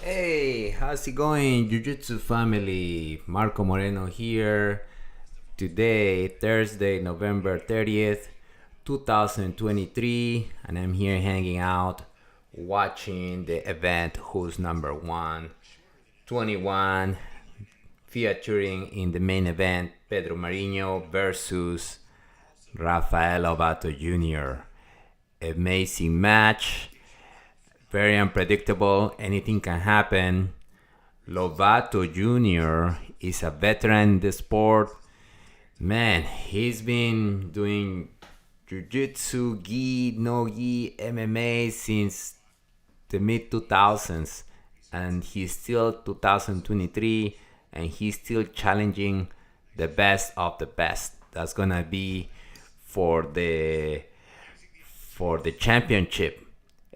Hey, how's it going, Jiu-Jitsu family? Marco Moreno here. Today, Thursday, November 30th, 2023, and I'm here hanging out, watching the event Who's Number One 21, featuring in the main event Pedro Marinho versus Rafael Lovato Jr. Amazing match, very unpredictable, anything can happen. Lovato Jr. is a veteran in the sport. Man, he's been doing jiu-jitsu, gi, no gi, MMA since the mid 2000s, and he's still 2023, and he's still challenging the best of the best. That's gonna be for the championship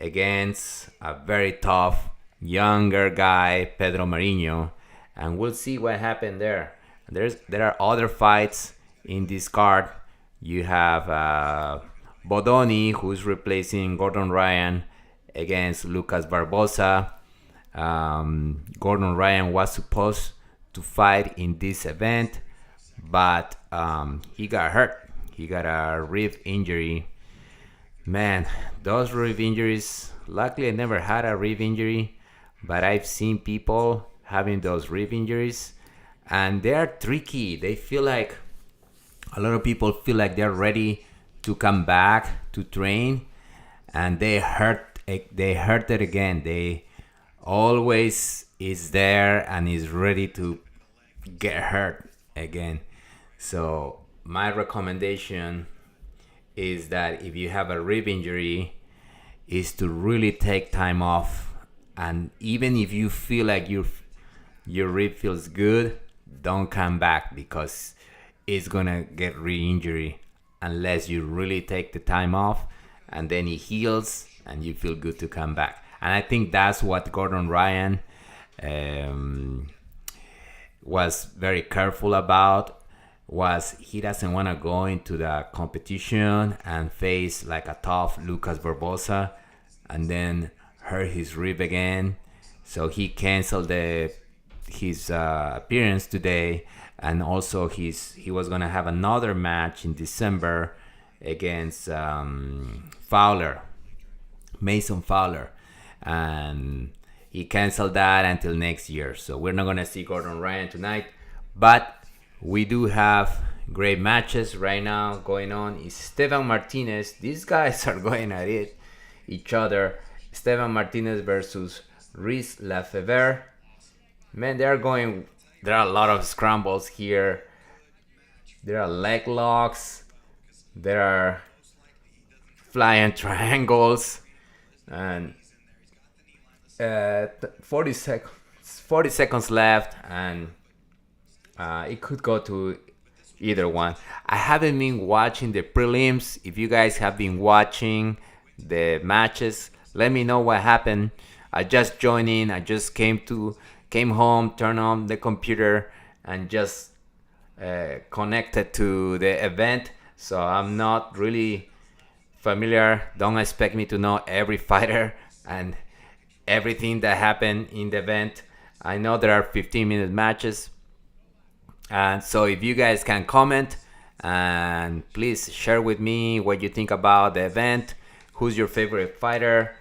against a very tough younger guy, Pedro Marinho, and we'll see what happened there. There are other fights in this card. You have Bodoni, who's replacing Gordon Ryan against Lucas Barbosa. Gordon Ryan was supposed to fight in this event, but he got hurt. He got a rib injury. Man, those rib injuries, luckily I never had a rib injury, but I've seen people having those rib injuries, and they are tricky. They feel like a lot of people feel like they're ready to come back to train, and they hurt it again. They always is there and is ready to get hurt again. So my recommendation is that if you have a rib injury, is to really take time off, and even if you feel like your rib feels good, don't come back, because it's gonna get re-injury unless you really take the time off and then it heals and you feel good to come back. And I think that's what Gordon Ryan was very careful about, was he doesn't want to go into the competition and face like a tough Lucas Barbosa and then hurt his rib again. So he canceled his appearance today, and also he was gonna have another match in December against Mason Fowler, and he canceled that until next year. So we're not gonna see Gordon Ryan tonight, but we do have great matches right now going on. Is Esteban Martinez. These guys are going at each other. Esteban Martinez versus Rhys Lefebvre. Man, there are a lot of scrambles here. There are leg locks. There are flying triangles. And 40 seconds left, and it could go to either one. I haven't been watching the prelims. If you guys have been watching the matches, let me know what happened. I just joined in. I just came home, turned on the computer, and just connected to the event. So I'm not really familiar. Don't expect me to know every fighter and everything that happened in the event. I know there are 15-minute matches. And so if you guys can comment and please share with me what you think about the event. Who's your favorite fighter?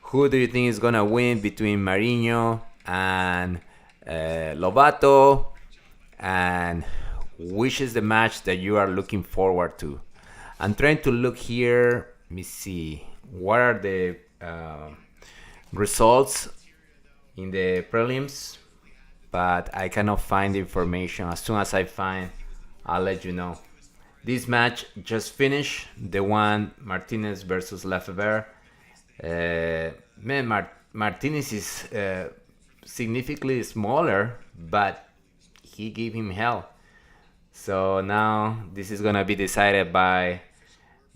Who do you think is gonna win between Marinho and Lovato? And which is the match that you are looking forward to? I'm trying to look here. Let me see. What are the results in the prelims? But I cannot find the information. As soon as I find, I'll let you know. This match just finished. The one Martinez versus Lefebvre. Martinez is significantly smaller, but he gave him hell. So now this is gonna be decided by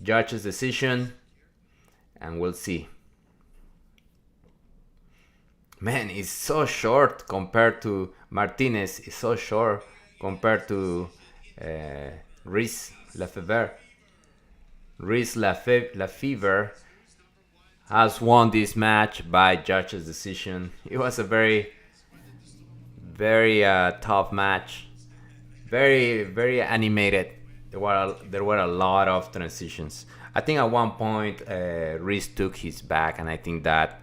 judge's decision, and we'll see. Man, it's so short compared to Martinez. It's so short compared to Rhys Lefebvre. Rhys Lefebvre has won this match by judge's decision. It was a very tough match. Very animated. There were a lot of transitions. I think at one point Reese took his back, and I think that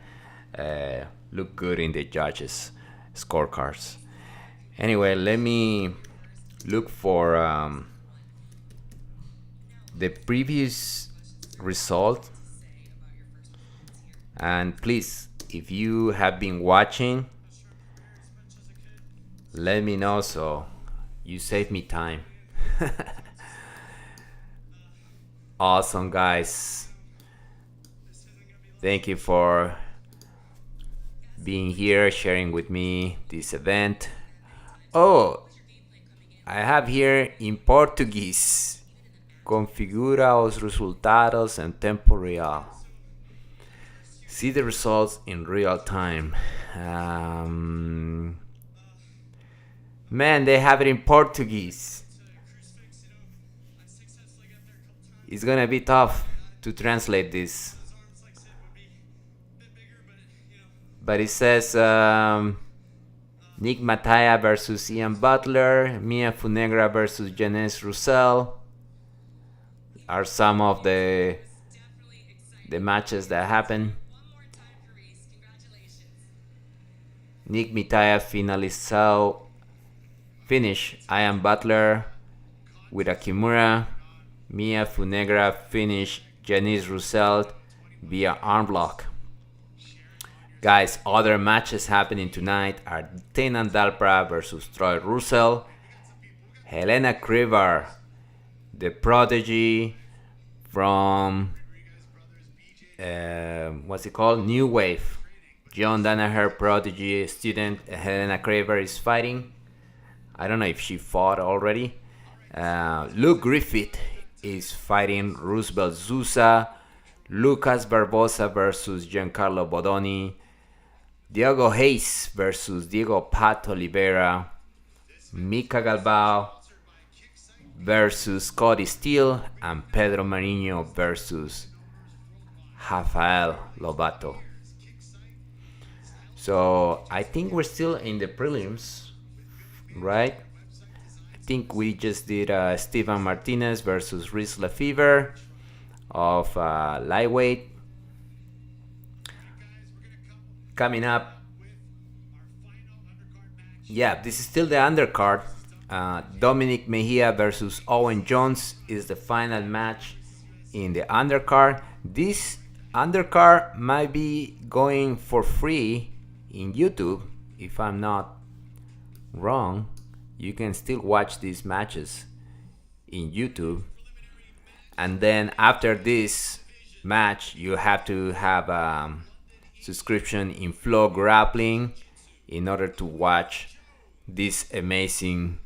looked good in the judges' scorecards. Anyway, let me look for the previous result. And please, if you have been watching, let me know so you save me time. Awesome, guys. Thank you for being here, sharing with me this event. Oh, I have here in Portuguese. Configura os resultados em tempo real. See the results in real time. Man, they have it in Portuguese. It's gonna be tough to translate this. But it says Nick Mataya versus Ian Butler, Mia Funegra versus Janice Roussel are some of the matches that happen. Nick Mataya finish Ian Butler with a Kimura. Mia Funegra finish Janice Roussel via arm block. Guys, other matches happening tonight are Tainan Dalpra versus Troy Russell, Helena Crevar, the prodigy from what's it called? New Wave. John Danaher prodigy student Helena Crevar is fighting. I don't know if she fought already. Luke Griffith is fighting Roosevelt Souza. Lucas Barbosa versus Giancarlo Bodoni. Diego Hayes versus Diego Pat Oliveira. Mika Galvao versus Cody Steele. And Pedro Marinho versus Rafael Lovato. So I think we're still in the prelims, right? I think we just did Steven Martinez versus Riz Lefevre of lightweight. Coming up, yeah, this is still the undercard. Dominic Mahia versus Owen Jones is the final match in the undercard. This undercard might be going for free in YouTube, if I'm not wrong. You can still watch these matches in YouTube, and then after this match you have to have a subscription in Flow Grappling in order to watch these amazing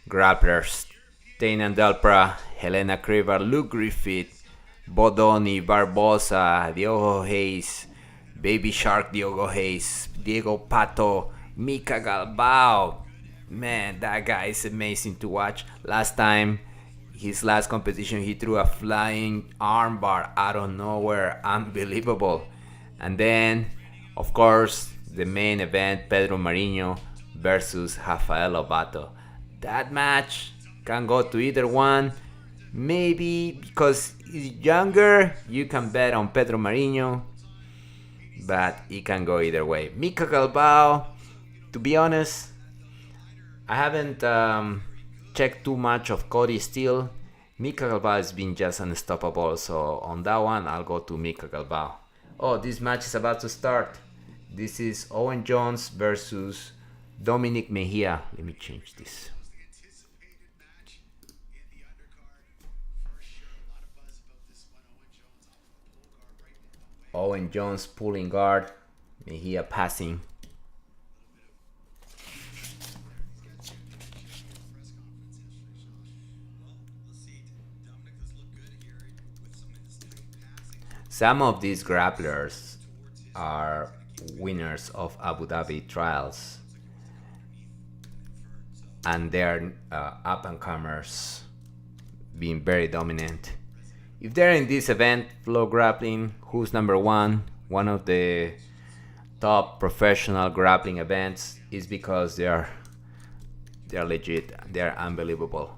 grapplers: Tainan Dalpra, Helena Crevar, Luke Griffith, Bodoni, Barbosa, Diego Hayes, Baby Shark Diego Hayes, Diego Pato, Mika Galvao. Man, that guy is amazing to watch. Last time, his last competition, he threw a flying armbar out of nowhere. Unbelievable. And then, of course, the main event, Pedro Marinho versus Rafael Lovato. That match can go to either one. Maybe because he's younger, you can bet on Pedro Marinho, but it can go either way. Mika Galvao, to be honest, I haven't checked too much of Cody Steele. Mika Galvao has been just unstoppable, so on that one, I'll go to Mika Galvao. Oh, this match is about to start. This is Owen Jones versus Dominic Mahia. Let me change this. Owen Jones pulling guard, Mahia passing. Some of these grapplers are winners of Abu Dhabi trials, and they're up and comers, being very dominant if they're in this event, Flow Grappling, who's number one of the top professional grappling events, is because they're legit, they're unbelievable.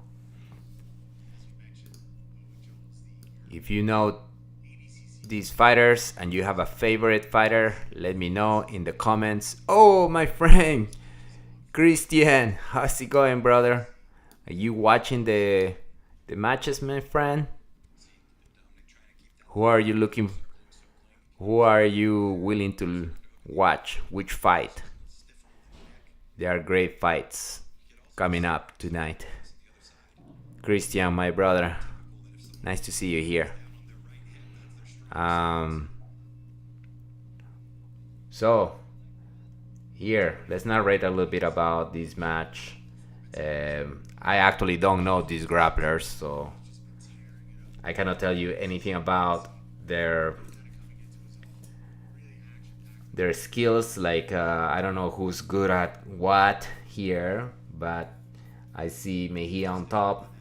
If you know these fighters and you have a favorite fighter, let me know in the comments. Oh, my friend Christian, how's it going, brother? Are you watching the matches, my friend? Who are you looking? Who are you willing to watch? Which fight? There are great fights coming up tonight. Christian, my brother, nice to see you here. So here, let's narrate a little bit about this match. I actually don't know these grapplers, so I cannot tell you anything about their skills. Like I don't know who's good at what here, but I see Mahia on top,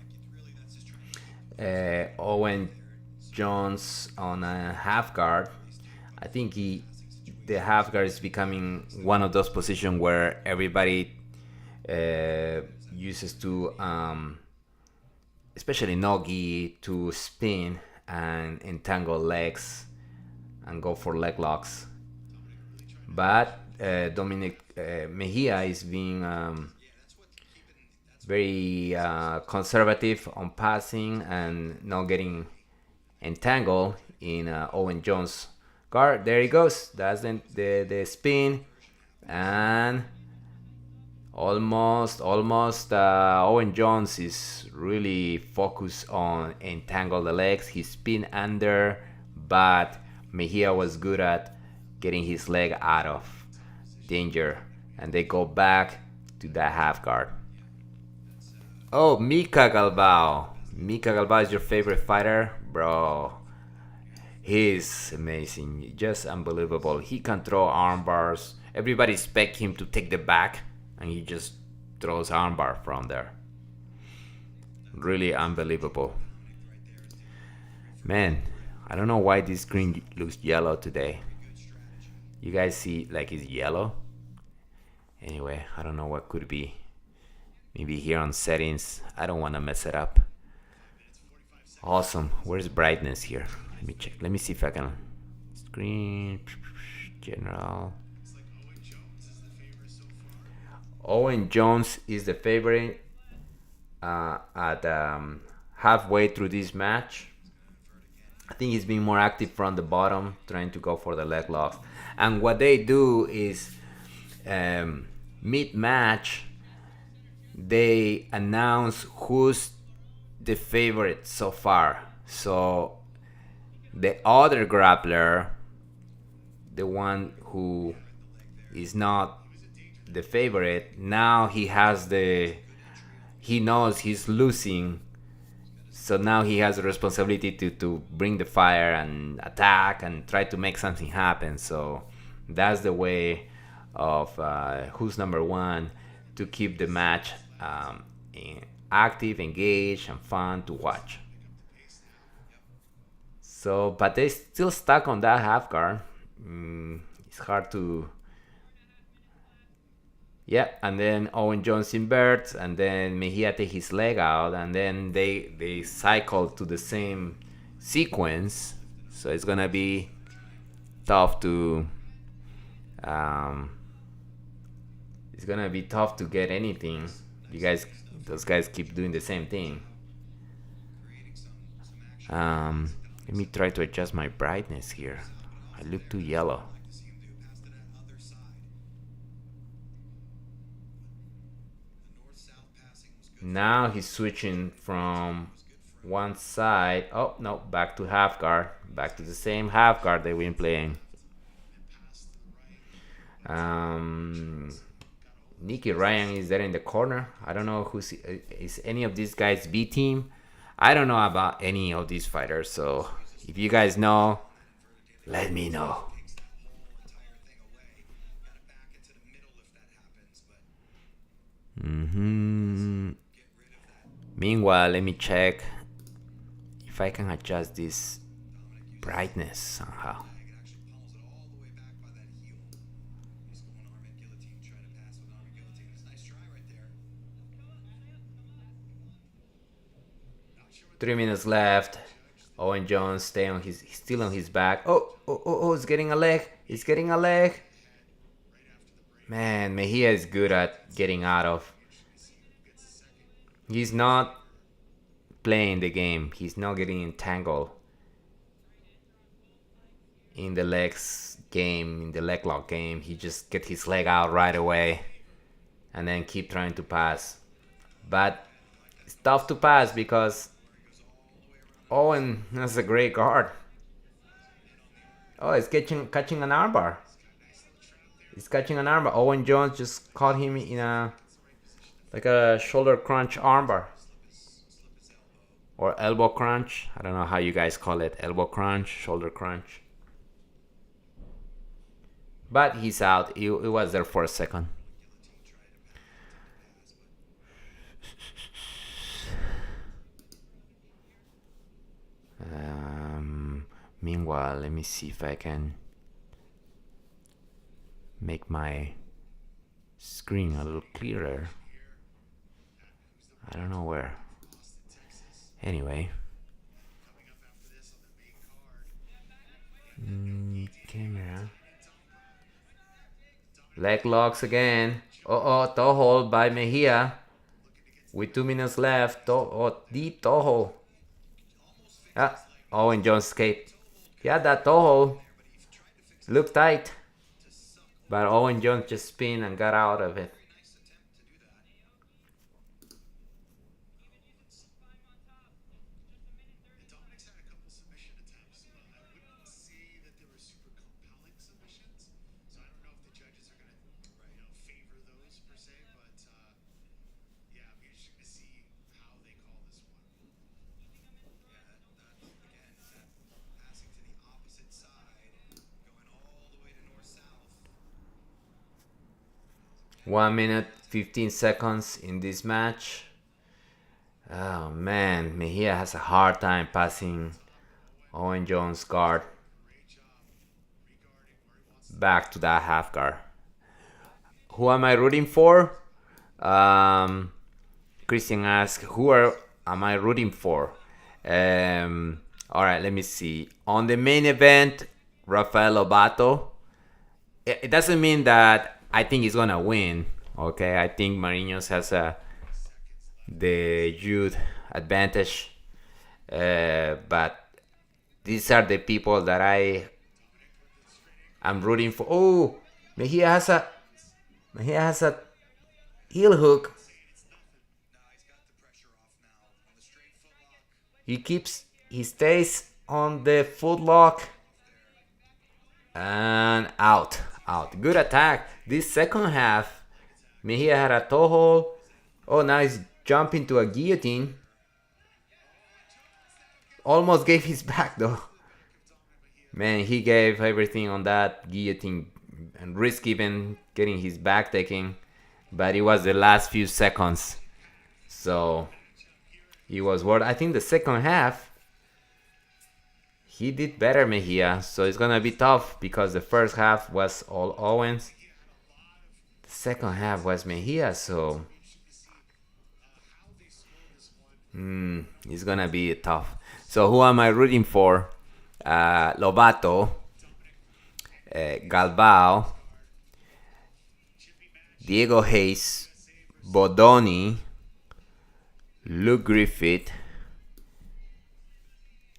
Owen Jones on a half guard. I think the half guard is becoming one of those positions where everybody uses to, especially Nogi, to spin and entangle legs and go for leg locks. But Dominic Mahia is being very conservative on passing and not getting entangled in Owen Jones' guard. There he goes. That's the spin, and almost Owen Jones is really focused on entangle the legs. He spin under, but Mahia was good at getting his leg out of danger, and they go back to that half guard. Oh, Mika Galvao. Mika Galvao is your favorite fighter? Bro, he's amazing. Just unbelievable. He can throw arm bars. Everybody expect him to take the back, and he just throws armbar from there. Really unbelievable. Man, I don't know why this screen looks yellow today. You guys see like it's yellow? Anyway, I don't know what could be. Maybe here on settings. I don't want to mess it up. Awesome. Where's brightness here? Let me check. Let me see if I can. Screen. General. Owen Jones is the favorite at halfway through this match. I think he's being more active from the bottom, trying to go for the leg locks. And what they do is mid-match, they announce who's the favorite so far. So the other grappler, the one who is not the favorite, now he knows he's losing, so now he has a responsibility to bring the fire and attack and try to make something happen. So that's the way of who's number one, to keep the match active, engaged, and fun to watch. So, but they still stuck on that half guard. It's hard to. Yeah, and then Owen Jones inverts, and then Mahia take his leg out, and then they cycle to the same sequence. So it's gonna be tough to. It's gonna be tough to get anything. Those guys keep doing the same thing. Let me try to adjust my brightness here. I look too yellow. Now he's switching from one side. Oh no, back to half guard. Back to the same half guard they've been playing. Nicky Ryan is there in the corner. I don't know is any of these guys B team. I don't know about any of these fighters, so if you guys know, let me know. Meanwhile, let me check if if I can adjust this brightness somehow. Three minutes left. Owen Jones he's still on his back. Oh, he's getting a leg. He's getting a leg. Man, Mahia is good at getting out of. He's not playing the game. He's not getting entangled in the legs game, in the leg lock game. He just get his leg out right away and then keep trying to pass. But it's tough to pass because Owen has a great guard. Oh, he's catching an armbar. He's catching an armbar. Owen Jones just caught him in a shoulder crunch armbar. Or elbow crunch. I don't know how you guys call it. Elbow crunch, shoulder crunch. But he's out. He was there for a second. Meanwhile, let me see if I can make my screen a little clearer. I don't know where. Anyway. Camera. Leg locks again. Toe hold by Mahia. With 2 minutes left. Deep toe hold. Owen Jones escaped. He had that toe hold. Looked tight. But Owen Jones just spun and got out of it. One minute, 15 seconds in this match. Oh man, Mahia has a hard time passing Owen Jones' guard back to that half guard. Who am I rooting for? Christian asked, am I rooting for? Alright, let me see. On the main event, Rafael Lovato. It doesn't mean that I think he's gonna win. Okay, I think Marinho has the youth advantage, but these are the people that I'm rooting for. Oh, Mahia has a heel hook. He stays on the foot lock and out. Good attack. This second half, Mahia had a toe hold. Oh, now he's jumping to a guillotine. Almost gave his back though. Man, he gave everything on that guillotine and risked even getting his back taken. But it was the last few seconds. So it was worth. I think the second half, he did better, Mahia. So it's gonna be tough because the first half was all Owens. The second half was Mahia, so it's gonna be tough. So who am I rooting for? Lovato, Galvao, Diego Hayes, Bodoni, Luke Griffith,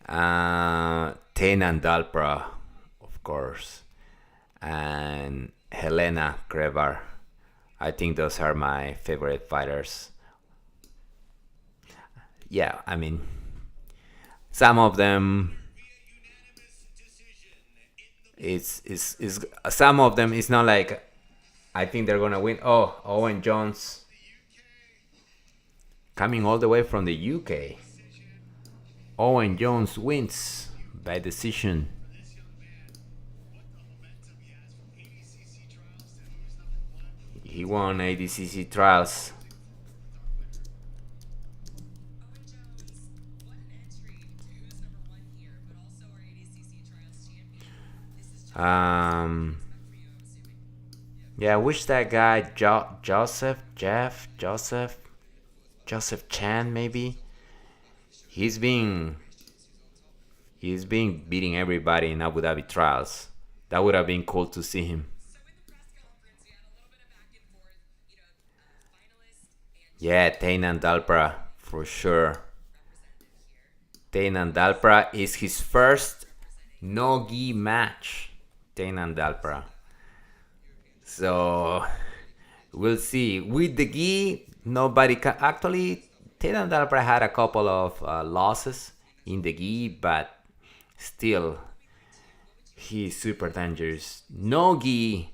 Tena and Dalpra, of course, and Helena, Crevar. I think those are my favorite fighters. Yeah, I mean, some of them it's some of them it's not like I think they're gonna win. Oh, Owen Jones coming all the way from the UK. Owen Jones wins by decision. He won ADCC trials. Um, yeah, I wish that guy Joseph Chan maybe. He's been he's been beating everybody in Abu Dhabi trials. That would have been cool to see him. Yeah, Tainan Dalpra for sure. Tainan Dalpra is his first no-gi match. Tainan Dalpra. So we'll see. With the gi, nobody can. Actually, Tainan Dalpra had a couple of losses in the gi, but still, he's super dangerous. No gi,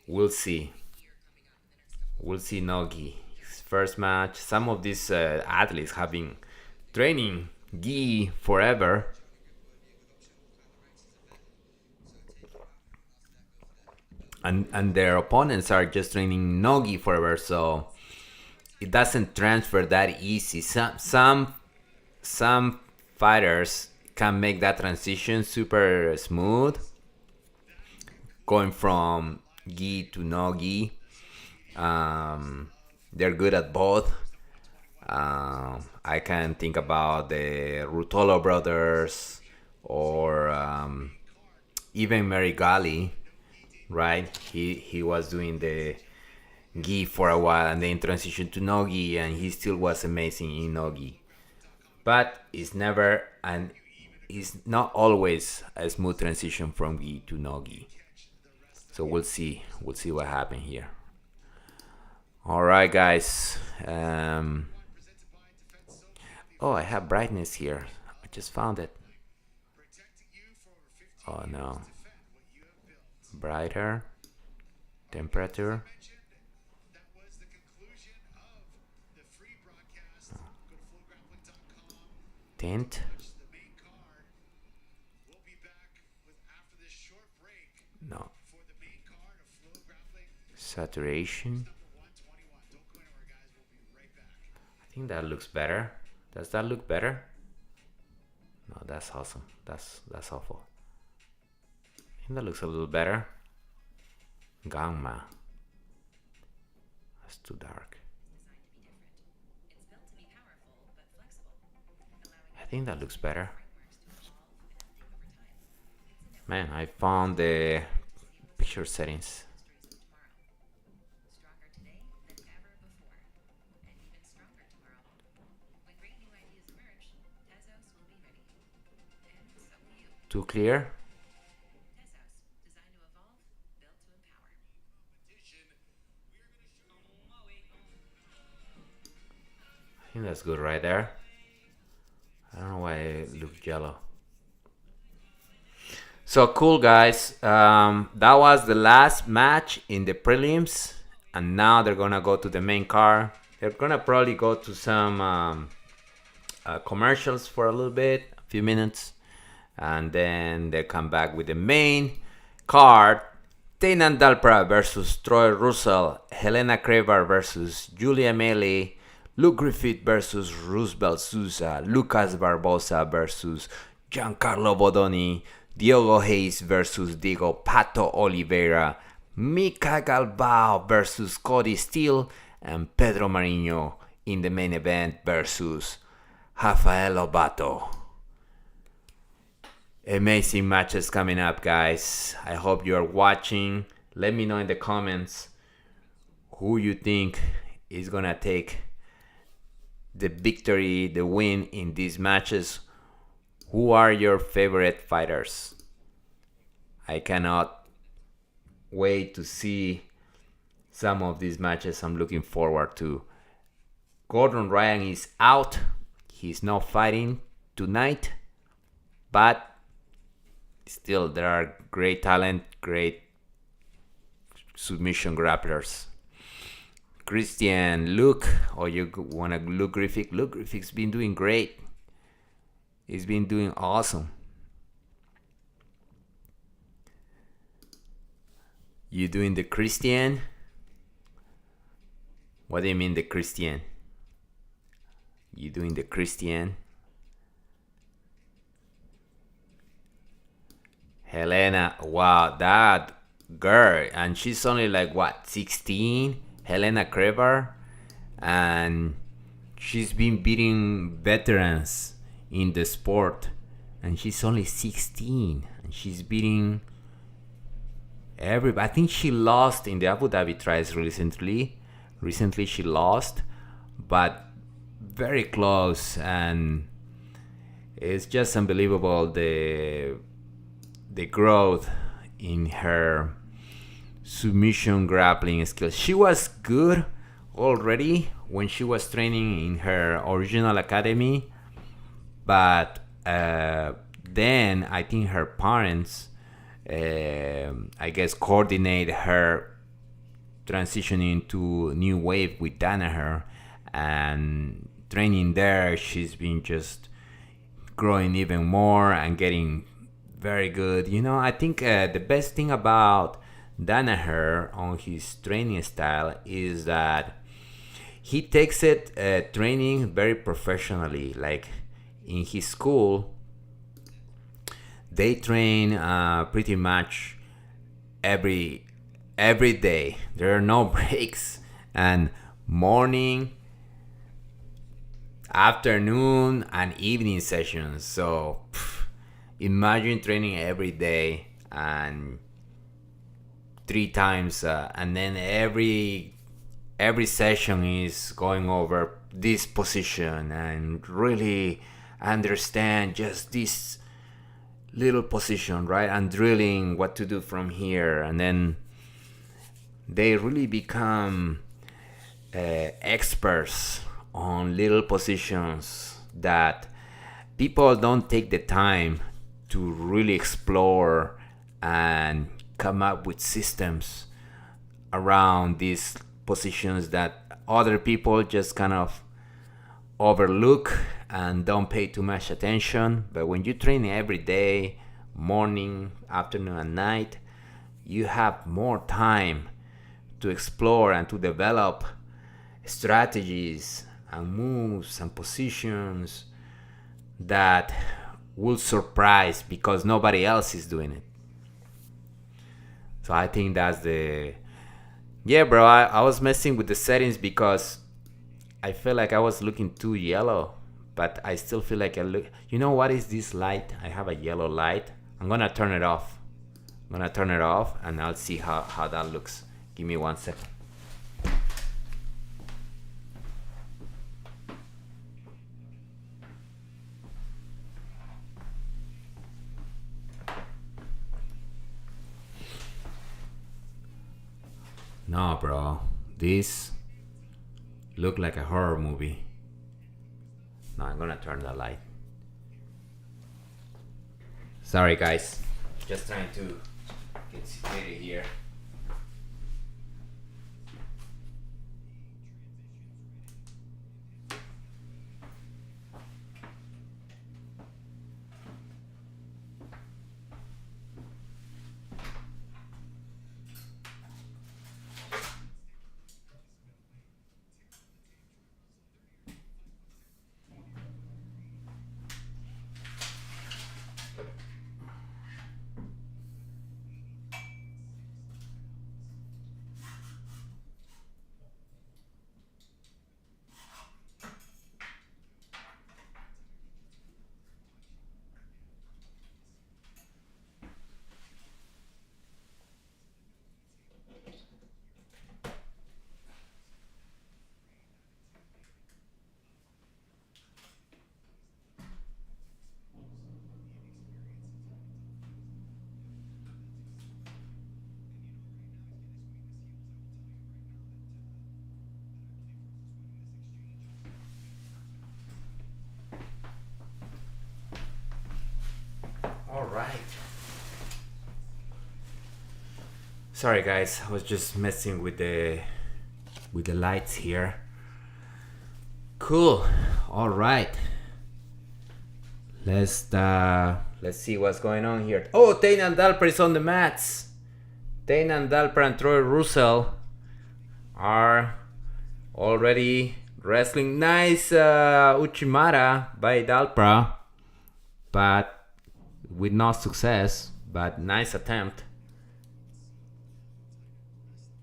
we'll see. We'll see no gi. His first match. Some of these athletes have been training gi forever. And their opponents are just training nogi forever, so it doesn't transfer that easy. Some fighters can make that transition super smooth, going from gi to nogi. They're good at both. I can think about the Rutolo brothers or even Merigali, right? He was doing the gi for a while and then transitioned to nogi, and he still was amazing in nogi. But it's never and it's not always a smooth transition from gi to nogi. So we'll see. We'll see what happens here. All right, guys. Oh, I have brightness here. I just found it. Oh no. Brighter. Temperature. Tint. No. Saturation. I think that looks better. Does that look better? No, that's awesome. That's awful. I think that looks a little better. Gamma. That's too dark. I think that looks better. Man, I found the picture settings. Too clear? I think that's good right there. I don't know why it looks yellow. So cool, guys. That was the last match in the prelims, and now they're gonna go to the main card. They're gonna probably go to some commercials for a little bit, a few minutes, and then they come back with the main card. Tainan Dalpra versus Troy Russell, Helena Crevar versus Julia Maele, Luke Griffith versus Roosevelt Souza, Lucas Barbosa versus Giancarlo Bodoni, Diogo Hayes versus Diego Pato Oliveira, Mika Galvao versus Cody Steele, and Pedro Marinho in the main event versus Rafael Lovato. Amazing matches coming up, guys. I hope you are watching. Let me know in the comments who you think is gonna take the victory, the win in these matches. Who are your favorite fighters? I cannot wait to see some of these matches. I'm looking forward to. Gordon Ryan is out. He's not fighting tonight, but still there are great talent, great submission grapplers. Christian Luke, or you want to Luke Griffith? Luke Griffith's been doing great. He's been doing awesome. You doing the Christian? What do you mean the Christian? You doing the Christian? Helena, wow, that girl, and she's only like what, 16? Helena Crevar, and she's been beating veterans in the sport, and she's only 16, and she's beating everybody. I think she lost in the Abu Dhabi trials recently. Recently, she lost, but very close, and it's just unbelievable the growth in her submission grappling skills. She was good already when she was training in her original academy, but then I think her parents, I guess, coordinate her transitioning to new wave with Danaher, and training there, she's been just growing even more and getting very good. I think the best thing about Danaher on his training style is that he takes it training very professionally. Like in his school, they train pretty much every day. There are no breaks, and morning, afternoon, and evening sessions. So imagine training every day and 3 times, and then every session is going over this position and really understand just this little position, right? And drilling what to do from here, and then they really become experts on little positions that people don't take the time to really explore and come up with systems around these positions that other people just kind of overlook and don't pay too much attention. But when you train every day, morning, afternoon, and night, you have more time to explore and to develop strategies and moves and positions that will surprise because nobody else is doing it. So I think that's yeah, bro, I was messing with the settings because I felt like I was looking too yellow, but I still feel like I look. You know what is this light? I have a yellow light. I'm gonna turn it off. And I'll see how that looks. Give me 1 second. No, bro. This look like a horror movie. No, I'm gonna turn the light. Sorry, guys. Just trying to get situated here. Sorry guys, I was just messing with the lights here. Cool. All right. Let's see what's going on here. Oh, Tainan Dalpra is on the mats. Tainan Dalpra and Troy Roosevelt are already wrestling. Nice Uchimata by Dalpra, but with no success. but nice attempt.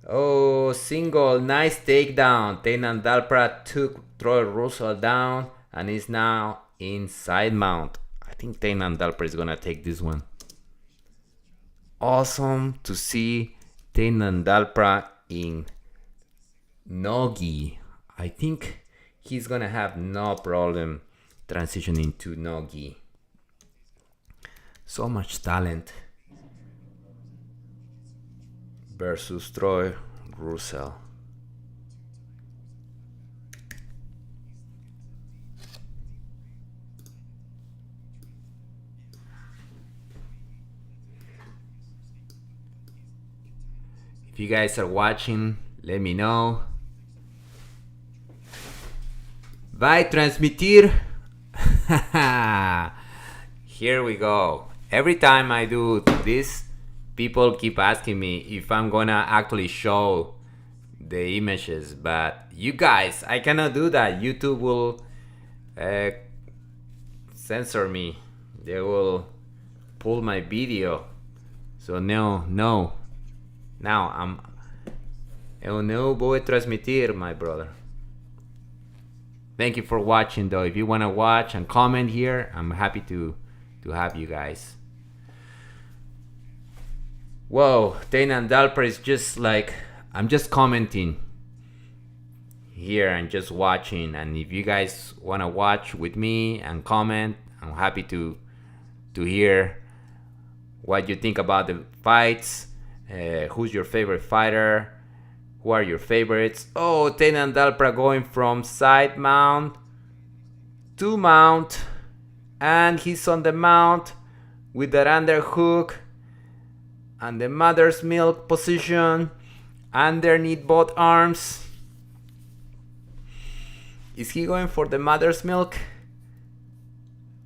Oh, single, nice takedown. Tainan Dalpra took Troy Roosevelt down and is now in side mount. I think Tainan Dalpra is gonna take this one. Awesome to see Tainan Dalpra in Nogi. I think he's gonna have no problem transitioning to Nogi. So much talent versus Troy Roosevelt. If you guys are watching, let me know. Vai transmitir. Here we go. Every time I do this, people keep asking me if I'm gonna actually show the images, but you guys, I cannot do that. YouTube will censor me. They will pull my video. So no. Now eu não vou transmitir, my brother. Thank you for watching, though. If you want to watch and comment here, I'm happy to have you guys. Whoa, Tainan Dalpra is just like, I'm just commenting here and just watching. And if you guys want to watch with me and comment, I'm happy to hear what you think about the fights. Who's your favorite fighter? Who are your favorites? Oh, Tainan Dalpra going from side mount to mount. And he's on the mount with that underhook and the mother's milk position underneath both arms. Is he going for the mother's milk?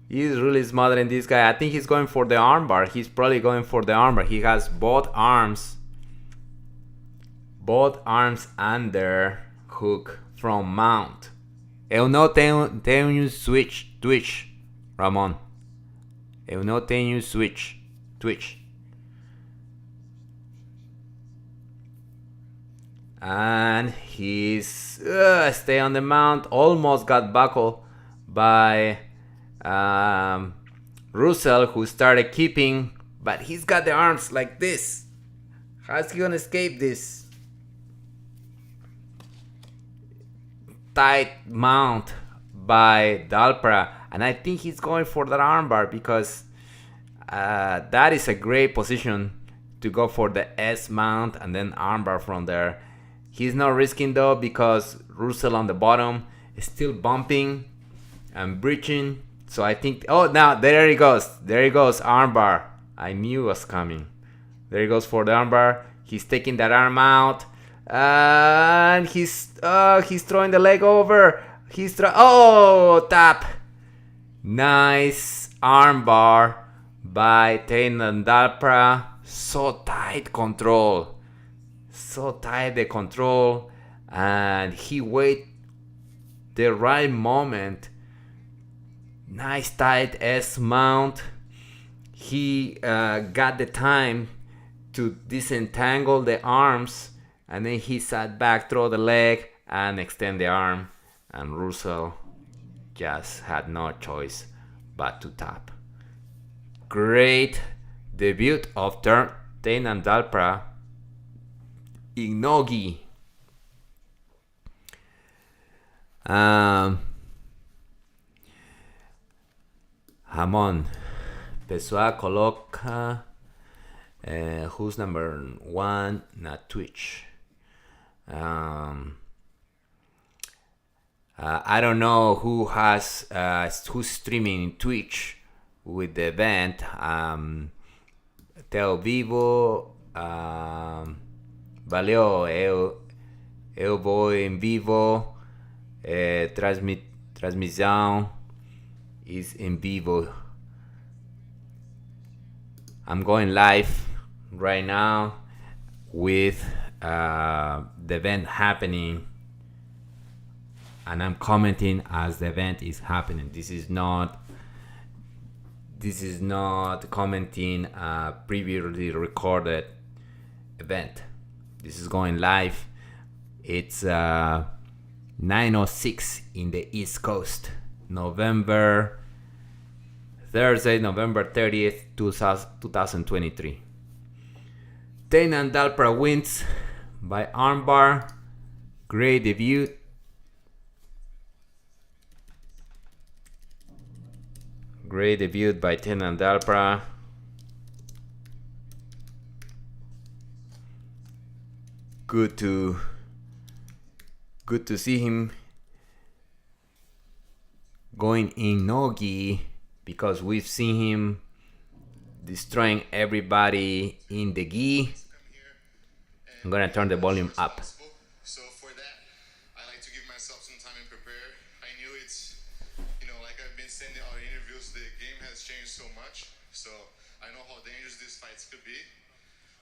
He's really smothering this guy. I think he's going for the armbar. He's probably going for the armbar. He has both arms under hook from mount. Eu não tenho twitch, Ramon. Eu não tenho twitch. And he's stay on the mount. Almost got buckled by Russell, who started keeping, but he's got the arms like this. How's he gonna escape this? Tight mount by Dalpra, and I think he's going for that armbar because that is a great position to go for the S mount and then armbar from there. He's not risking though because Russell on the bottom is still bumping and breaching. So I think, oh, now there he goes, armbar. I knew it was coming. There he goes for the armbar. He's taking that arm out, and he's throwing the leg over. Tap. Nice armbar by Tainan Dalpra. So tight the control, and he wait the right moment. Nice tight S mount. He got the time to disentangle the arms, and then he sat back, throw the leg, and extend the arm. And Russell just had no choice but to tap. Great debut of Tainan Dalpra in Nogi. Ramon, Pessoa coloca who's number one na Twitch. I don't know who's streaming in Twitch with the event. Teo Vivo, valeu, eu vou em vivo, transmissão is in vivo. I'm going live right now with the event happening, and I'm commenting as the event is happening. This is not this is not commenting a previously recorded event. This is going live. It's 9:06 in the East Coast, Thursday, November 30th, 2023. Tainan Dalpra wins by armbar. Great debut. Great debut by Tainan Dalpra. Good to see him going in no-gi, because we've seen him destroying everybody in the gi. I'm gonna turn the volume up. So for that, I like to give myself some time and prepare. I knew it's, like I've been saying in our interviews, the game has changed so much. So I know how dangerous these fights could be.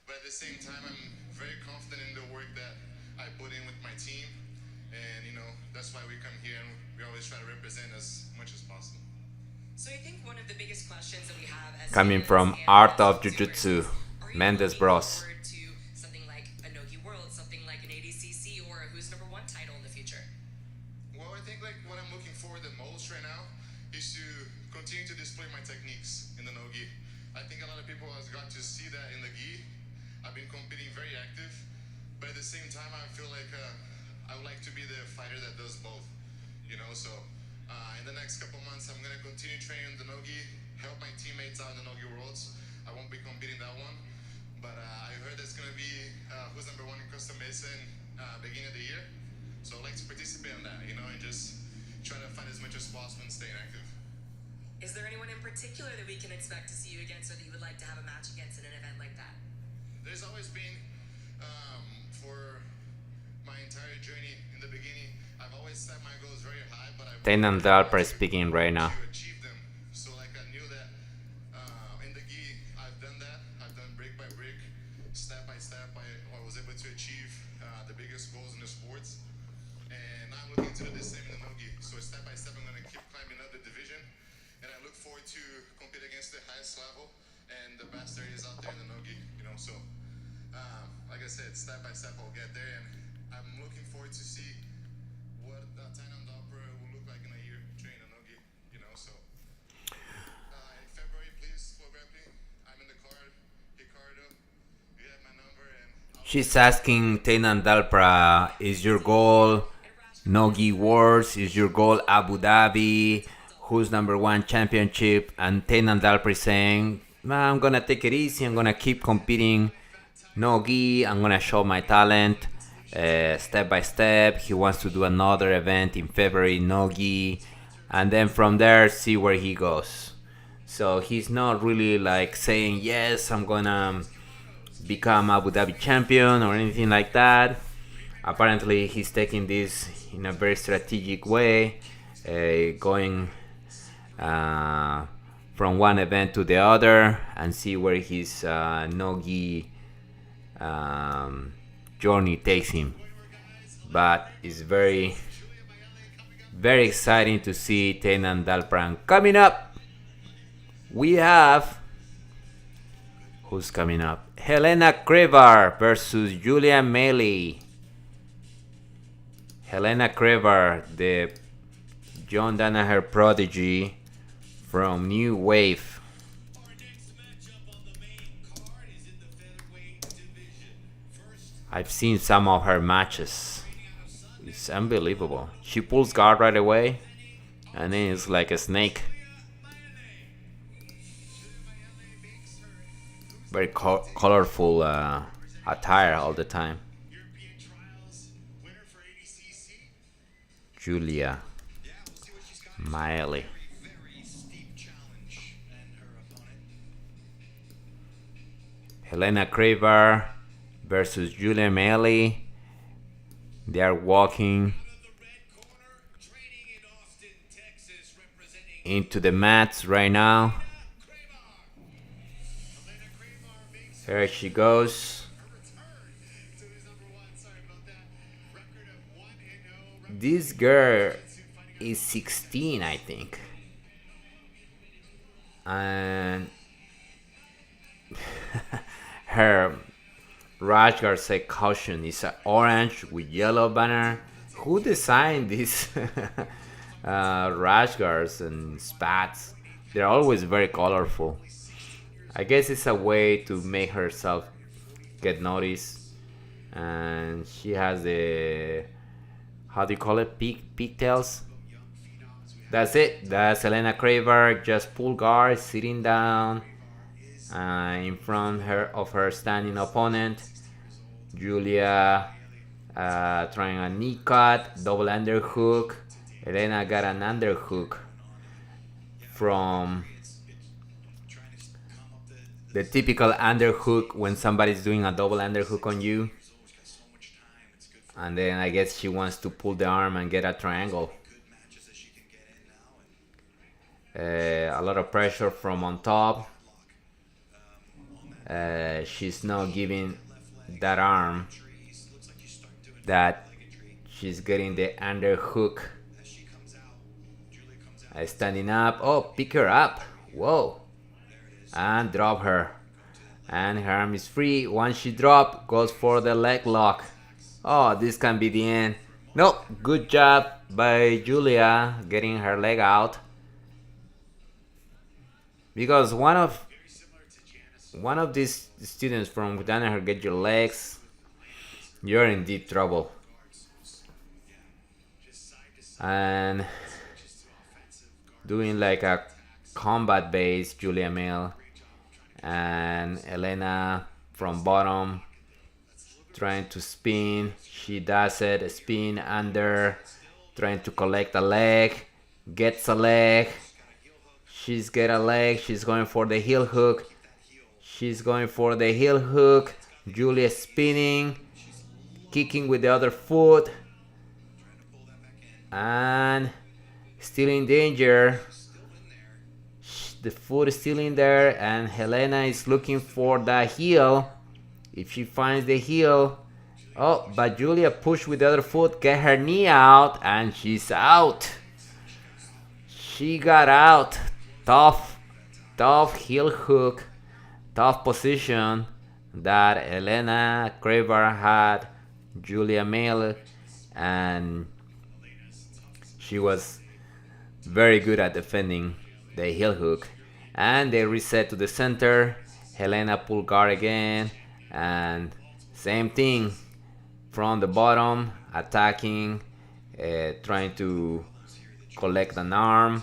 But at the same time, I'm very confident in the work that I put in with my team. And, that's why we come here and we always try to represent as much as possible. So I think one of the biggest questions that we have as coming from Art of Jiu-Jitsu, Mendes Bros. To something like a no-gi world, something like an ADCC, or who's number one title in the future? Well, I think what I'm looking for the most right now is to continue to display my techniques in the no-gi. I think a lot of people has got to see that in the gi. I've been competing very active, but at the same time, I feel like I would like to be the fighter that does both, so in the next couple months, I'm going to continue training the no-gi, help my teammates out in the no-gi worlds. I won't be competing that one, but I heard there's going to be who's number one in Costa Mesa in beginning of the year, so I'd like to participate in that, and just try to fight as much as possible and stay active. Is there anyone in particular that we can expect to see you against, or that you would like to have a match against in an event like that? There's always been, for my entire journey in the beginning, I've always set my goals very high, but Tainan Dalpra is speaking right now. to achieve them. So I knew that in the gi, I've done that. I've done brick by brick, step by step. I was able to achieve the biggest goals in the sports, and I'm looking to do the same in the no-gi. So step by step, I'm going to keep climbing up the division, and I look forward to compete against the highest level and the best there is out there in the no-gi. So like I said, step by step, I'll get there, and I'm looking forward to see what Tainan Dalpra will look like in a year training a no-gi. So in February, please, for grappling, I'm in the card. Ricardo, you have my number, and She's asking Tainan Dalpra, is your goal no-gi wars? Is your goal Abu Dhabi? Who's number one championship? And Tainan Dalpra is saying, I'm gonna take it easy. I'm gonna keep competing no-gi. I'm gonna show my talent step by step. He wants to do another event in February, no-gi, and then from there see where he goes. So he's not really saying, yes, I'm gonna become Abu Dhabi champion or anything like that. Apparently he's taking this in a very strategic way, going from one event to the other, and see where his no-gi journey takes him. But it's very, very exciting to see Tainan Dalpra. Coming up, we have, who's coming up? Helena Crevar versus Julia Maele. Helena Crevar, the John Danaher prodigy from New Wave. I've seen some of her matches. It's unbelievable. She pulls guard right away, and then it's like a snake. Very colorful attire all the time. Julia Maele. Helena Crevar versus Julia Maele. They are walking into the mats right now. There she goes. This girl is 16, I think. And her rash guard say caution. It's an orange with yellow banner. Who designed these rash guards and spats? They're always very colorful. I guess it's a way to make herself get noticed. And she has the, how do you call it, pigtails. That's it. That's Helena Crevar, just pull guard, sitting down in front of her standing opponent. Julia trying a knee cut, double underhook. Helena got an underhook from the typical underhook when somebody's doing a double underhook on you. And then I guess she wants to pull the arm and get a triangle. A lot of pressure from on top. She's now giving that arm that she's getting the underhook. Standing up. Oh, pick her up. Whoa. And drop her. And her arm is free. Once she drops, goes for the leg lock. Oh, this can be the end. Nope. Good job by Julia getting her leg out. Because one of these students from Danaher get your legs, you're in deep trouble. And doing like a combat base, Julia Maele and Helena from bottom trying to spin. She does it, spin under, trying to collect a leg, gets a leg. She's got a leg. She's going for the heel hook. She's going for the heel hook. Julia spinning, kicking with the other foot, and still in danger. The foot is still in there, and Helena is looking for the heel. If she finds the heel, oh, but Julia pushed with the other foot, get her knee out, and she's out. She got out. Tough heel hook, tough position that Helena Crevar had Julia Maele, and she was very good at defending the heel hook. And they reset to the center. Helena pull guard again, and same thing from the bottom, attacking, trying to collect an arm.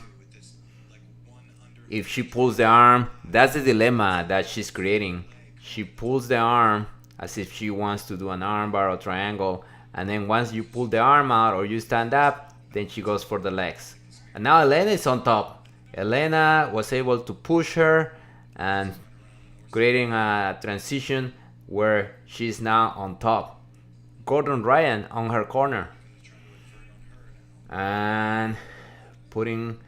If she pulls the arm, that's the dilemma that she's creating. She pulls the arm as if she wants to do an arm bar or triangle, and then once you pull the arm out or you stand up, then she goes for the legs. And now Helena is on top. Helena was able to push her and creating a transition where she's now on top. Gordon Ryan on her corner and putting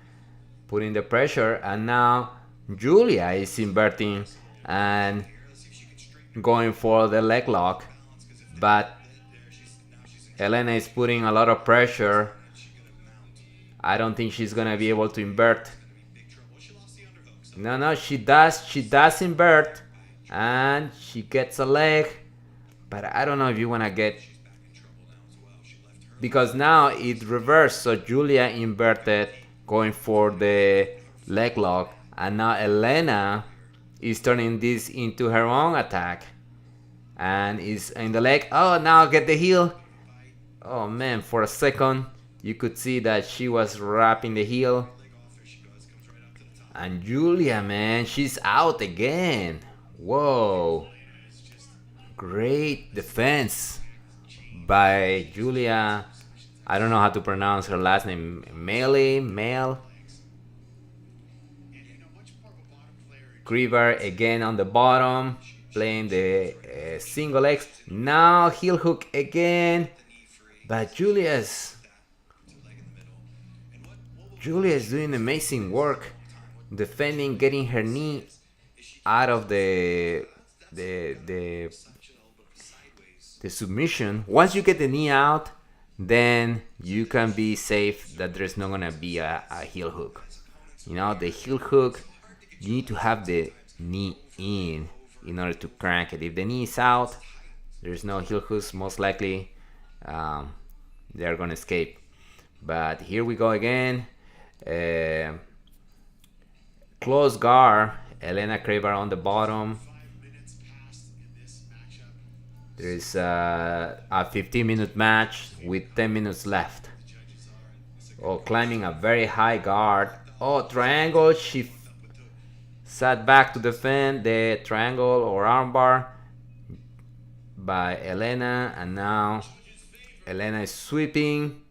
the pressure, and now Julia is inverting and going for the leg lock, but Helena is putting a lot of pressure. I don't think she's gonna be able to invert. No, she does invert, and she gets a leg, but I don't know if you wanna get, because now it reversed. So Julia inverted, going for the leg lock, and now Helena is turning this into her own attack and is in the leg. Oh, now get the heel. Oh man, for a second you could see that she was wrapping the heel, and Julia, man, she's out again. Whoa, great defense by Julia. I don't know how to pronounce her last name. Maele. Crevar again on the bottom, playing the single X. Now heel hook again. But Julia's doing amazing work defending, getting her knee out of the submission. Once you get the knee out, then you can be safe that there's not gonna be a heel hook. You know, the heel hook you need to have the knee in order to crank it. If the knee is out, there's no heel hooks, most likely they're gonna escape. But here we go again. Close guard, Helena Crevar on the bottom. There's a 15-minute match with 10 minutes left. Oh, climbing a very high guard. Oh, triangle. She sat back to defend the triangle or armbar by Helena, and now Helena is sweeping.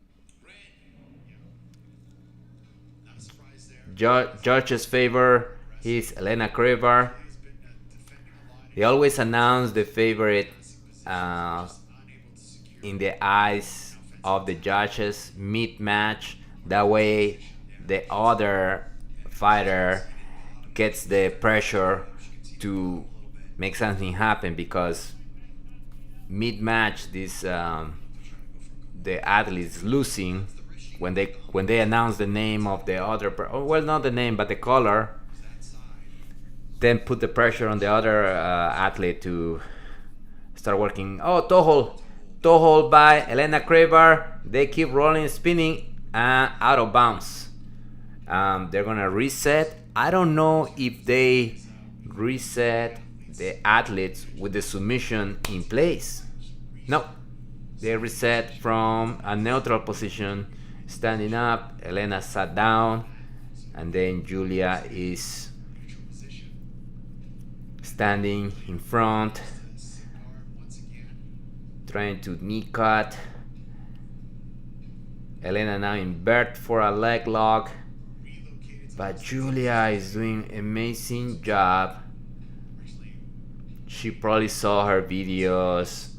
Judge's favor is Helena Crevar. They always announce the favorite in the eyes of the judges mid-match. That way the other fighter gets the pressure to make something happen, because mid-match this the athlete is losing when they announce the name of the other well, not the name but the color, then put the pressure on the other athlete to start working. Oh, toe hold by Helena Crevar. They keep rolling, spinning, and out of bounds. They're gonna reset. I don't know if they reset the athletes with the submission in place. No, they reset from a neutral position, standing up. Helena sat down, and then Julia is standing in front, trying to knee cut. Helena now invert for a leg lock, but Julia is doing an amazing job. She probably saw her videos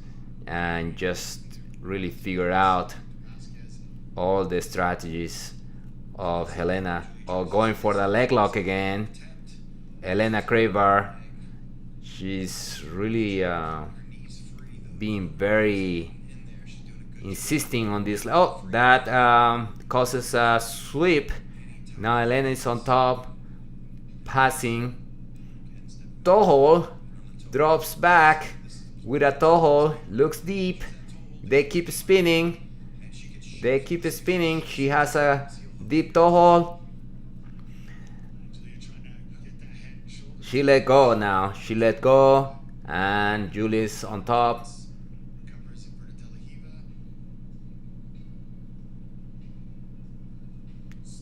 and just really figured out all the strategies of Helena. Oh, going for the leg lock again. Helena Crevar, she's really being very insisting on this. Oh, that causes a sweep. Now Helena is on top, passing. Toe hold, drops back with a toe hold, looks deep. They keep spinning. She has a deep toe hold. She let go now. And Julie's on top.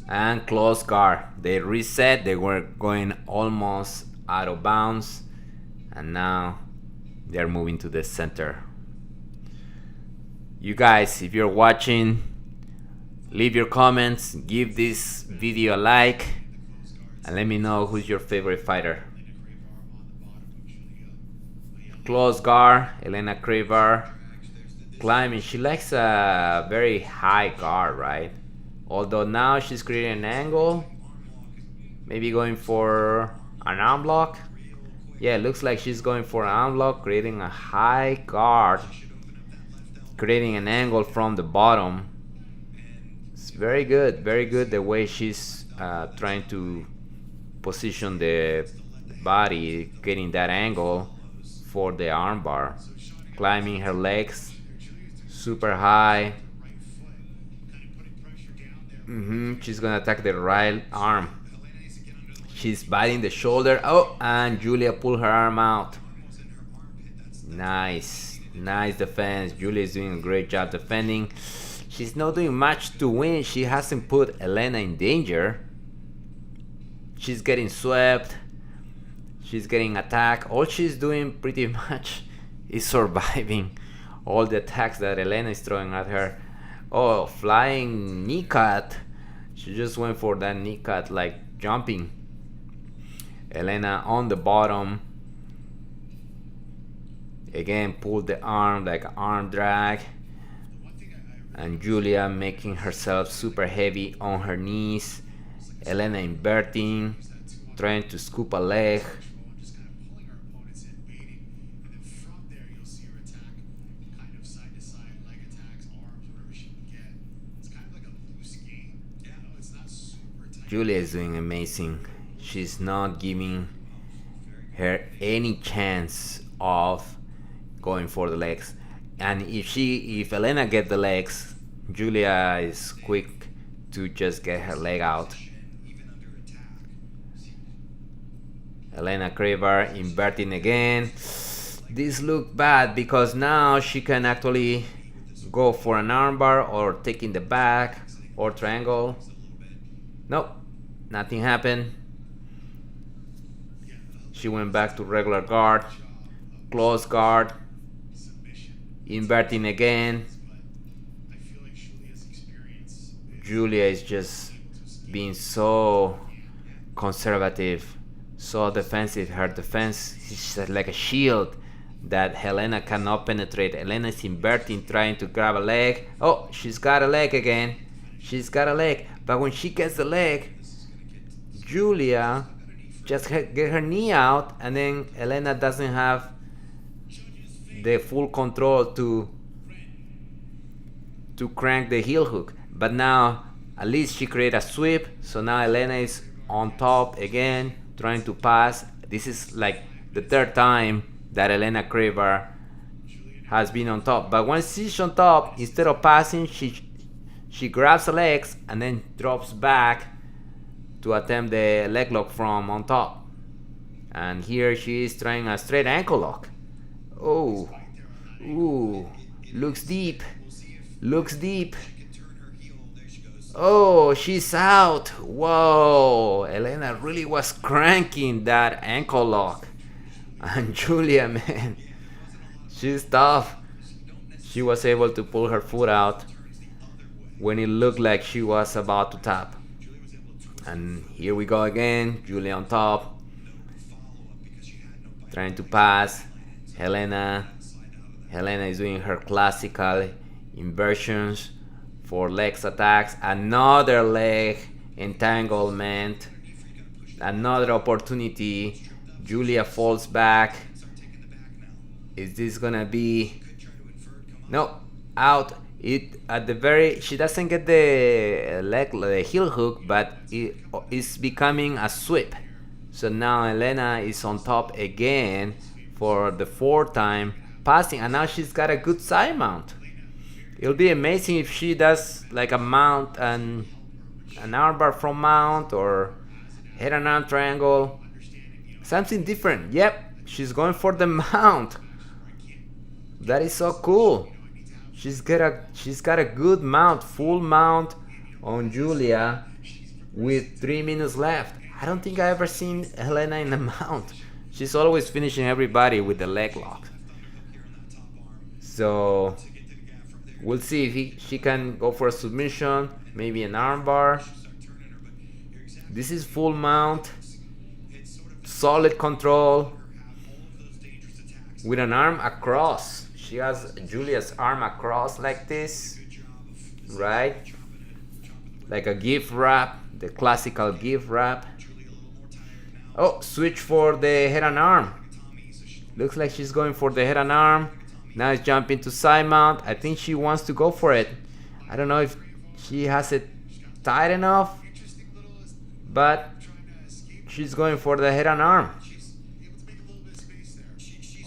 And close guard. They reset. They were going almost out of bounds, and now they're moving to the center. You guys, if you're watching, leave your comments, give this video a like, and let me know who's your favorite fighter. Close guard, Helena Crevar climbing. She likes a very high guard, right? Although now she's creating an angle, maybe going for an arm block. Yeah, it looks like she's going for an arm block, creating a high guard, creating an angle from the bottom. It's very good the way she's trying to position the body, getting that angle for the armbar. Climbing her legs super high. She's gonna attack the right arm. She's biting the shoulder. Oh, and Julia pulled her arm out. Nice defense. Julia is doing a great job defending. She's not doing much to win. She hasn't put Helena in danger. She's getting swept. She's getting attacked. All she's doing pretty much is surviving all the attacks that Helena is throwing at her. Oh, flying knee cut. She just went for that knee cut, like jumping. Helena on the bottom. Again, pulled the arm like arm drag. And Julia making herself super heavy on her knees. Helena inverting, trying to scoop a leg. Julia is doing amazing. she's not giving her any chance of going for the legs. And if Helena get the legs, Julia is quick to just get her leg out. Helena Crevar inverting again. This look bad because now she can actually go for an armbar or take in the back or triangle. Nope, nothing happened. She went back to regular guard, close guard, inverting again. Julia is just being so conservative, so defensive. Her defense is like a shield that Helena cannot penetrate. Helena is inverting, trying to grab a leg. Oh, she's got a leg again. She's got a leg. But when she gets the leg, Julia just get her knee out, and then Helena doesn't have the full control to crank the heel hook. But now at least she created a sweep, so now Helena is on top again, trying to pass. This is like the third time that Helena Crevar has been on top. But once she's on top, instead of passing, she grabs the legs and then drops back to attempt the leg lock from on top. And here she is trying a straight ankle lock. Oh, ooh, looks deep, looks deep. Oh, she's out. Whoa, Helena really was cranking that ankle lock. And Julia, man, she's tough. She was able to pull her foot out when it looked like she was about to tap. And here we go again, Julia on top, trying to pass. Helena is doing her classical inversions for legs attacks. Another leg entanglement, another opportunity. Julia falls back. Is this gonna be? No, out. It at the very, she doesn't get the heel hook, but it is becoming a sweep. So now Helena is on top again for the fourth time, passing, and now she's got a good side mount. It'll be amazing if she does like a mount and an armbar from mount or head and arm triangle, something different. Yep, she's going for the mount. That is so cool. She's got a good mount, full mount on Julia with 3 minutes left. I don't think I ever seen Helena in a mount. She's always finishing everybody with the leg lock. So we'll see if she can go for a submission, maybe an armbar. This is full mount, solid control with an arm across. She has Julia's arm across like this, right? Like a gift wrap, the classical gift wrap. Oh, switch for the head and arm. Looks like she's going for the head and arm. Now it's jumping to side mount. I think she wants to go for it. I don't know if she has it tight enough, but she's going for the head and arm.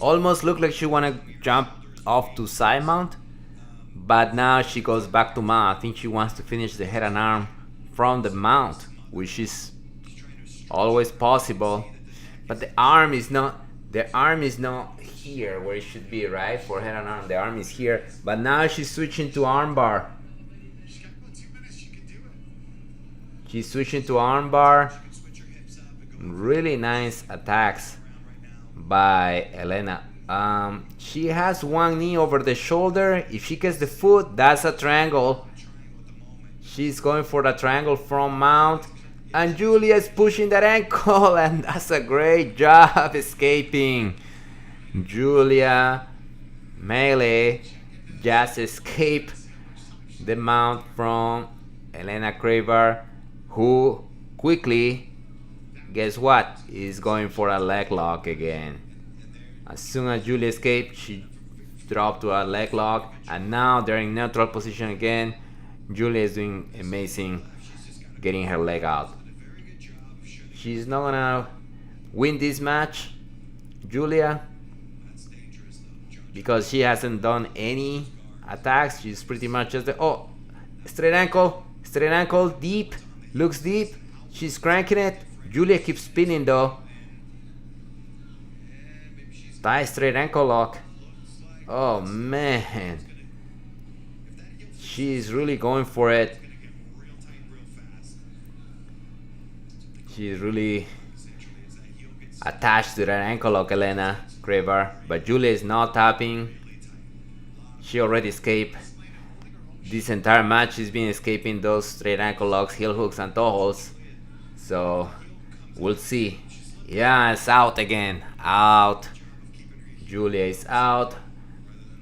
Almost looked like she want to jump off to side mount, but now she goes back to mount. I think she wants to finish the head and arm from the mount, which is always possible. But the arm is not here where it should be, right? For head and arm, the arm is here. But now she's switching to armbar. She's switching to armbar. Really nice attacks by Helena. She has one knee over the shoulder. If she gets the foot, that's a triangle. She's going for the triangle from mount. And Julia is pushing that ankle, and that's a great job escaping. Julia Maele just escaped the mount from Helena Crevar, who quickly, guess what, is going for a leg lock again. As soon as Julia escaped, she dropped to a leg lock, and now they're in neutral position again. Julia is doing amazing, getting her leg out. she's not gonna win this match, Julia, because she hasn't done any attacks. She's pretty much just straight ankle, deep, looks deep. She's cranking it. Julia keeps spinning though. Tie straight ankle lock. Oh man, she's really going for it. She's really attached to that ankle lock, Helena Crevar, but Julia is not tapping. She already escaped. This entire match she's been escaping those straight ankle locks, heel hooks, and toe holds. So we'll see. Yeah, it's out again. Out. Julia is out.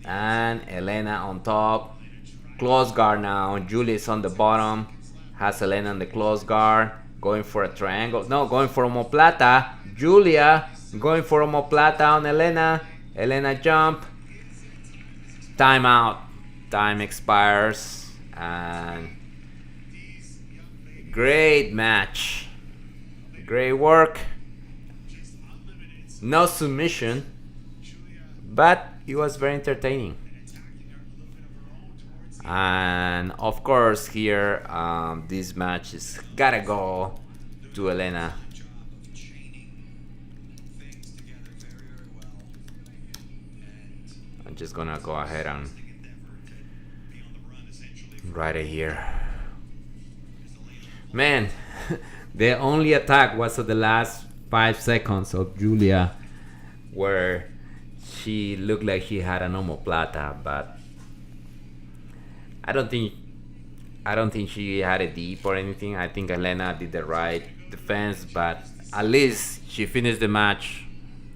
And Helena on top. Close guard now. Julia is on the bottom. Has Helena on the close guard. Going for a triangle. No, going for omoplata. Julia going for omoplata on Helena. Helena jump. Timeout. Time expires. And great match. Great work. No submission, but it was very entertaining. And of course here, this match is gotta go to Helena. I'm just gonna go ahead and write it here. Man, the only attack was at the last 5 seconds of Julia, where she looked like she had an omoplata, but I don't think she had it deep or anything. I think Helena did the right defense, but at least she finished the match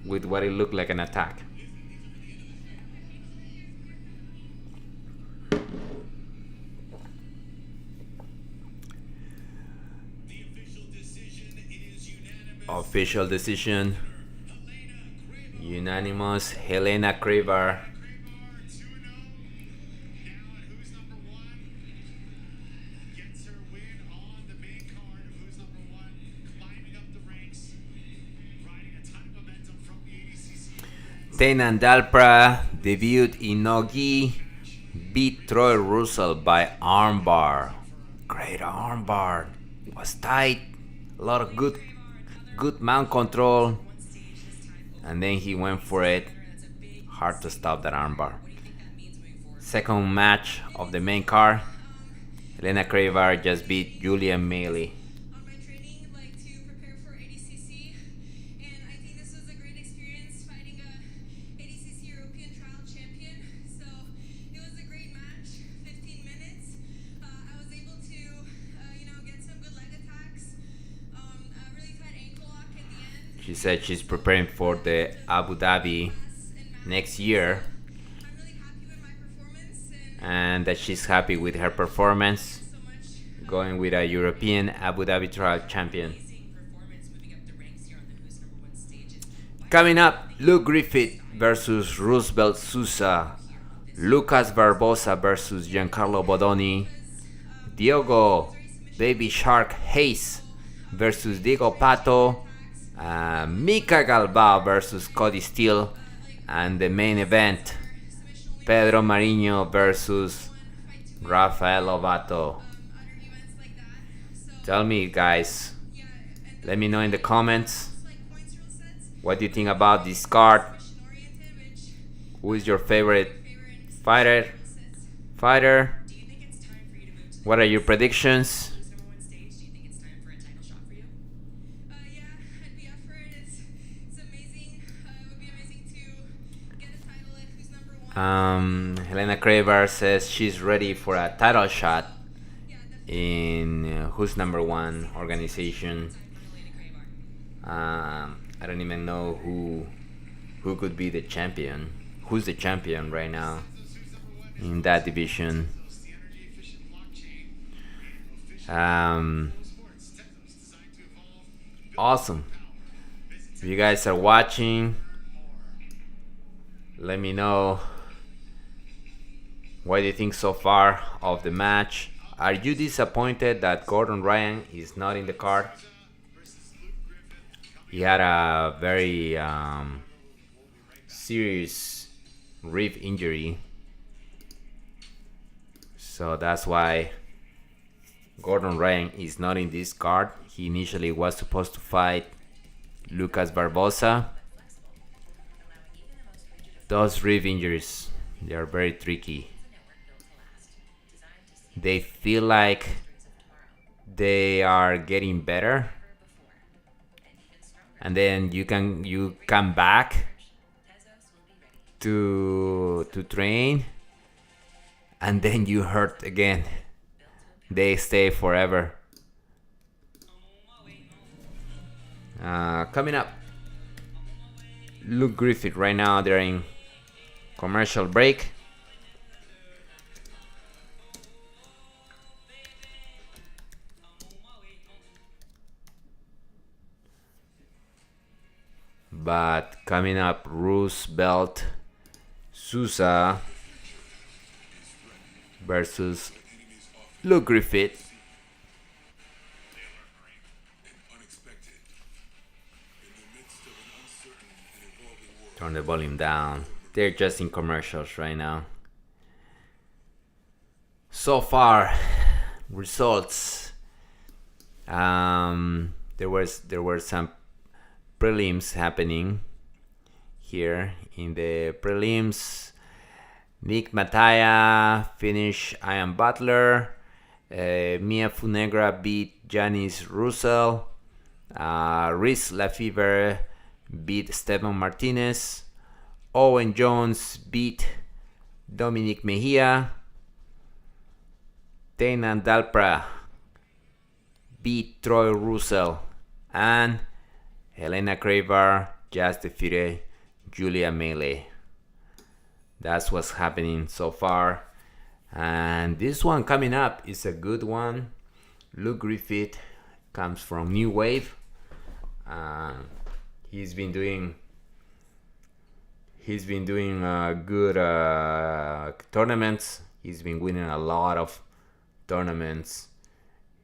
with what it looked like an attack. Official decision, unanimous, Helena Crevar. Tenan Dalpra debuted in no-gi, beat Troy Roosevelt by armbar. Great armbar, was tight, a lot of good mount control, and then he went for it. Hard to stop that armbar. Second match of the main card, Helena Crevar just beat Julia Maele. On my training, like to prepare for ADCC, and I think this was a great experience fighting a ADCC European trial champion. So it was a great match. 15 minutes. I was able to, get some good leg attacks. A really tight ankle lock at the end. She said she's preparing for the Abu Dhabi next year, I'm really happy with my performance, and that she's happy with her performance, going with a European Abu Dhabi trial champion. Coming up, Luke Griffith versus Roosevelt Souza, Lucas Barbosa versus Giancarlo Bodoni, Diogo Baby Shark Hayes versus Diego Pato, Mika Galvao versus Cody Steele, and the main event, Pedro Marinho versus Rafael Lovato. Tell me, guys, let me know in the comments, what do you think about this card? Who is your favorite fighter? What are your predictions? Helena Crevar says she's ready for a title shot in Who's Number One organization. I don't even know who could be the champion. Who's the champion right now in that division? Awesome. If you guys are watching, let me know what do you think so far of the match. Are you disappointed that Gordon Ryan is not in the card? He had a very serious rib injury, so that's why Gordon Ryan is not in this card. He initially was supposed to fight Lucas Barbosa. Those rib injuries, they are very tricky. They feel like they are getting better, and then you come back to train, and then you hurt again. They stay forever. Coming up, Luke Griffith. Right now they're in commercial break. But coming up, Roosevelt, Souza versus Luke Griffith. Turn the volume down. They're just in commercials right now. So far, results. There were some prelims happening here. In the prelims, Nick Mataya finished Ian Butler. Mia Funegra beat Janice Russell. Reese Lafever beat Stephen Martinez. Owen Jones beat Dominic Mahia. Dana Dalpra beat Troy Russell. And Helena Crevar just defeated Julia Maele. That's what's happening so far. And this one coming up is a good one. Luke Griffith comes from New Wave. He's been doing good tournaments. He's been winning a lot of tournaments.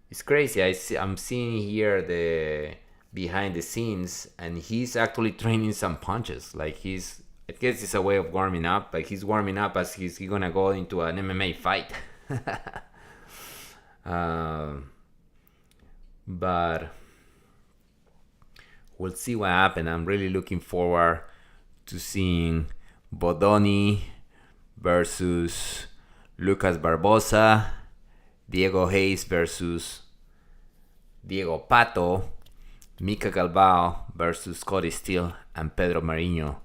It's crazy. I'm seeing here the behind the scenes, and he's actually training some punches. Like I guess it's a way of warming up. Like he's warming up as he's gonna go into an MMA fight. But we'll see what happens. I'm really looking forward to seeing Bodoni versus Lucas Barbosa, Diego Hayes versus Diego Pato, Mika Galvao versus Cody Steele, and Pedro Marinho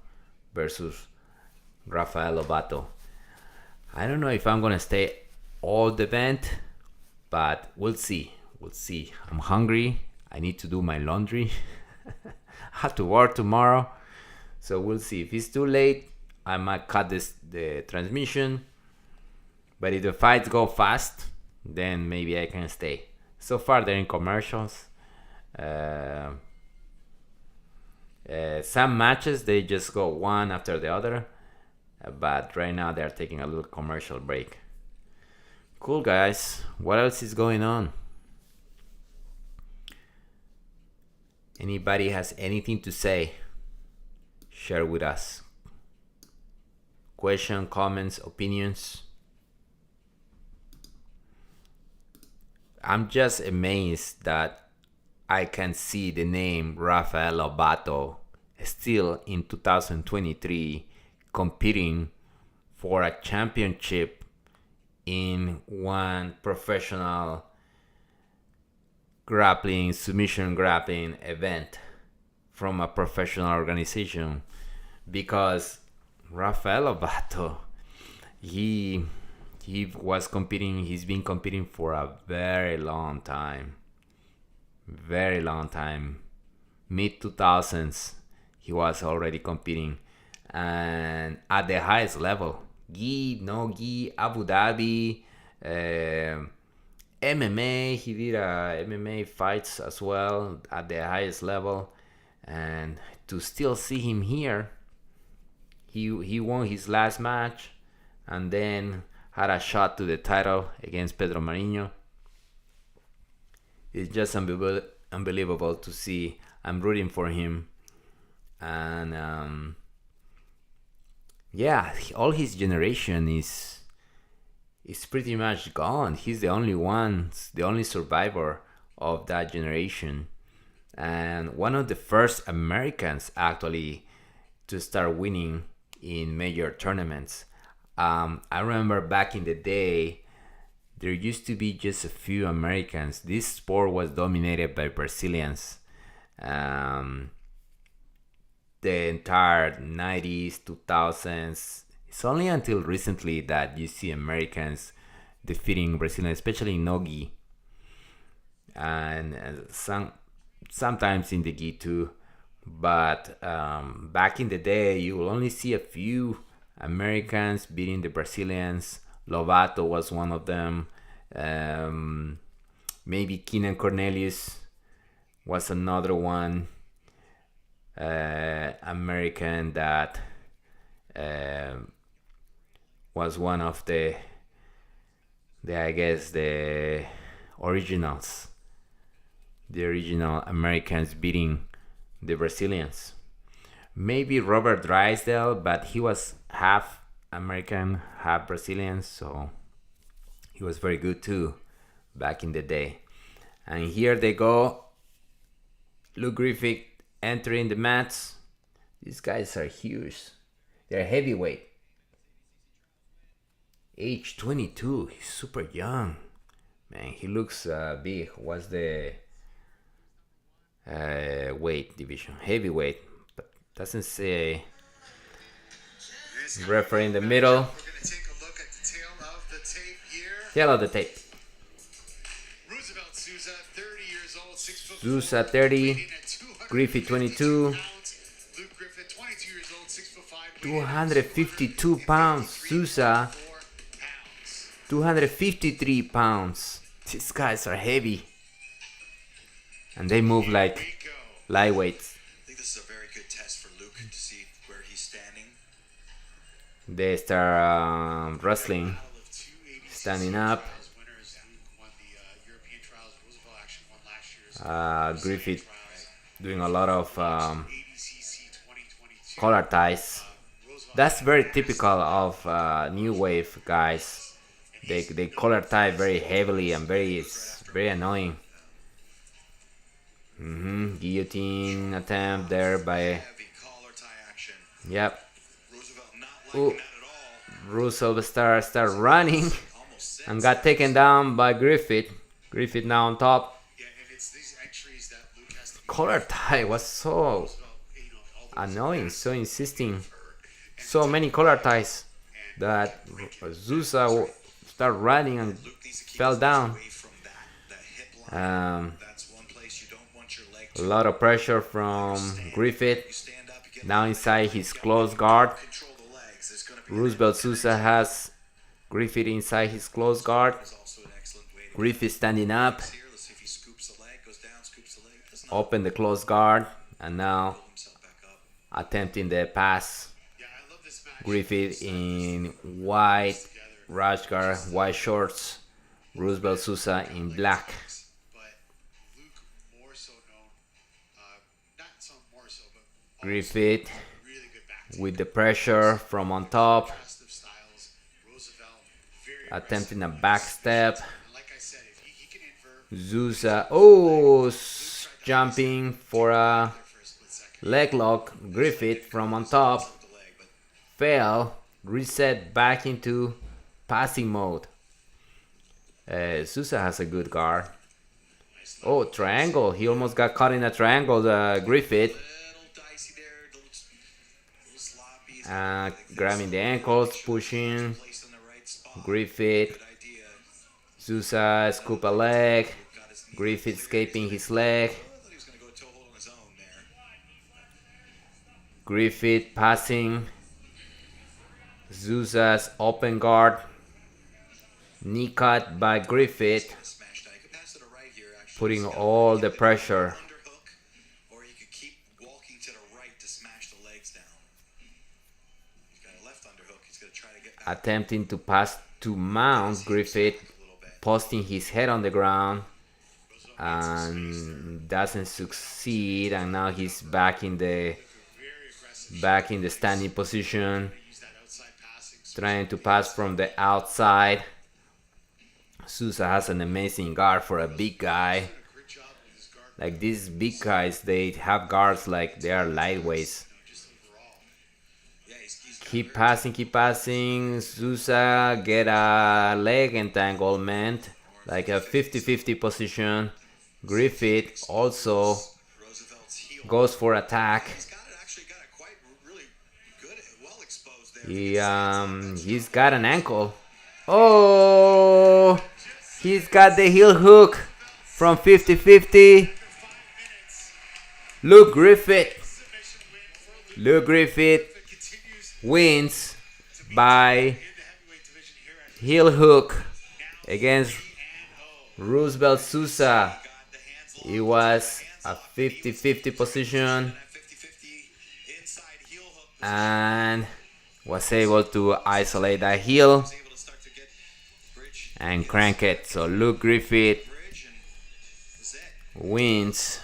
versus Rafael Lovato. I don't know if I'm gonna stay all the event, but we'll see. I'm hungry. I need to do my laundry. I have to work tomorrow, so we'll see. If it's too late, I might cut the transmission. But if the fights go fast, then maybe I can stay. So far, they're in commercials. Some matches they just go one after the other, but right now they're taking a little commercial break. Cool, guys. What else is going on? Anybody has anything to say? Share with us. Question, comments, opinions. I'm just amazed that I can see the name Rafael Lovato still in 2023 competing for a championship in one professional submission grappling event from a professional organization, because Rafael Lovato, he's been competing for a very long time, mid 2000s he was already competing, and at the highest level, Abu Dhabi, MMA. He did MMA fights as well at the highest level, and to still see him here, he won his last match and then had a shot to the title against Pedro Marinho. It's just unbelievable to see I'm rooting for him. And yeah, all his generation is pretty much gone. He's the only survivor of that generation, and one of the first Americans actually to start winning in major tournaments. I remember back in the day, there used to be just a few Americans. This sport was dominated by Brazilians. Um, the entire 90s, 2000s. It's only until recently that you see Americans defeating Brazilians, especially in Nogi, and sometimes in the gi too. But back in the day, you will only see a few Americans beating the Brazilians. Lovato was one of them. Maybe Keenan Cornelius was another one. American that was one of the I guess the originals, the original Americans beating the Brazilians. Maybe Robert Drysdale, but he was half American, half Brazilian, so he was very good too back in the day. And here they go, Luke Griffith entering the mats. These guys are huge. They're heavyweight. Age 22. He's super young. Man, he looks big. What's the weight division? Heavyweight. But doesn't say. Referee in the middle. We're going to take a look at the tail of the tape here. Tail of the tape. Roosevelt Souza, 30 years old, 6 foot. Souza 30. Griffith 22. Luke Griffith, 22 years old, 6 foot 5. 252 pounds. Souza 253 pounds. These guys are heavy. And they move like lightweights. I think this is a very good test for Luke to see where he's standing. They start wrestling, standing up. Griffith doing a lot of collar ties. That's very typical of new wave guys. They collar tie very heavily and it's very annoying. Guillotine attempt there by. Yep. Ooh. Roosevelt start running and got taken down by Griffith. Griffith now on top. Collar tie was so annoying, so insisting. So many collar ties that Souza started running and fell down. A lot of pressure from Griffith. Now inside his close guard. Roosevelt Souza has Griffith inside his close guard. Griffith standing up. Open the close guard. And now attempting the pass. Griffith in white rash guard, white shorts. Roosevelt Souza in black. Griffith with the pressure from on top, attempting a back step. Souza, jumping for a leg lock. Griffith from on top, fell, reset back into passing mode. Souza has a good guard. Oh, triangle. He almost got caught in a triangle, Griffith. Grabbing the ankles, pushing. Griffith. Souza scoop a leg. Griffith escaping his leg. Griffith passing. Souza's open guard. Knee cut by Griffith. Putting all the pressure. Attempting to pass to mount Griffith, posting his head on the ground. and doesn't succeed, and now he's back in the standing position, trying to pass from the outside. Souza has an amazing guard for a big guy. Like these big guys, they have guards like they are lightweights. Keep passing. Souza get a leg entanglement, like a 50-50 position. Griffith also goes for attack. He's got an ankle. Oh, he's got the heel hook from 50-50. Luke Griffith wins by heel hook against Roosevelt Souza. It was a 50-50 position and was able to isolate that heel and crank it. So Luke Griffith wins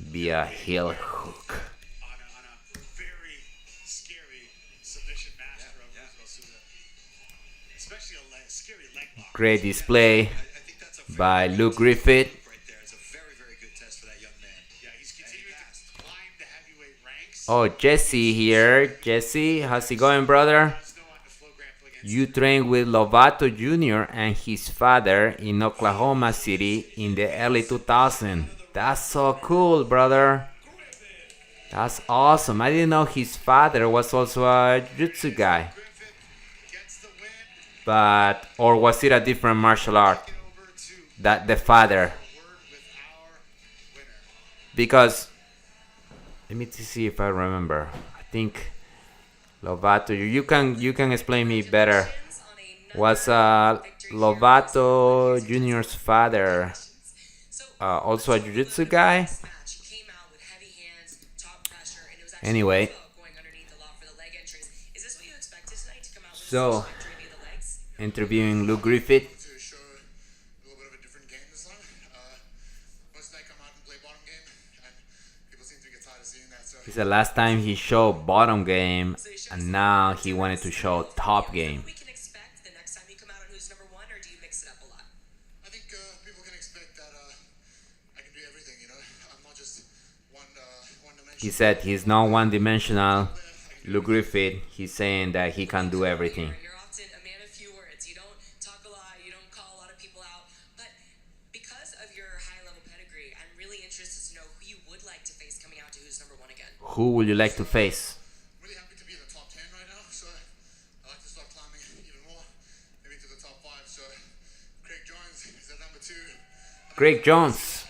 via heel hook. Great display by Luke Griffith. Oh, Jesse here. Jesse, how's it going, brother? You trained with Lovato Jr. and his father in Oklahoma City in the early 2000s. That's so cool, brother. That's awesome. I didn't know his father was also a jiu-jitsu guy. But, or was it a different martial art? That the father? Because, let me see if I remember. I think Lovato, you can explain me better. Was Lovato Jr.'s father also a jiu-jitsu guy? Anyway, so interviewing Luke Griffith. It's the last time he showed bottom game, and now he wanted to show top game. We can expect the next time you come out on who's number one, or do you mix it up a lot? I think people can expect that I can do everything. You know, I'm not just one dimensional. He said he's not one-dimensional. Luke Griffith, he's saying that he can do everything. You're often a man of few words. You don't talk a lot. You don't call a lot of people out. But because of your high-level pedigree, I'm really interested to know who you would like to face coming out to who's number one again. Who would you like to face? Really happy to be in the top 10 right now, so I like to start climbing even more, maybe to the top 5. So Craig Jones is at number 2. Craig Jones.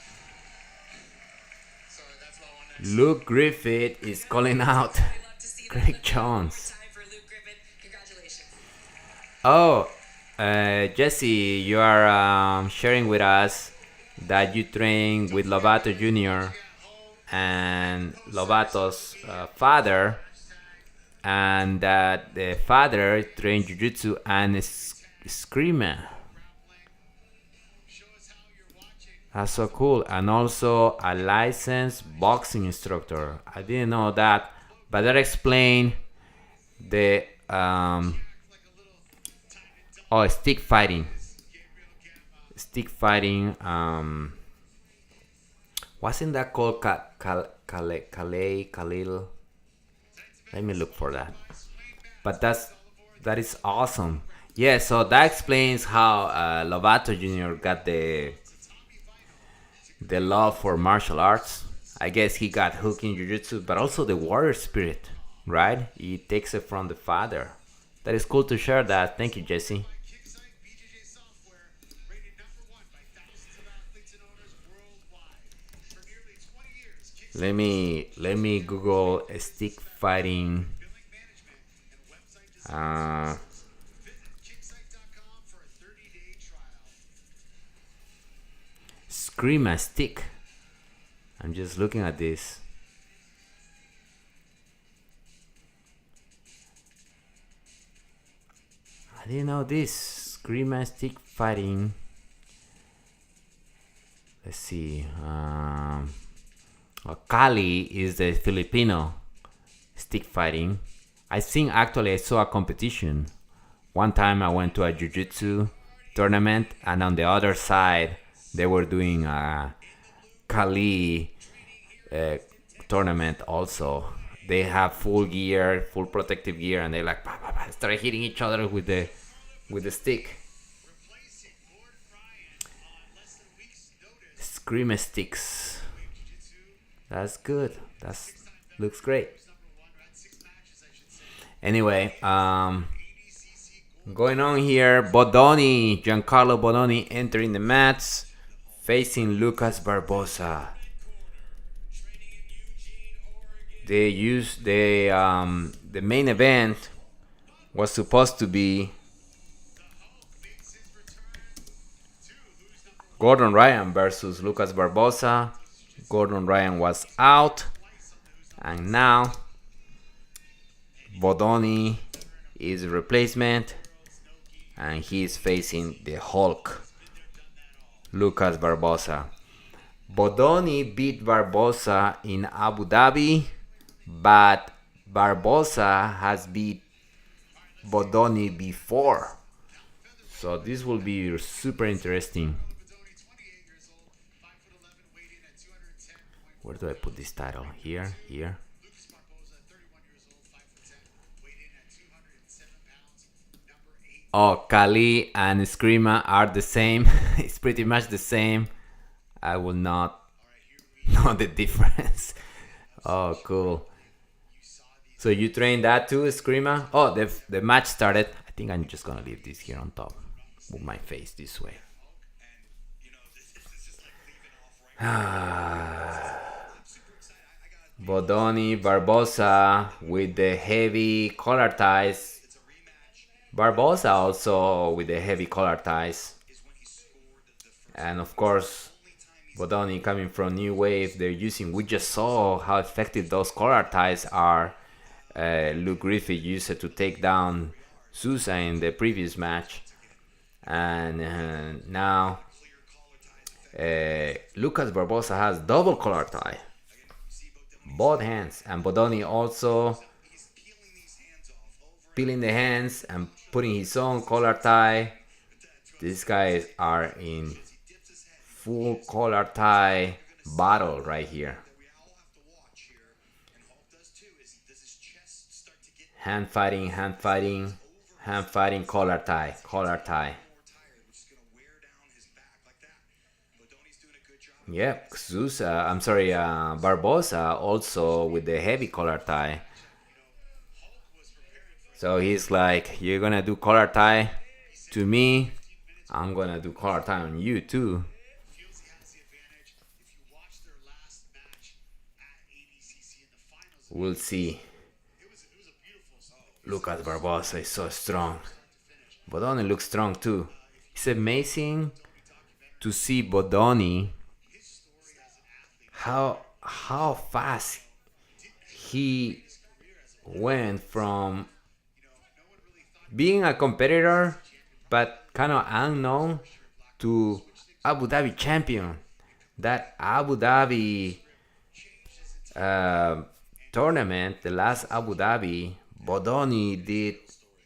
So that's what I want next. Luke Griffith is calling out I'd love to see that. Craig Jones. Time for Luke Griffith. Congratulations. Oh, Jesse, you are sharing with us that you train with Lovato Jr. and Lovato's father, and that the father trained Jiu-Jitsu and Screamer. That's so cool. And also a licensed boxing instructor. I didn't know that, but that explained the stick fighting. Wasn't that called Khalil? Let me look for that. But that is awesome. Yeah, so that explains how Lovato Jr. got the love for martial arts. I guess he got hooked in jiu-jitsu, but also the warrior spirit, right? He takes it from the father. That is cool to share that. Thank you, Jesse. Let me Google a stick fighting. Scream a stick. I'm just looking at this. I didn't know this. Scream a stick fighting. let's see. Cali is the Filipino stick fighting. I think actually I saw a competition. One time I went to a Jiu-Jitsu tournament, and on the other side they were doing a Cali tournament also. They have full gear, full protective gear, and they like start hitting each other with the stick. Screamer sticks. That's good. That's looks great. Anyway, going on here, Bodoni, Giancarlo Bodoni entering the mats, facing Lucas Barbosa. They used the main event was supposed to be Gordon Ryan versus Lucas Barbosa. Gordon Ryan was out, and now Bodoni is a replacement, and he is facing the Hulk, Lucas Barbosa. Bodoni beat Barbosa in Abu Dhabi, but Barbosa has beat Bodoni before. So this will be super interesting. Where do I put this title? Here. Oh, Kali and Eskrima are the same. It's pretty much the same. I will not know the difference. Oh, cool. So you train that too, Eskrima? Oh, the match started. I think I'm just gonna leave this here on top. Move my face this way. Bodoni, Barbosa with the heavy collar ties. Barbosa also with the heavy collar ties. And of course, Bodoni coming from New Wave, they're using, we just saw how effective those collar ties are. Luke Griffith used it to take down Souza in the previous match. And now Lucas Barbosa has double collar tie. Both hands. And Bodoni also peeling the hands and putting his own collar tie. These guys are in full collar tie battle right here. Hand fighting, collar tie. Yep, Barbosa also with the heavy collar tie. So he's like, you're gonna do collar tie to me, I'm gonna do collar tie on you too. We'll see. Lucas Barbosa is so strong. Bodoni looks strong too. It's amazing to see Bodoni, how fast he went from being a competitor but kind of unknown to Abu Dhabi champion. That Abu Dhabi tournament, the last Abu Dhabi, Bodoni did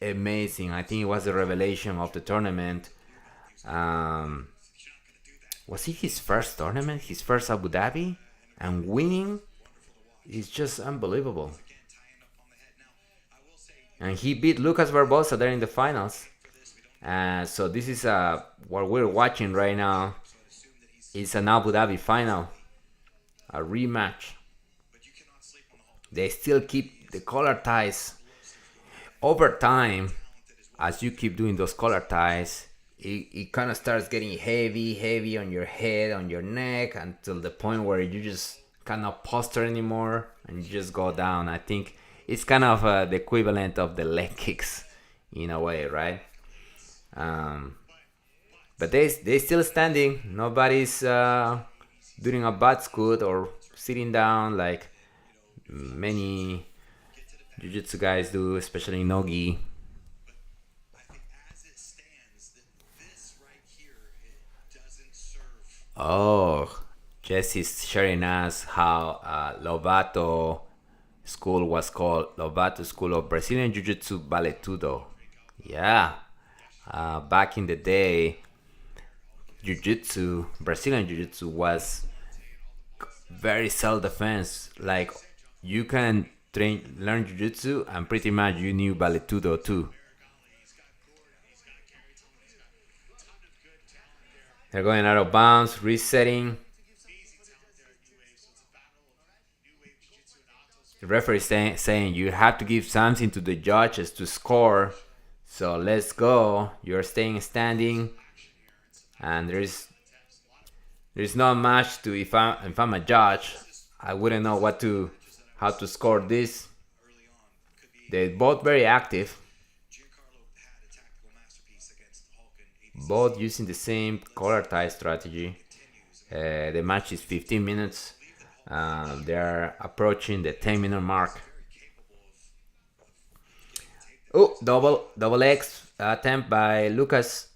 amazing. I think it was the revelation of the tournament. Was it his first tournament, his first Abu Dhabi? And winning is just unbelievable. And he beat Lucas Barbosa there in the finals. So this is what we're watching right now. It's an Abu Dhabi final, a rematch. They still keep the collar ties. Over time, as you keep doing those collar ties, it kind of starts getting heavy on your head, on your neck, until the point where you just cannot posture anymore and you just go down. I think it's kind of the equivalent of the leg kicks in a way, right? But they still standing. Nobody's doing a butt scoot or sitting down like many jiu-jitsu guys do, especially no-gi. Oh, Jesse's sharing us how Lovato school was called Lovato School of Brazilian Jiu-Jitsu Valetudo. Yeah, back in the day, Jiu-Jitsu, Brazilian Jiu-Jitsu was very self-defense. Like you can learn Jiu-Jitsu, and pretty much you knew Valetudo too. They're going out of bounds, resetting. The referee saying you have to give something to the judges to score. So let's go. You're staying standing, and there's not much to if I'm a judge, I wouldn't know how to score this. They're both very active, both using the same collar tie strategy. The match is 15 minutes. They're approaching the 10-minute mark. Oh, double X attempt by Lucas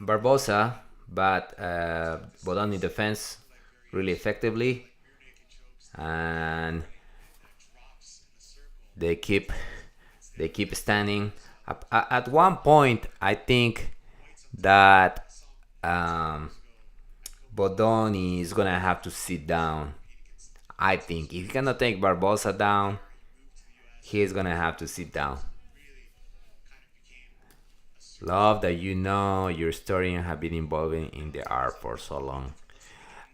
Barbosa, but Bodoni defense really effectively, and they keep standing. At one point, I think that Bodoni is gonna have to sit down. I think if he cannot take Barbosa down, he's gonna have to sit down. Love that you know your story and have been involved in the art for so long.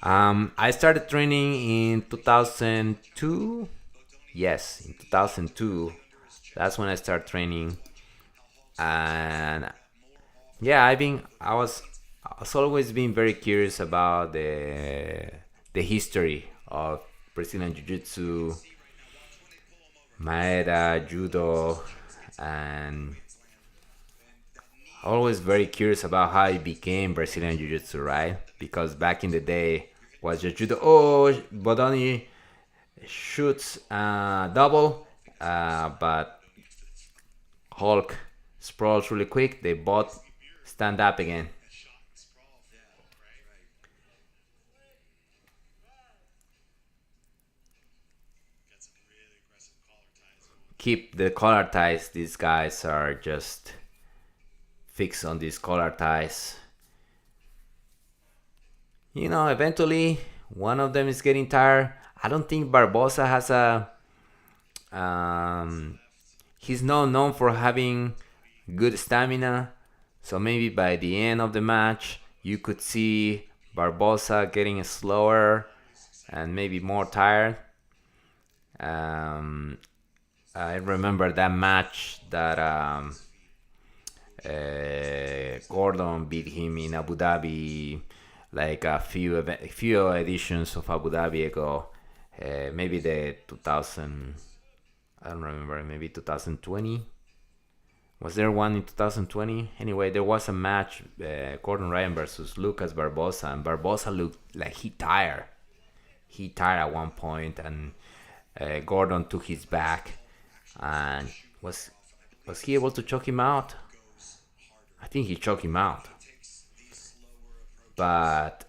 I started training in 2002. Yes, in 2002. That's when I started training, and yeah, I was always been very curious about the history of Brazilian Jiu-Jitsu, Maele, Judo, and always very curious about how it became Brazilian Jiu-Jitsu, right? Because back in the day was just judo. Oh, Bodoni shoots double, but Hulk sprawls really quick. They both stand up again. Keep the collar ties. These guys are just fixed on these collar ties. Eventually one of them is getting tired. I don't think Barbosa has a. He's not known for having good stamina, so maybe by the end of the match you could see Barbosa getting slower and maybe more tired. I remember that match that Gordon beat him in Abu Dhabi, like a few editions of Abu Dhabi ago. Maybe the 2000. I don't remember. Maybe 2020. Was there one in 2020? Anyway, there was a match, Gordon Ryan versus Lucas Barbosa, and Barbosa looked like he tired. He tired at one point, and Gordon took his back, and was he able to choke him out? I think he choked him out, but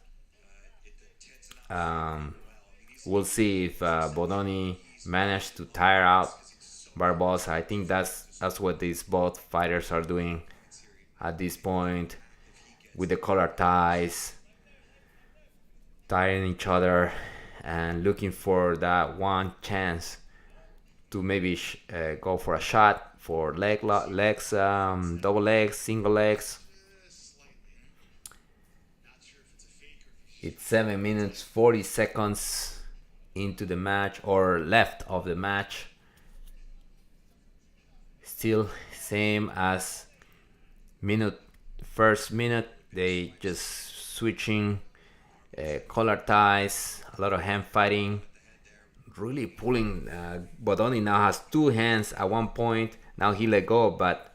we'll see if Bodoni managed to tire out Barbosa. I think that's what these both fighters are doing at this point, with the collar ties, tiring each other and looking for that one chance to maybe go for a shot for legs, double legs, single legs. It's 7 minutes 40 seconds into the match, or left of the match. Still same as first minute. They just switching collar ties, a lot of hand fighting, really pulling. Bodoni now has two hands at one point. Now he let go, but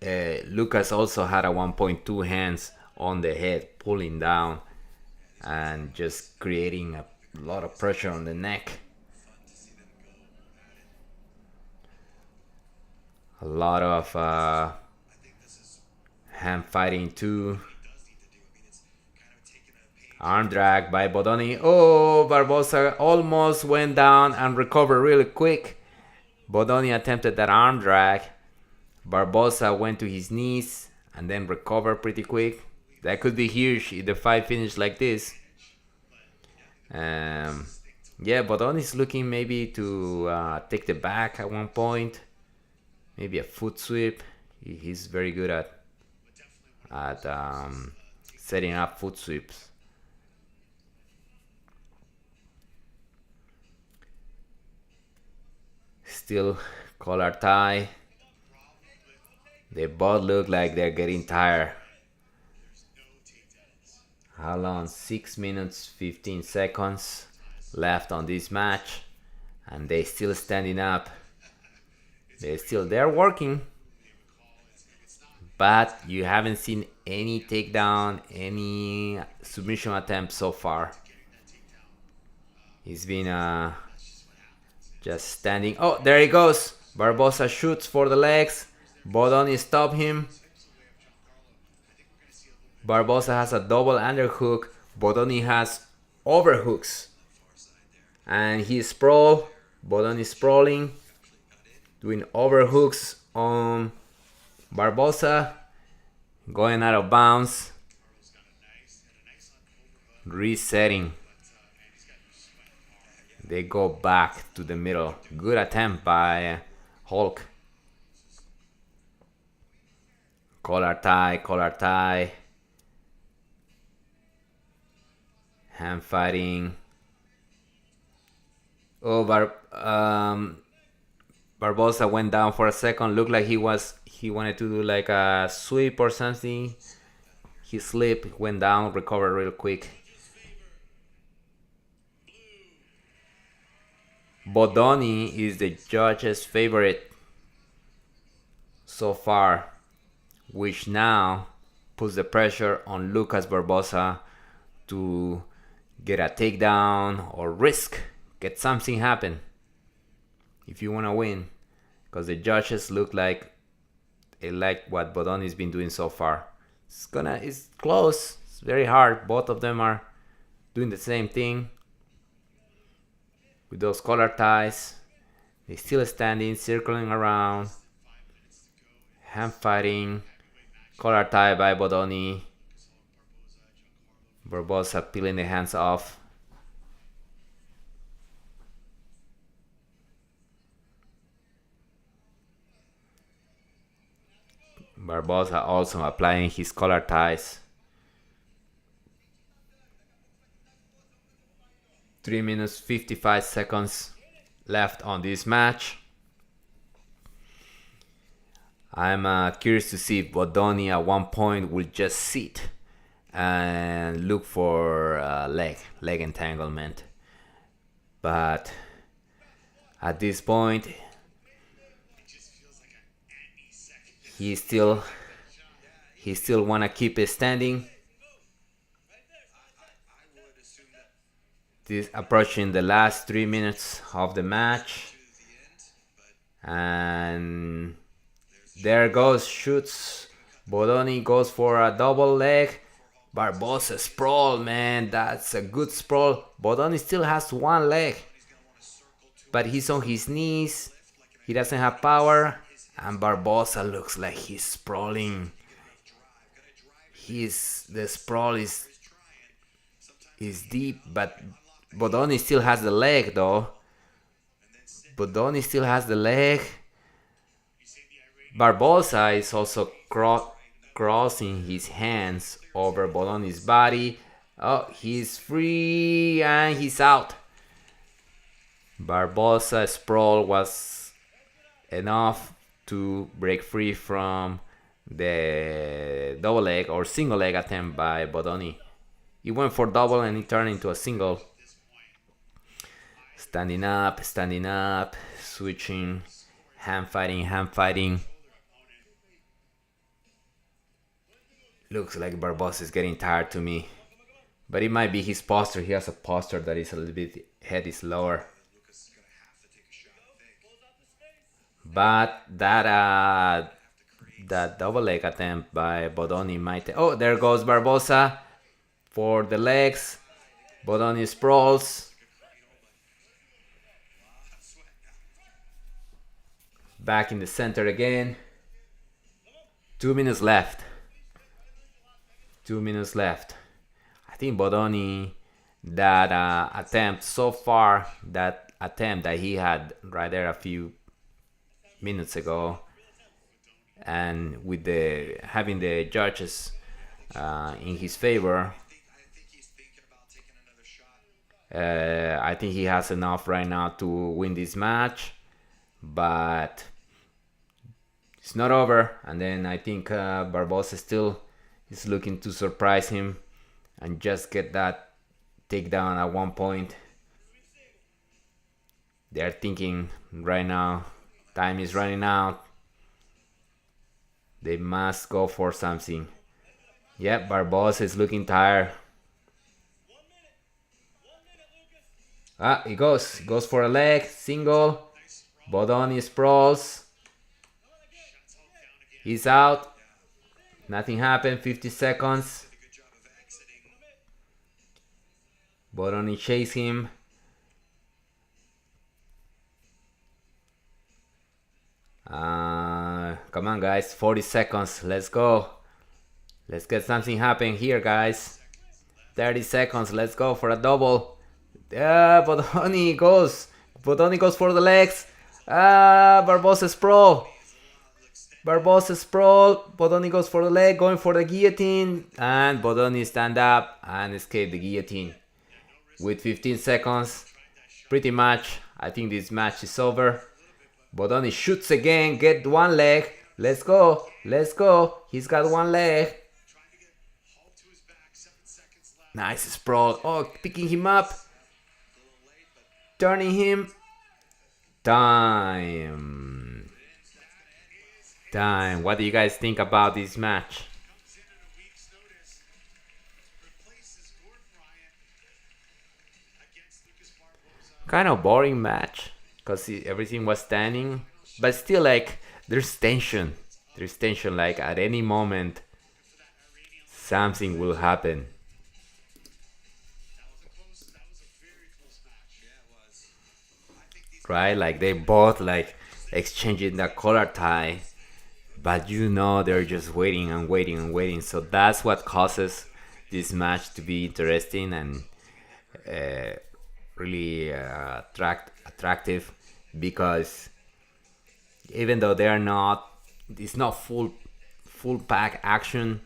Lucas also had at one point two hands on the head, pulling down and just creating a lot of pressure on the neck. A lot of hand fighting too. Arm drag by Bodoni. Oh, Barbosa almost went down and recovered really quick. Bodoni attempted that arm drag. Barbosa went to his knees and then recovered pretty quick. That could be huge if the fight finished like this. Yeah, Bodoni's looking maybe to take the back at one point. Maybe a foot sweep. He's very good at setting up foot sweeps. Still collar tie. They both look like they're getting tired. How long? 6 minutes 15 seconds left on this match, and they still standing up. They're working, but you haven't seen any takedown, any submission attempt so far. He's been just standing. Oh, there he goes. Barbosa shoots for the legs. Bodoni stop him. Barbosa has a double underhook. Bodoni has overhooks. And he's sprawl. Bodoni sprawling. Doing overhooks on Barbosa. Going out of bounds. Resetting. They go back to the middle. Good attempt by Hulk. Collar tie. Hand fighting. Oh, Barbosa went down for a second. Looked like he wanted to do like a sweep or something. He slipped, went down, recovered real quick. Bodoni is the judge's favorite so far, which now puts the pressure on Lucas Barbosa to get a takedown or get something happen if you want to win, because the judges look like they like what Bodoni's been doing so far. It's close. It's very hard. Both of them are doing the same thing with those collar ties. They're still standing, circling around, hand fighting. Collar tie by Bodoni. Barbosa peeling the hands off. Barbosa also applying his collar ties. 3 minutes 55 seconds left on this match. I'm curious to see if Bodoni at one point will just sit and look for leg entanglement. But at this point, he still wanna keep it standing. This approaching the last 3 minutes of the match, and there goes, shoots. Bodoni goes for a double leg. Barbosa sprawl, man, that's a good sprawl. Bodoni still has one leg, but he's on his knees. He doesn't have power, and Barbosa looks like he's sprawling. The sprawl is deep, but Bodoni still has the leg, though. Bodoni still has the leg. Barbosa is also crossing his hands over Bodoni's body. Oh, he's free and he's out. Barbosa's sprawl was enough to break free from the double leg or single leg attempt by Bodoni. He went for double and it turned into a single. Standing up, switching, hand fighting. Looks like Barbosa is getting tired to me, but it might be his posture. He has a posture that is a little bit, head is lower. But that double leg attempt by Bodoni might. Oh, there goes Barbosa for the legs. Bodoni sprawls. Back in the center again. 2 minutes left. 2 minutes left. I think Bodoni, that attempt so far, that attempt that he had right there a few minutes ago, and with the having the judges in his favor, I think he has enough right now to win this match, but it's not over. And then I think Barbosa still is looking to surprise him and just get that takedown at one point. They're thinking right now, time is running out. They must go for something. Yep, Barbosa is looking tired. He goes for a leg, single. Bodoni sprawls. He's out. Nothing happened, 50 seconds. Bodoni chase him. Come on, guys, 40 seconds. Let's go. Let's get something happen here, guys. 30 seconds. Let's go for a double. Bodoni goes. Bodoni goes for the legs. Barbosa sprawl. Barbosa sprawl. Bodoni goes for the leg, going for the guillotine. And Bodoni stand up and escape the guillotine. With 15 seconds. Pretty much, I think this match is over. Bodoni shoots again, get one leg. Let's go, let's go. He's got one leg. Nice sprawl. Oh, picking him up. Turning him. Time. What do you guys think about this match? Kind of boring match, because everything was standing, but still, like, there's tension. There's tension, like, at any moment something will happen. Right, like they both like exchanging the collar tie, but you know they're just waiting and waiting and waiting. So that's what causes this match to be interesting and really attractive, because even though they're not, it's not full pack action,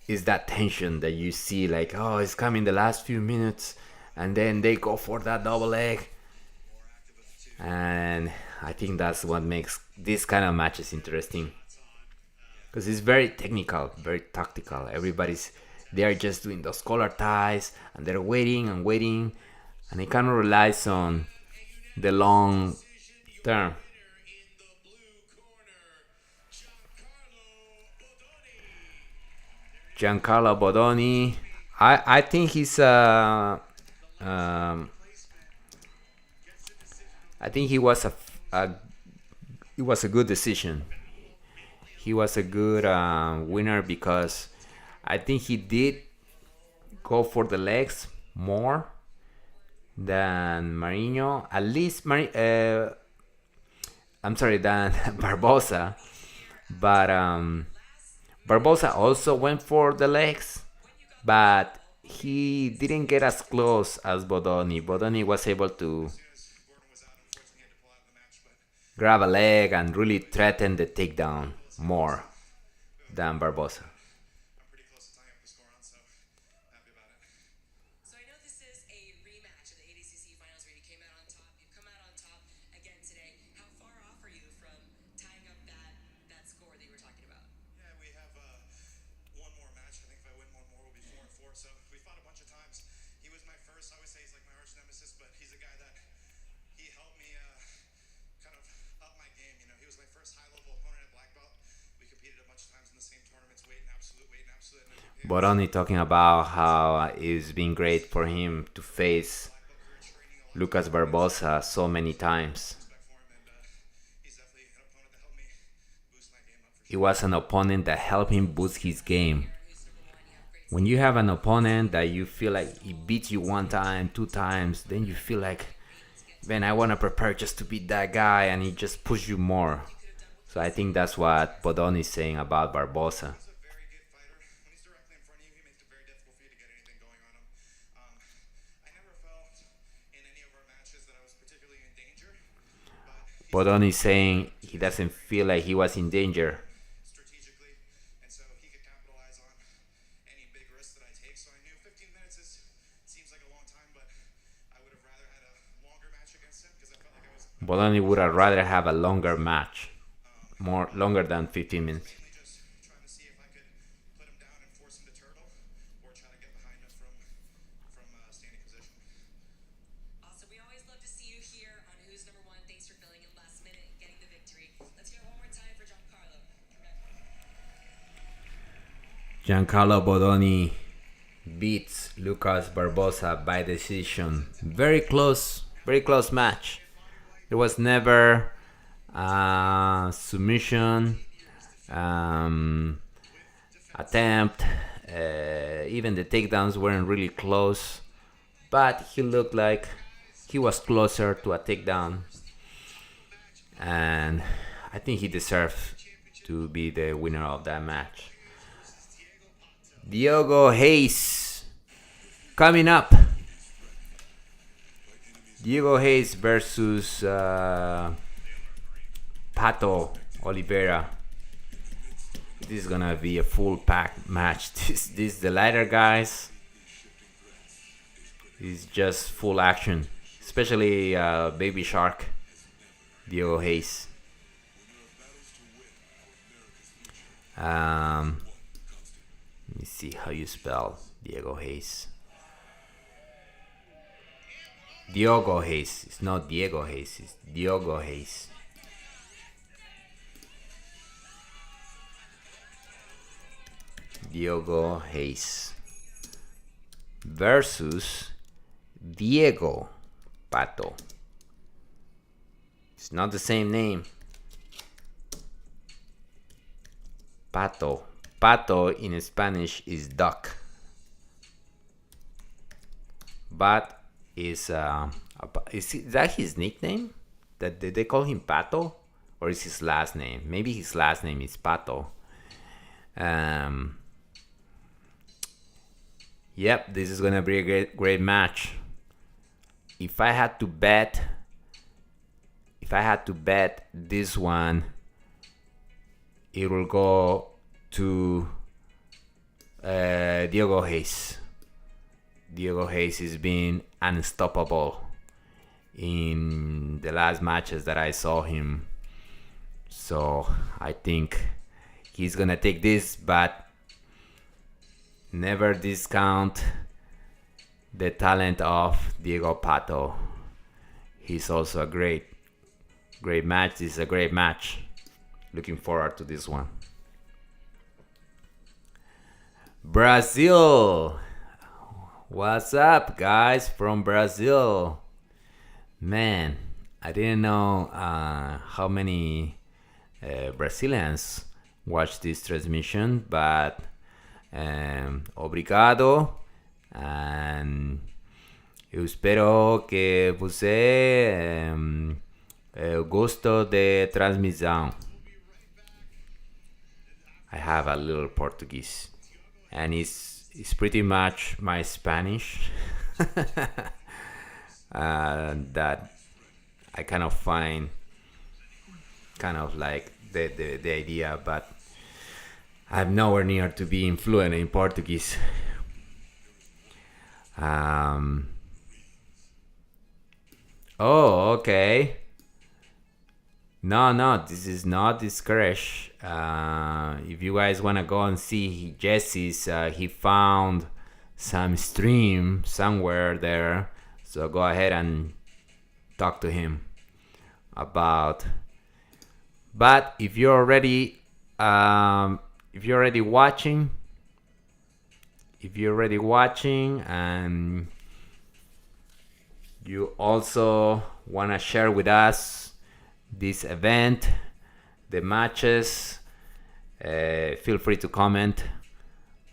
is that tension that you see, like, oh, it's coming the last few minutes, and then they go for that double leg. And I think that's what makes this kind of matches interesting, because it's very technical, very tactical. They are just doing those collar ties, and they're waiting and waiting, and it kind of relies on the long term. Giancarlo Bodoni, I think he's I think it was a good decision. He was a good winner, because I think he did go for the legs more than Marinho. At least than Barbosa. But Barbosa also went for the legs, but he didn't get as close as Bodoni. Bodoni was able to grab a leg and really threaten the takedown more than Barbosa. So I know this is a rematch of the ADCC finals where you came out on top. You've come out on top again today. How far off are you from tying up that score that you were talking about? Yeah, we have one more match. I think if I win one more, we'll be 4-4. So we fought a bunch of times. He was my first. I always say he's like my arch nemesis, but he's a guy that he helped me kind of up my game. You know, he was my first high-level opponent at black belt. We competed a bunch of times in the same tournaments, weight and absolute. Bodoni talking about how it's been great for him to face Lucas Barbosa so many times. He was an opponent that helped him boost his game. when you have an opponent that you feel like he beats you one time, two times, then you feel like, man, I want to prepare just to beat that guy, and he just push you more. So I think that's what Bodoni is saying about Barbosa. He's a very good fighter. When he's directly in front of you, he makes it very difficult for you to get anything going on him. I never felt in any of our matches that I was particularly in danger. Bodoni is saying he doesn't feel like he was in danger. Strategically, and so he could capitalize on any big risk that I take. So I knew 15 minutes seems like a long time, but I would have rather had a longer match against him because I felt like I was Bodoni would have rather have a longer match, longer than 15 minutes. mainly just trying to see if I could put him down and force him to turtle, or try to get behind him from standing position. Also, we always love to see you here on Who's Number One. Thanks for filling in last minute and getting the victory. Let's hear it one more time for Giancarlo. Giancarlo Bodoni beats Lucas Barbosa by decision. Very close match. There was never submission attempt. Even the takedowns weren't really close, but he looked like he was closer to a takedown, and I think he deserved to be the winner of that match. Diogo Hayes coming up. Diego Hayes versus Pato Oliveira. This is gonna be a full pack match. This the lighter guys is just full action, especially Baby Shark, Diego Hayes. Let me see how you spell Diego Hayes. Diogo Hayes. It's not Diego Hayes. It's Diogo Hayes. Diogo Hayes versus Diego Pato. It's not the same name. Pato. Pato in Spanish is duck. But is that his nickname? That did they call him Pato, or is his last name? Maybe his last name is Pato. Yep, this is gonna be a great match. If I had to bet this one, it will go to Diogo Hayes. Diogo Hayes has been unstoppable in the last matches that I saw him. So I think he's gonna take this, but never discount the talent of Diego Pato. He's also a great match. This is a great match. Looking forward to this one. Brazil. What's up, guys, from Brazil? Man, I didn't know how many Brazilians watch this transmission, but obrigado, and eu espero que você gostou de transmissão. I have a little Portuguese, and it's pretty much my Spanish that I kind of find kind of like the idea, but I'm nowhere near to being fluent in Portuguese. Oh, okay. No, this is not discouraged. If you guys want to go and see Jesse's, he found some stream somewhere there. So go ahead and talk to him about. But if you're already watching, and you also want to share with us this event, the matches, feel free to comment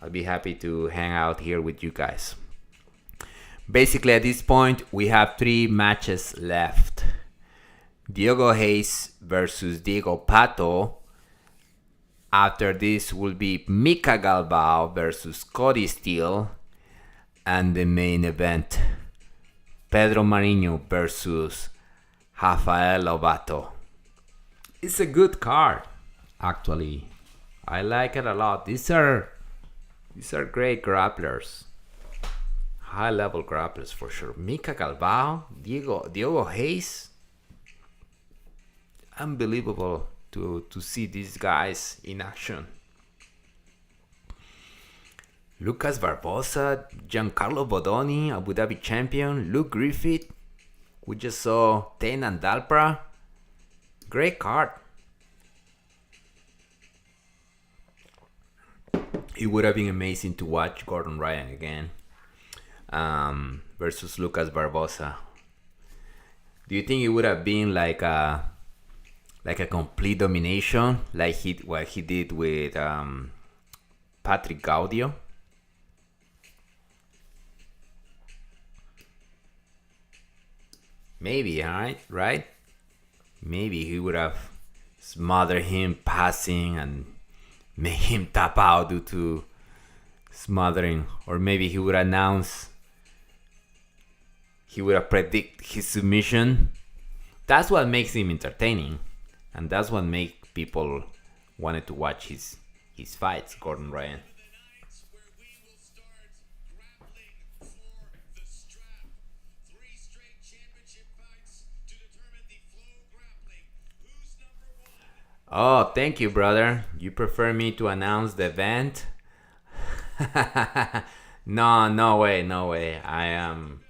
I'll be happy to hang out here with you guys. Basically, at this point, we have 3 matches left. Diego Hayes versus Diego Pato. After this will be Mika Galvao versus Cody Steele. And the main event, Pedro Marinho versus Rafael Lovato. It's a good card, actually. I like it a lot. These are great grapplers. High level grapplers for sure. Mika Galvao, Diego Hayes. Unbelievable to see these guys in action. Lucas Barbosa, Giancarlo Bodoni, Abu Dhabi champion, Luke Griffith. We just saw Ten and Dalpra. Great card. It would have been amazing to watch Gordon Ryan again versus Lucas Barbosa. Do you think it would have been like a complete domination, like what he did with Patrick Gaudio? Maybe, right? Maybe he would have smothered him passing and made him tap out due to smothering. Or maybe he would announce, he would have predict his submission. That's what makes him entertaining. And that's what makes people wanted to watch his fights, Gordon Ryan. Oh, thank you, brother. You prefer me to announce the event? No way. I am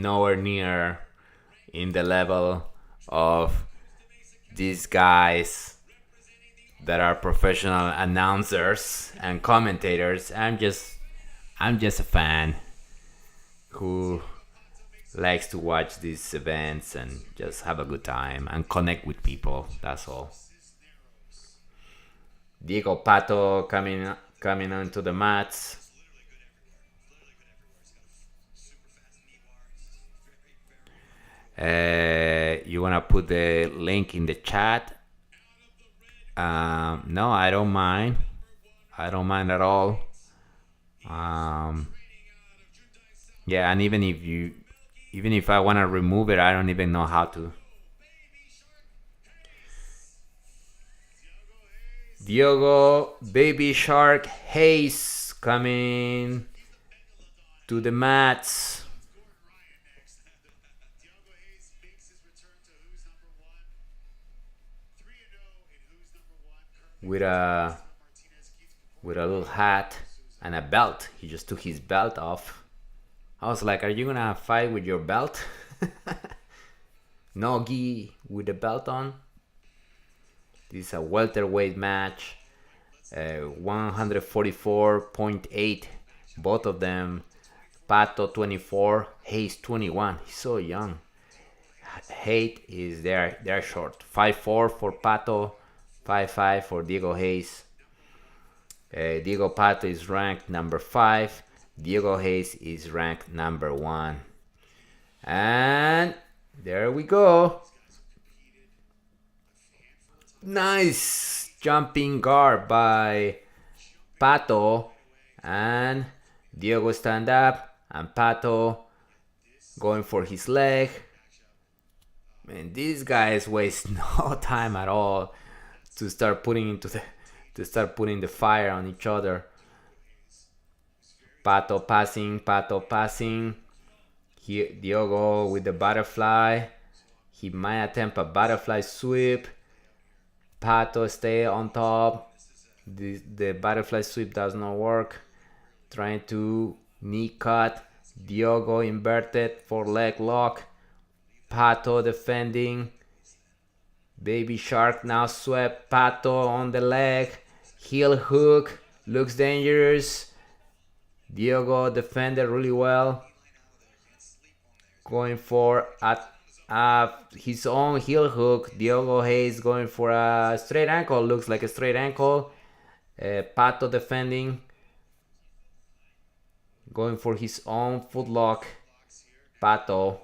nowhere near in the level of these guys that are professional announcers and commentators. I'm just a fan who likes to watch these events and just have a good time and connect with people. That's all. Diego Pato coming onto the mats. You wanna put the link in the chat? No, I don't mind. I don't mind at all. Yeah, and even if I want to remove it, I don't even know how to. Diogo Baby Shark Hayes coming to the mats. With a little hat and a belt. He just took his belt off. I was like, are you gonna fight with your belt? No gi with the belt on. This is a welterweight match. 144.8. Both of them. Pato 24, Hayes 21. He's so young. Hayes is there. They're short. 5'4" for Pato, 5'5" for Diego Hayes. Diego Pato is ranked number 5. Diego Hayes is ranked number 1. And there we go. Nice jumping guard by Pato. And Diego stand up. And Pato going for his leg. Man, these guys waste no time at all to start putting the fire on each other. Pato passing. Here, Diogo with the butterfly. He might attempt a butterfly sweep. Pato stay on top. The butterfly sweep does not work. Trying to knee cut. Diogo inverted for leg lock. Pato defending. Baby Shark now swept Pato on the leg. Heel hook. Looks dangerous. Diogo defended really well. Going for his own heel hook. Diogo Hayes going for a straight ankle. Looks like a straight ankle. Pato defending, going for his own footlock. Pato.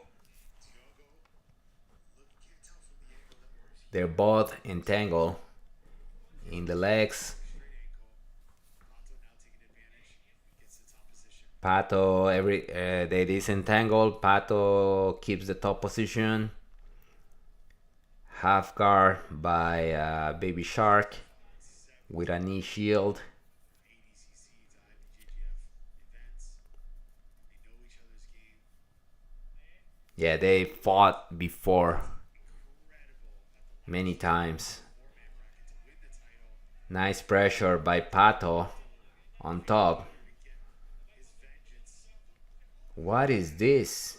They're both entangled in the legs. Pato, they disentangle. Pato keeps the top position. Half guard by Baby Shark with a knee shield. Yeah, they fought before many times. Nice pressure by Pato on top. What is this?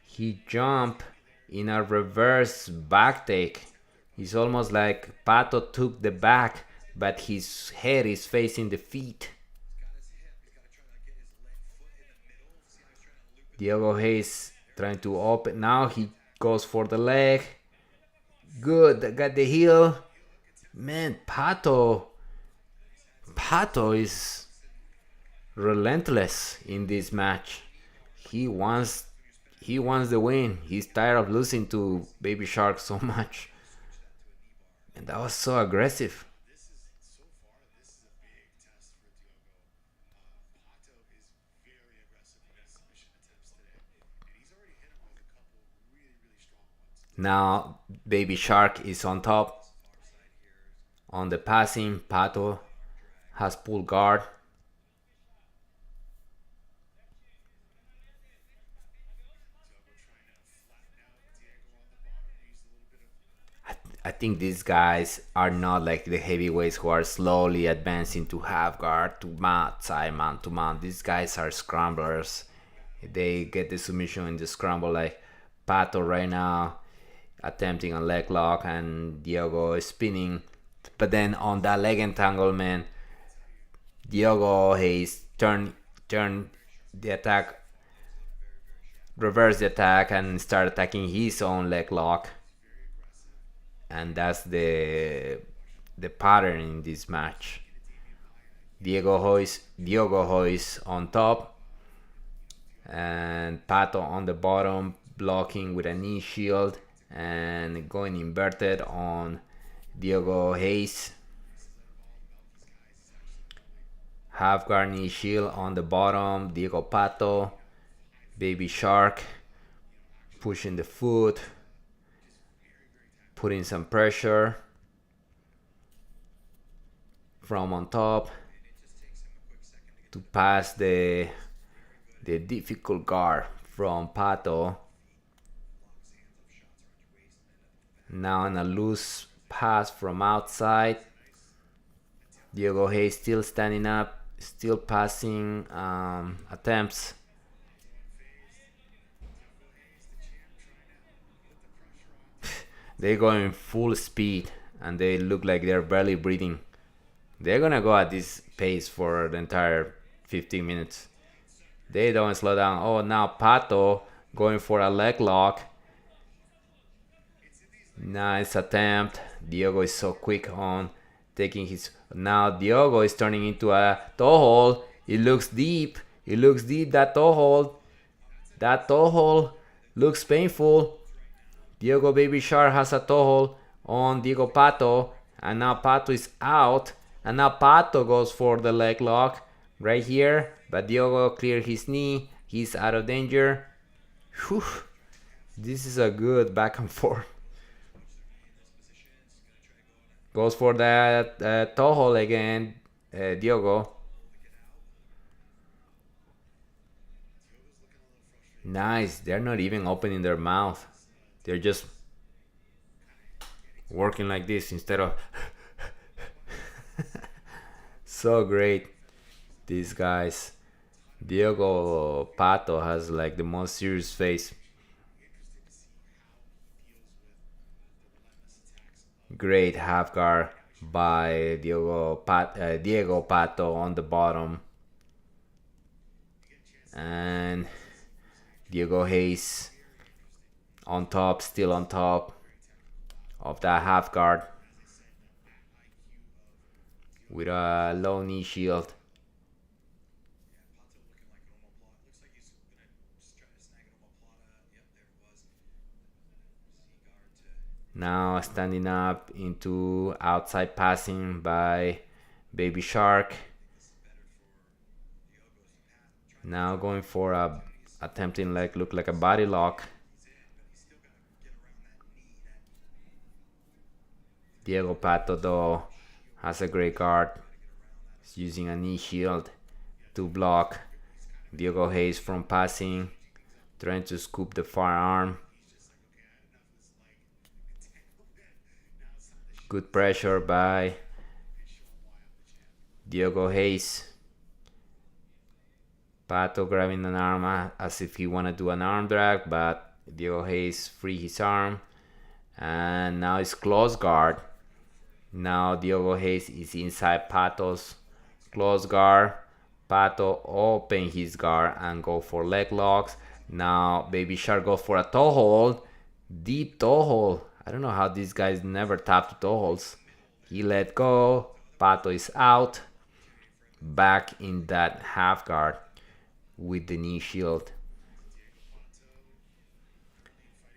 He jumped in a reverse back take. It's almost like Pato took the back, but his head is facing the feet. Diego Hayes trying to open. Now he goes for the leg. Good, got the heel. Man, Pato is relentless in this match. He wants the win. He's tired of losing to Baby Shark so much. And that was so aggressive. Now Baby Shark is on top. On the passing, Pato has pulled guard. I think these guys are not like the heavyweights who are slowly advancing to half guard, to mount, side mount, to mount. These guys are scramblers. They get the submission in the scramble, like Pato right now attempting a leg lock and Diego is spinning. But then on that leg entanglement, Diego Hayes turn the attack, reverse the attack and start attacking his own leg lock. And that's the pattern in this match. Diego Hoyes on top and Pato on the bottom, blocking with a knee shield and going inverted on Diego Hayes. Half guard knee shield on the bottom, Diego Pato. Baby Shark pushing the foot, putting some pressure from on top to pass the difficult guard from Pato. Now in a loose pass from outside, Diego Hayes still standing up, still passing attempts. They're going full speed and they look like they're barely breathing. They're gonna go at this pace for the entire 15 minutes. They don't slow down. Oh, now Pato going for a leg lock. Nice attempt. Diego is so quick on taking his... Now Diego is turning into a toe hold. It looks deep. It looks deep, that toe hold. That toe hold looks painful. Diego Baby Shark has a toe hold on Diego Pato. And now Pato is out. And now Pato goes for the leg lock right here. But Diego cleared his knee. He's out of danger. Whew. This is a good back and forth. Goes for that toe hold again, Diego. Nice. They're not even opening their mouth. They're just working like this instead of... So great. These guys. Diego Pato has like the most serious face. Great half guard by Diego Pato on the bottom. And Diego Hayes on top, still on top of that half guard. with a low knee shield. Now standing up into outside passing by Baby Shark. Now going for a attempting look like a body lock. Diego Pato though has a great guard. He's using a knee shield to block Diego Hayes from passing, trying to scoop the far arm. Good pressure by Diego Hayes. Pato grabbing an arm as if he want to do an arm drag, but Diego Hayes free his arm. And now it's close guard. Now Diego Hayes is inside Pato's close guard. Pato open his guard and go for leg locks. Now Baby Shark goes for a toe hold. Deep toe hold. I don't know how these guys never tap the toe holds. He let go. Pato is out. Back in that half guard with the knee shield.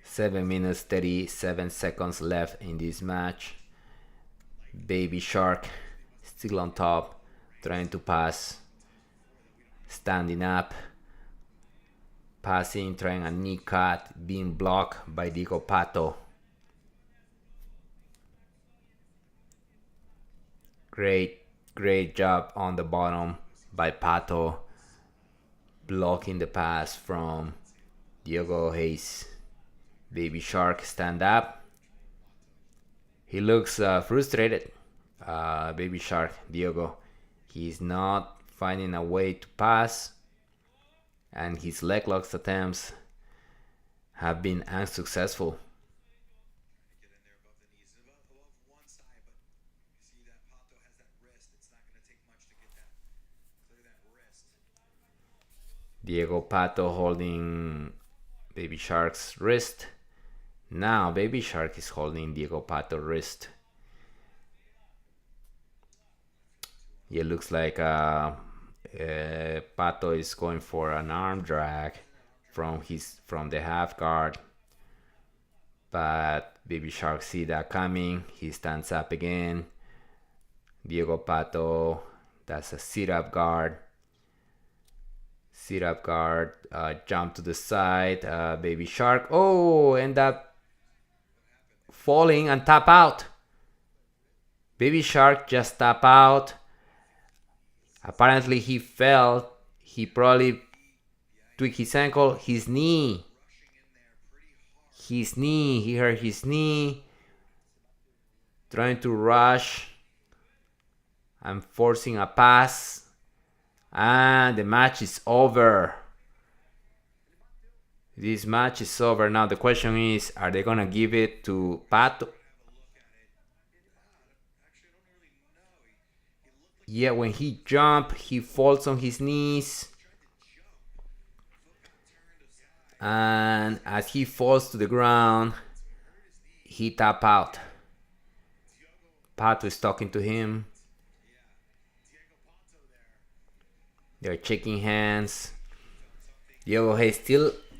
7 minutes 37 seconds left in this match. Baby Shark still on top, trying to pass, standing up, passing, trying a knee cut, being blocked by Diego Pato. Great job on the bottom by Pato, blocking the pass from Diego Hayes. Baby Shark stand up. He looks frustrated. Baby Shark, Diego. He's not finding a way to pass, and his leg locks attempts have been unsuccessful. Diego Pato holding Baby Shark's wrist. Now Baby Shark is holding Diego Pato's wrist. It looks like Pato is going for an arm drag from the half guard, but Baby Shark see that coming. He stands up again. Diego Pato does a sit-up guard. Jump to the side. Baby Shark, end up falling and tap out. Baby Shark just tap out. Apparently he fell. He probably tweaked his ankle. His knee. He hurt his knee. Trying to rush and forcing a pass. And the match is over. This match is over. Now the question is, are they going to give it to Pato? Yeah, when he jumps, he falls on his knees. And as he falls to the ground, he tap out. Pato is talking to him. They're shaking hands. Diego Hayes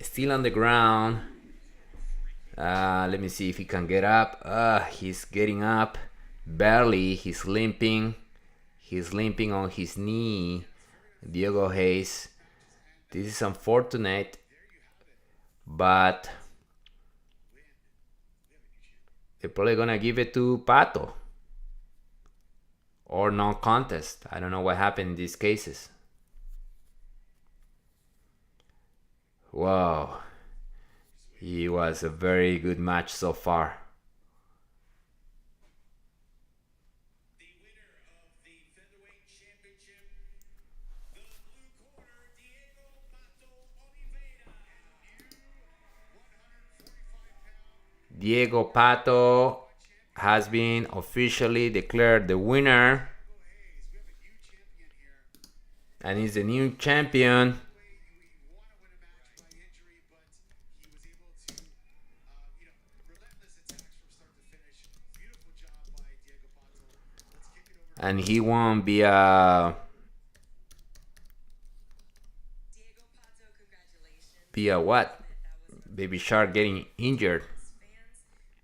still on the ground. Let me see if he can get up. He's getting up. Barely. He's limping. He's limping on his knee. Diego Hayes. This is unfortunate. But they're probably going to give it to Pato. Or non-contest. I don't know what happened in these cases. Wow. It was a very good match so far. The winner of the featherweight championship, the blue corner, Diego Pato Oliveira. Diego Pato has been officially declared the winner. And he's the new champion. and he won via Diego Pato, congratulations. via what? That was Baby Shark getting injured. fans.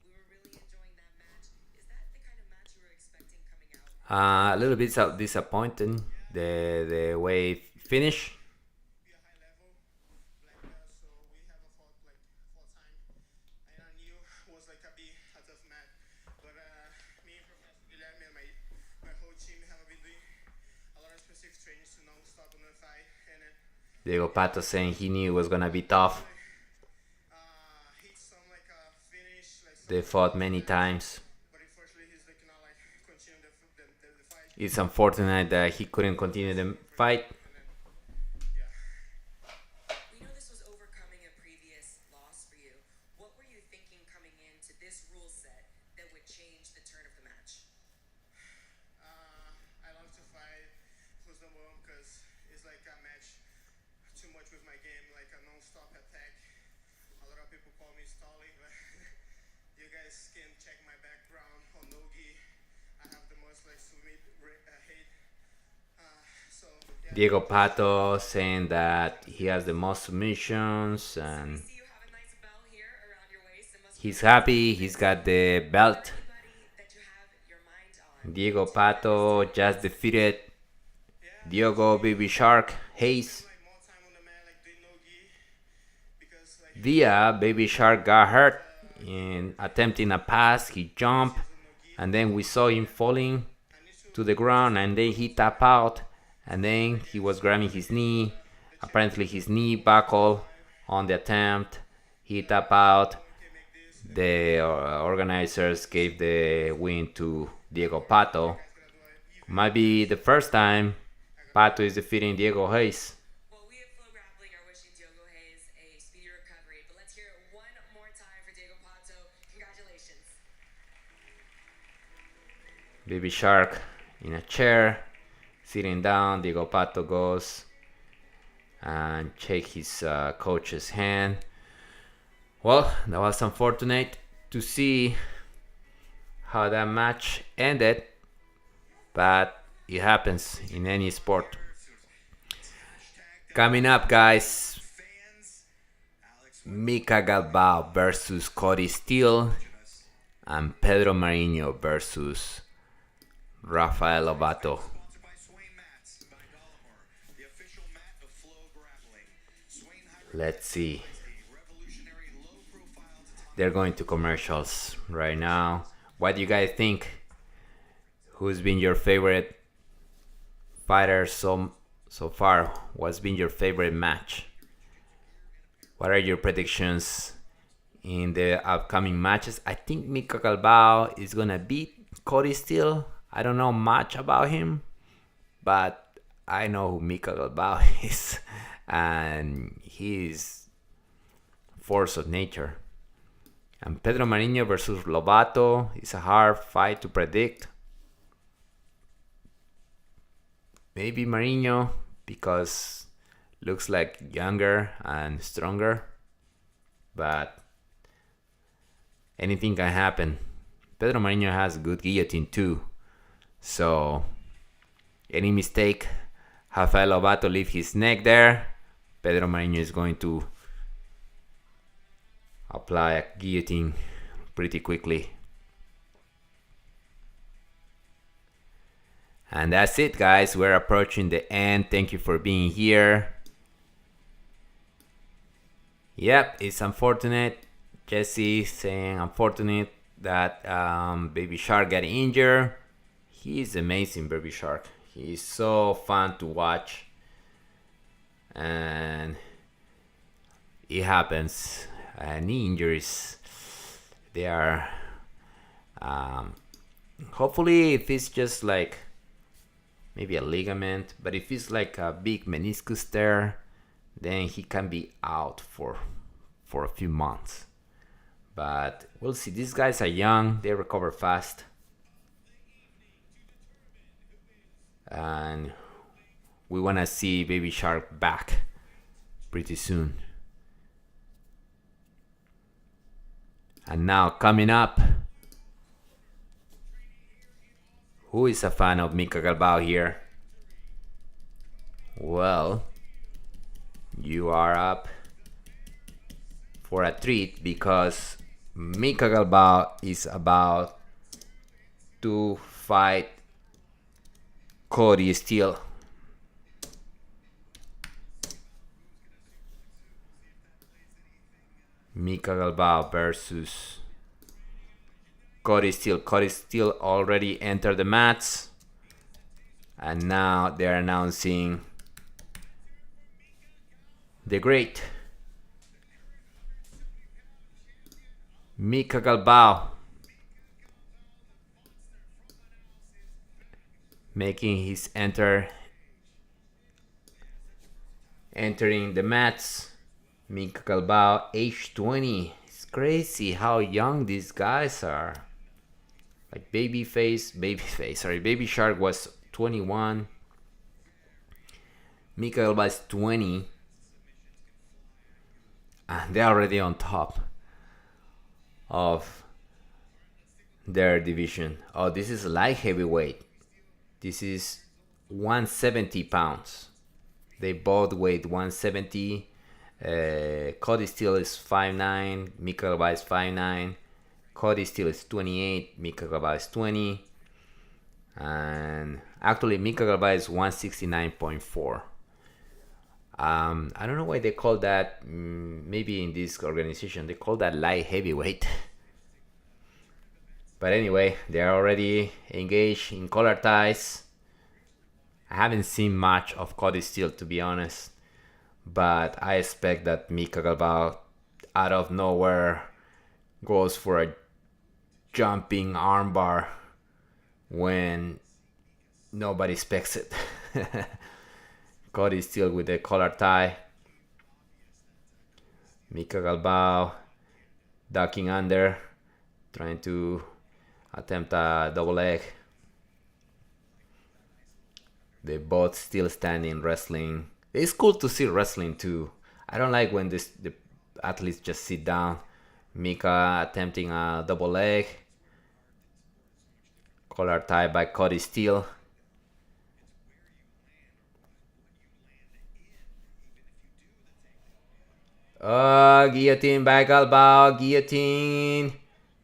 We were really enjoying that match. Is that the kind of match you were expecting coming out? A little bit disappointing the way it finished. Be a high level black belt, so we have a fought like full time, and I knew it was like a tough match. But me and Professor Guilherme and my whole team have been doing a lot of specific trainings to non-stop on the thigh, and then Diego Pato saying he knew it was gonna be tough. hit some like a finish, like some, They fought many times. but unfortunately he's like not like continue the fight. It's unfortunate that he couldn't continue the fight. We know this was overcoming a previous loss for you. What were you thinking coming into this rule set that would change the turn of the match? I love to fight who's number one because it's like a match too much with my game, like a non-stop attack. A lot of people call me stalling, but you guys can check my background on Nogi. I have the most like sweet hate. So yeah. Diego Pato saying that he has the most submissions and See, you have a nice bell here around your waist. It must he's happy. He's got the belt. anybody that you have your mind on. Diego Pato just defeated Diogo Baby Shark Hayes. Like more time on the mat, like doing Nogi, because like Via Baby Shark got hurt in attempting a pass. He jumped and then we saw him falling to the ground and then he tapped out and then he was grabbing his knee. Apparently his knee buckled on the attempt. He tapped out. The organizers gave the win to Diego Pato. Might be the first time Pato is defeating Diego Hayes. Well, we at Flow Grappling are wishing Diogo Hayes a speedy recovery, but let's hear it one more time for Diego Pato. Congratulations. Baby Shark in a chair, sitting down. Diego Pato goes and shake his coach's hand. Well, that was unfortunate to see how that match ended, but it happens in any sport. Coming up, guys, Mika Galvao versus Cody Steele and Pedro Marinho versus Rafael Lovato. Sponsored by Swain Mats by Dalpra, the official mat of Flow Grappling. Swain Let's see. a revolutionary low-profile tatami. They're going to commercials right now. What do you guys think? Who's been your favorite fighter so far? What's been your favorite match? What are your predictions in the upcoming matches? I think Mika Galvao is gonna beat Cody Steele. I don't know much about him, but I know who Mika Galvao is, and he's force of nature. And Pedro Marinho versus Lovato is a hard fight to predict. Maybe Marinho because looks like younger and stronger, but anything can happen. Pedro Marinho has a good guillotine too, so any mistake, Rafael Lovato leave his neck there, Pedro Marinho is going to apply a guillotine pretty quickly. And that's it, guys. We're approaching the end. Thank you for being here. Yep, it's unfortunate. Jesse saying unfortunate that Baby Shark got injured. He's amazing, Baby Shark. He's so fun to watch. And it happens. Knee injuries, they are hopefully if it's just like maybe a ligament, but if it's like a big meniscus tear, then he can be out for a few months. But we'll see. These guys are young, they recover fast, and we want to see Baby Shark back pretty soon. And now coming up, Who is a fan of Mika Galvao here? Well, you are up for a treat because Mika Galvao is about to fight Cody Steele. Mika Galvao versus Cody Steele. Cody Steele already entered the mats, and now they're announcing the great Mika Galvao making his entering the mats. Mika Galvao, age 20. It's crazy how young these guys are. Like Baby Shark was 21. Mika Galvao is 20. And they're already on top of their division. Oh, this is light heavyweight. This is 170 pounds. They both weigh 170. Cody Steele is 5'9", Mika Galvao is 5'9", Cody Steele is 28, Mika Galvao is 20, and actually Mika Galvao is 169.4. I don't know why they call that. Maybe in this organization they call that light heavyweight. But anyway, they are already engaged in collar ties. I haven't seen much of Cody Steele, to be honest. But I expect that Mika Galvao out of nowhere goes for a jumping armbar when nobody expects it. Cody Steele with the collar tie. Mika Galvao ducking under, trying to attempt a double leg. They both still standing, wrestling. It's cool to see wrestling too. I don't like when the athletes just sit down. Mika attempting a double leg. Collar tie by Cody Steele. Guillotine by Galvao. Guillotine.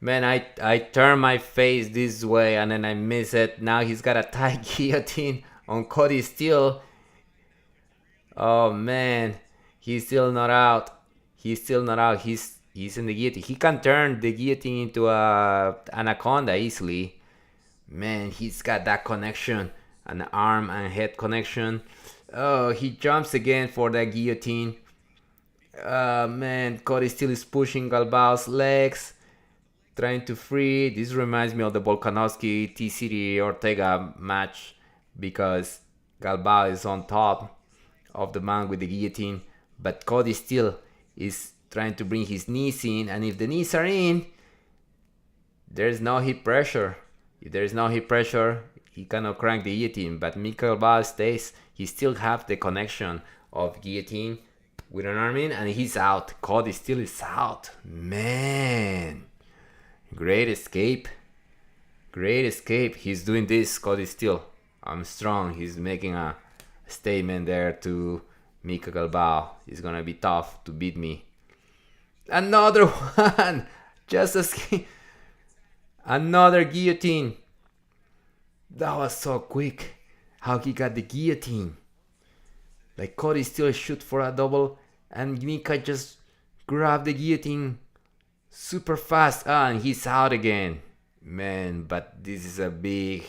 Man, I turn my face this way and then I miss it. Now he's got a tight guillotine on Cody Steele. Oh man, he's still not out. He's in the guillotine. He can turn the guillotine into a anaconda easily. Man, he's got that connection, an arm and head connection. Oh, he jumps again for that guillotine. Man, Cody Steele is pushing Galvao's legs, trying to free. This reminds me of the Volkanovski T-City Ortega match because Galvao is on top of the man with the guillotine, but Cody Steele is trying to bring his knees in, and if the knees are in, there's no hip pressure. If there's no hip pressure, he cannot crank the guillotine, but Mika Galvao stays. He still have the connection of guillotine with an arm in, and he's out. Cody Steele is out. Man, great escape. He's doing this, Cody Steele. I'm strong. He's making a statement there to Mika Galvao. It's gonna be tough to beat me. Another one. Just another guillotine. That was so quick. How he got the guillotine. Like Cody Steele shoot for a double and Mika just grabbed the guillotine super fast. And he's out again. Man, but this is a big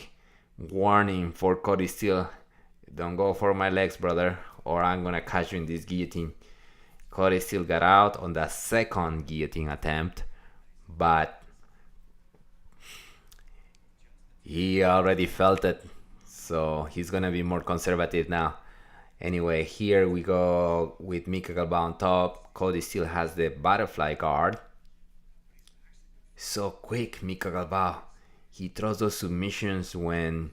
warning for Cody Steele. Don't go for my legs, brother, or I'm gonna catch you in this guillotine. Cody Steele got out on the second guillotine attempt, but he already felt it, so he's gonna be more conservative now. Anyway, here we go with Mika Galvao on top. Cody Steele has the butterfly guard. So quick, Mika Galvao. He throws those submissions when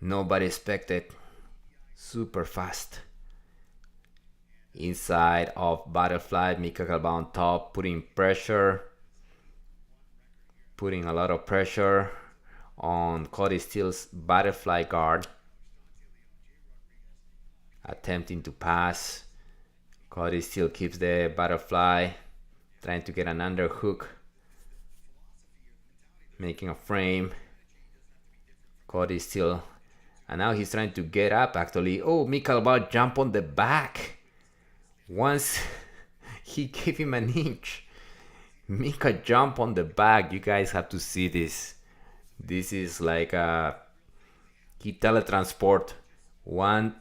nobody expected. Super fast. Inside of butterfly, Mika Galvao on top, putting a lot of pressure on Cody Steele's butterfly guard, attempting to pass. Cody Steele keeps the butterfly, trying to get an underhook, making a frame. Cody Steele, and now he's trying to get up actually. Oh, Mika Galvao jump on the back. Once he gave him an inch. Mika jump on the back. You guys have to see this. This is like he teletransport. 1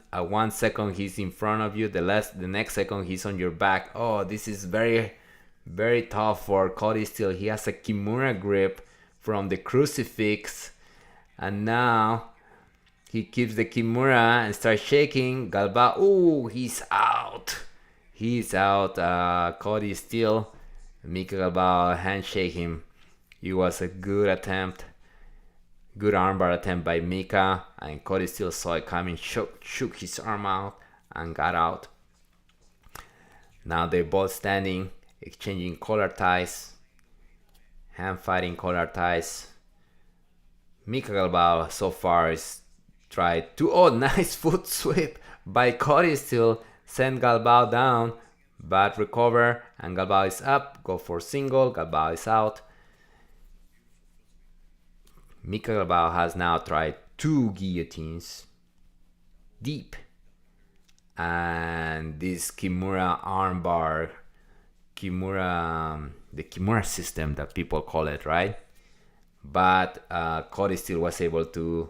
second he's in front of you, the next second he's on your back. Oh, this is very, very tough for Cody Steele. He has a Kimura grip from the crucifix, and now he keeps the Kimura and starts shaking. Galvao, oh, he's out. He's out. Cody Steele. Mika Galvao handshake him. It was a good attempt. Good armbar attempt by Mika, and Cody Steele saw it coming, shook his arm out, and got out. Now they're both standing, exchanging collar ties, hand fighting collar ties. Mika Galvao so far is tried to, oh, nice foot sweep by Cody Steele, send Galvao down, but recover, and Galvao is up, go for single, Galvao is out. Mika Galvao has now tried 2 guillotines deep, and this Kimura armbar, the Kimura system that people call it, right? But Cody Steele was able to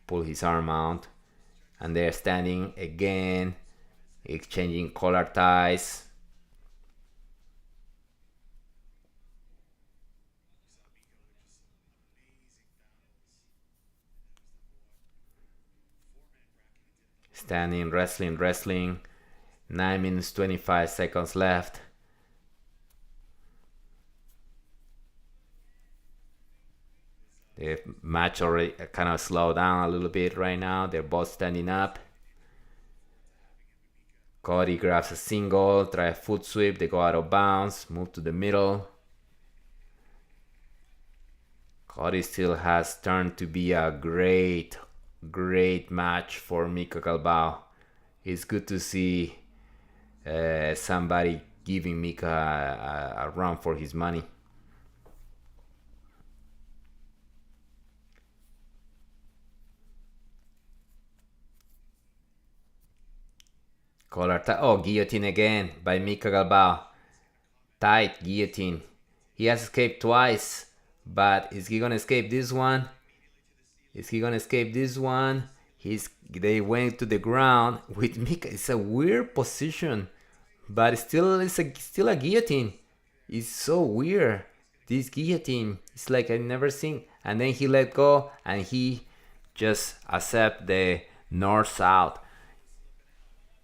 pull his arm out, and they're standing again, exchanging collar ties. Standing, wrestling. 9 minutes 25 seconds left. The match already kind of slowed down a little bit right now. They're both standing up. Cody grabs a single, try a foot sweep. They go out of bounds, move to the middle. Cody still has turned to be a great match for Mika Galvao. It's good to see somebody giving Mika a run for his money. Collar tie. Oh, guillotine again by Mika Galvao. Tight guillotine. He has escaped twice, but is he gonna escape this one? They went to the ground with Mika. It's a weird position, but it's still a guillotine. It's so weird. This guillotine. It's like I've never seen. And then he let go, and he just accept the north-south.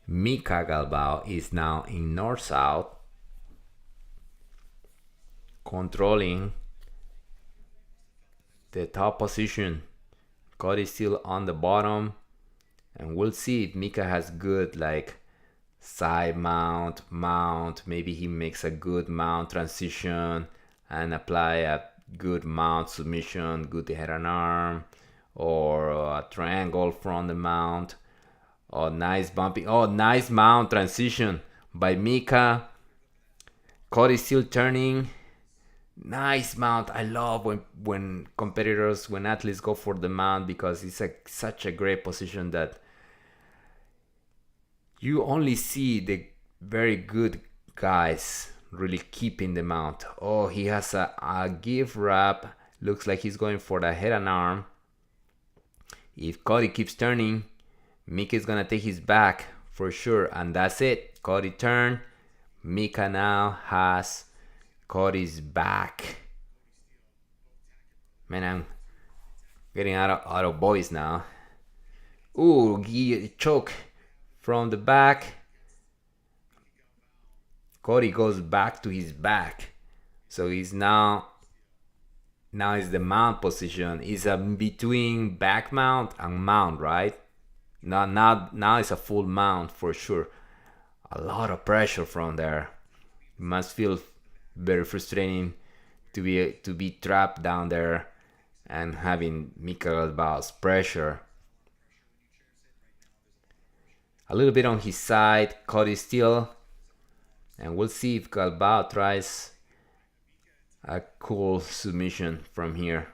Mika Galvao is now in north-south, controlling the top position. Cody still on the bottom, and we'll see if Mika has good like side mount. Maybe he makes a good mount transition and apply a good mount submission, good head and arm, or a triangle from the mount. Oh, nice bumping. Oh, nice mount transition by Mika. Cody still turning. Nice mount. I love when competitors, when athletes go for the mount, because it's such a great position that you only see the very good guys really keeping the mount. Oh, he has a give wrap. Looks like he's going for the head and arm. If Cody keeps turning, Mika is gonna take his back for sure, and that's it. Cody turned. Mika now has Cody's back. Man, I'm getting out of voice now. Ooh, choke from the back. Cody goes back to his back, so he's now is the mount position. It's a between back mount and mount, right? Now it's a full mount for sure. A lot of pressure from there. It must feel very frustrating to be trapped down there and having Mika Galvao's pressure. A little bit on his side, Cody still, and we'll see if Galvao tries a cool submission from here.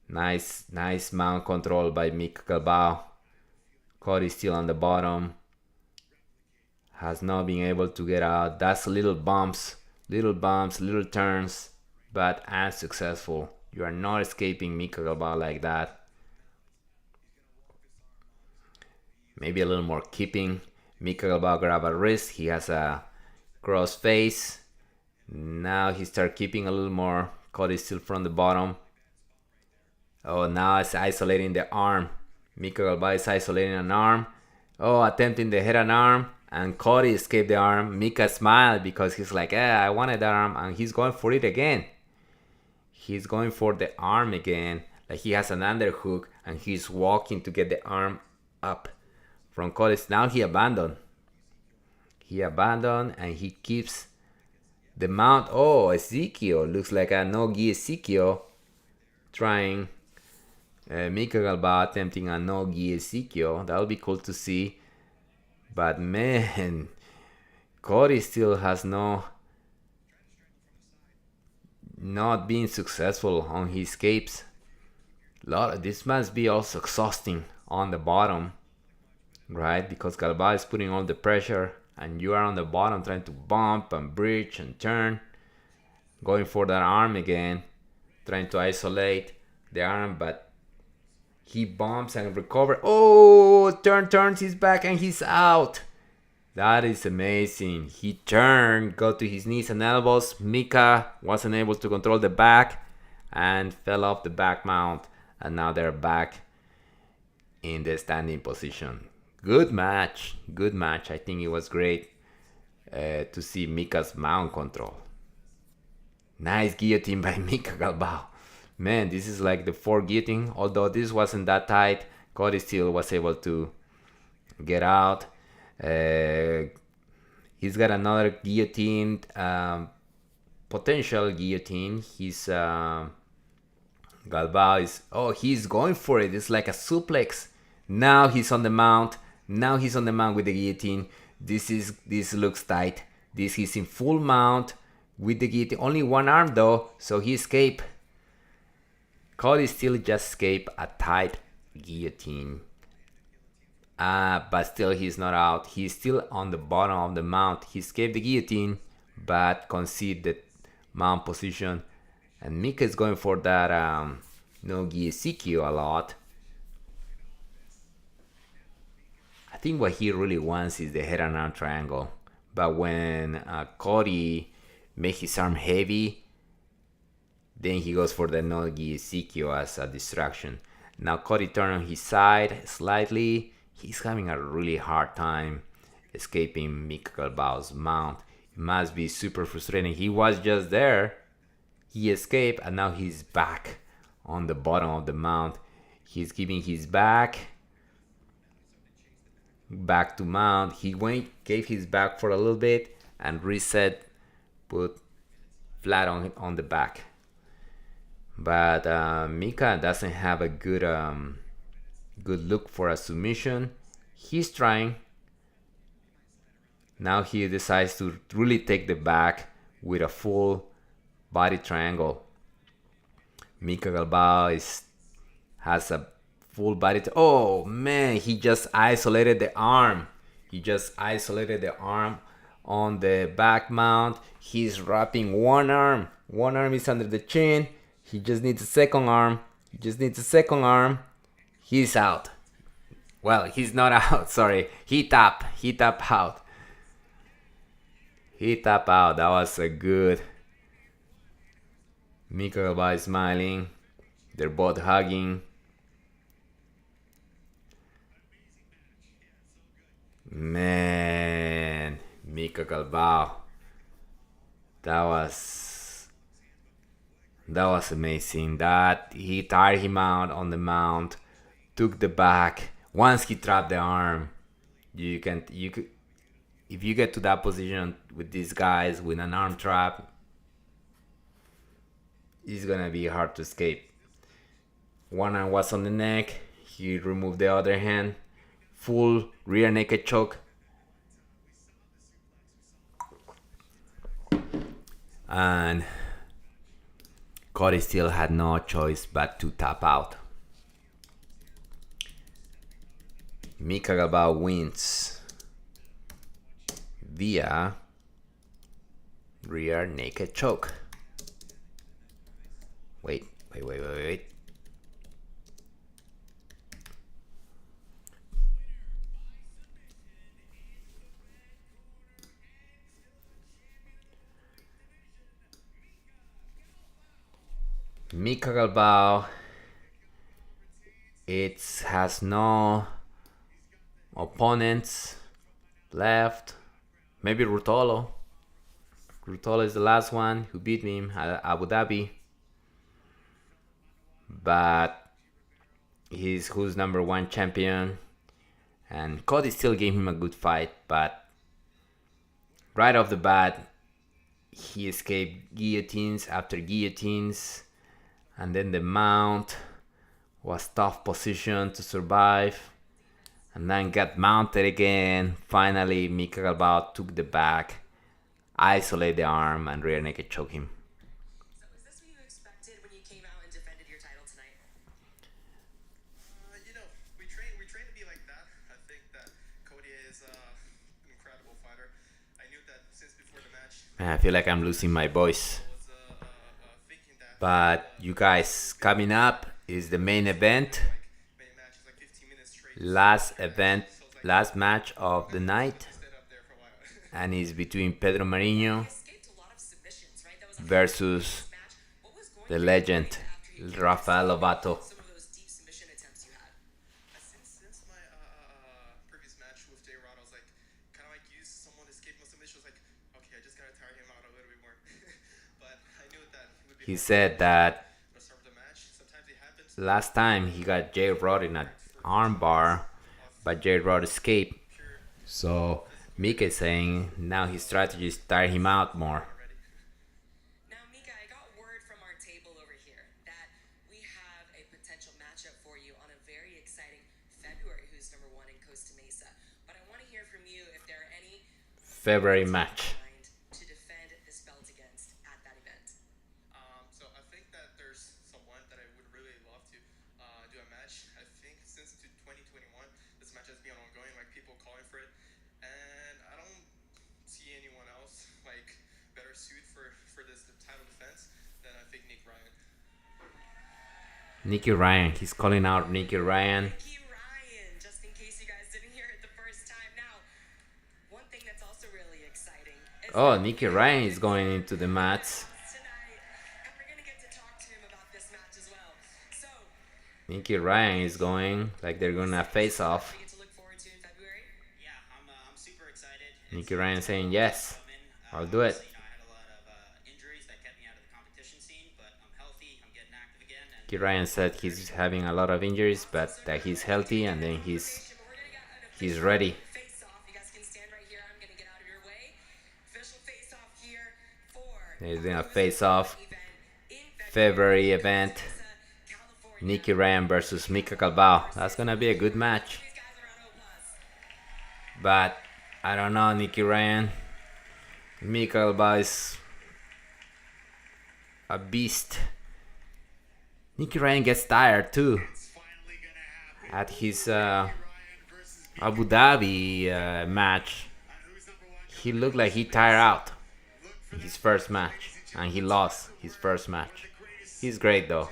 Nice mount control by Mika Galvao. Cody still on the bottom. Has not been able to get out. That's little bumps, little turns, but unsuccessful. You are not escaping Mika Galvao like that. Maybe a little more keeping. Mika Galvao grab a wrist. He has a cross face. Now he start keeping a little more. Cody still from the bottom. Oh, now it's isolating the arm. Mika Galvao is isolating an arm. Oh, attempting to hit an arm. And Cody escaped the arm. Mika smiled because he's like, I wanted that arm. And he's going for it again. He's going for the arm again. Like he has an underhook. And he's walking to get the arm up from Cody. Now he abandoned. And he keeps the mount. Oh, Ezekiel. Looks like a no-gi Ezekiel. Trying. Mika Galvao attempting a no-gi Ezekiel. That would be cool to see. But man, Cody still has not been successful on his escapes. This must be also exhausting on the bottom, right? Because Galvao is putting all the pressure and you are on the bottom trying to bump and bridge and turn. Going for that arm again, trying to isolate the arm, but he bumps and recovers. Oh, turns his back and he's out. That is amazing. He turned, got to his knees and elbows. Mika wasn't able to control the back and fell off the back mount. And now they're back in the standing position. Good match. I think it was great to see Mika's mount control. Nice guillotine by Mika Galvao. Man, this is like the fourth guillotine. Although this wasn't that tight, Cody still was able to get out. He's got another guillotine, potential guillotine. Galvao is, he's going for it. It's like a suplex. Now he's on the mount. With the guillotine. This looks tight. This is in full mount with the guillotine. Only one arm though, so he escaped. Cody still just escaped a tight guillotine. But still he's not out. He's still on the bottom of the mount. He escaped the guillotine, but conceded the mount position. And Mika is going for that no-gi Ezekiel a lot. I think what he really wants is the head and arm triangle. But when Cody makes his arm heavy, then he goes for the no-gi Ezekiel as a distraction. Now Cody turned on his side slightly. He's having a really hard time escaping Mika Galvao's mount. It must be super frustrating. He was just there. He escaped and now he's back on the bottom of the mount. He's giving his back to mount. He gave his back for a little bit and reset, put flat on the back. But Mika doesn't have a good look for a submission. He's trying. Now he decides to really take the back with a full body triangle. Mika Galvao has a full body. Oh man, he just isolated the arm. On the back mount. He's wrapping one arm. One arm is under the chin. He just needs a second arm. He's out. Well, he's not out. Sorry. He tap out. That was a good. Mika Galvao is smiling. They're both hugging. Man, Mika Galvao. That was amazing. That he tired him out on the mount, took the back. Once he trapped the arm, you could, if you get to that position with these guys with an arm trap, it's gonna be hard to escape. One hand was on the neck. He removed the other hand. Full rear naked choke. And Cody still had no choice but to tap out. Mika Galvao wins via rear naked choke. Wait. Mika Galvao, it has no opponents left. Maybe Rutolo. Rutolo is the last one who beat him at Abu Dhabi. But he's who's number one champion. And Cody still gave him a good fight, but right off the bat, he escaped guillotines after guillotines. And then the mount was tough position to survive. And then got mounted again. Finally, Mika Galvao took the back, isolated the arm, and rear naked choke him. So is this what you expected when you came out and defended your title tonight? We train to be like that. I think that Cody is an incredible fighter. I knew that since before the match. Man, I feel like I'm losing my voice. Thinking that. But you guys, coming up is the main event. Last match of the night. And it's between Pedro Marinho versus the legend Rafael Lovato. Some of those deep submission attempts you had. Since my previous match with J-Rod, I was like, kind of like used someone to escape my submission. I was like, okay, I just gotta tire him out a little bit more. But I knew that he would be. He said that the start of the match. Sometimes it happens. last time he got J-Rod in an arm bar, but J-Rod escaped. So Mika is saying now his strategy is tire him out more. Now, Mika, I got word from our table over here that we have a potential matchup for you on a very exciting February who's number one in Costa Mesa. But I want to hear from you if there are any February match. mind to defend this belt against at that event. So I think that there's someone that I would really love to do a match. I think since 2021, this match has been ongoing, like people calling for it, and I don't see anyone else like better suited for this title defense than I think Nick Ryan. Nicky Ryan. He's calling out Nicky Ryan. Nicky Ryan, just in case you guys didn't hear it the first time. Now, one thing that's also really exciting is Oh, that Nicky Ryan is going into the mats. tonight, and we're gonna get to talk to him about this match as well. So, Nicky Ryan is going like they're gonna face off. we get to look forward to in February. Yeah, I'm super excited. Nicky Ryan saying yes, I'll do it. I had a lot of injuries that kept me out of the competition scene, but I'm healthy. I'm getting active again, and Nicky Ryan said he's having a lot of injuries, but that he's healthy and then he's ready. Face off. You guys can stand right here. I'm gonna get out of your way. Official face off here for He's gonna face off event in February event. California. Nicky Ryan versus Mika Galvao. That's gonna be a good match. These guys are on O+. But I don't know, Nicky Ryan. Mika Galvao is a beast. Nicky Ryan gets tired too. At his Abu Dhabi match, he looked like he tired out in his first match, and he lost his first match. He's great though.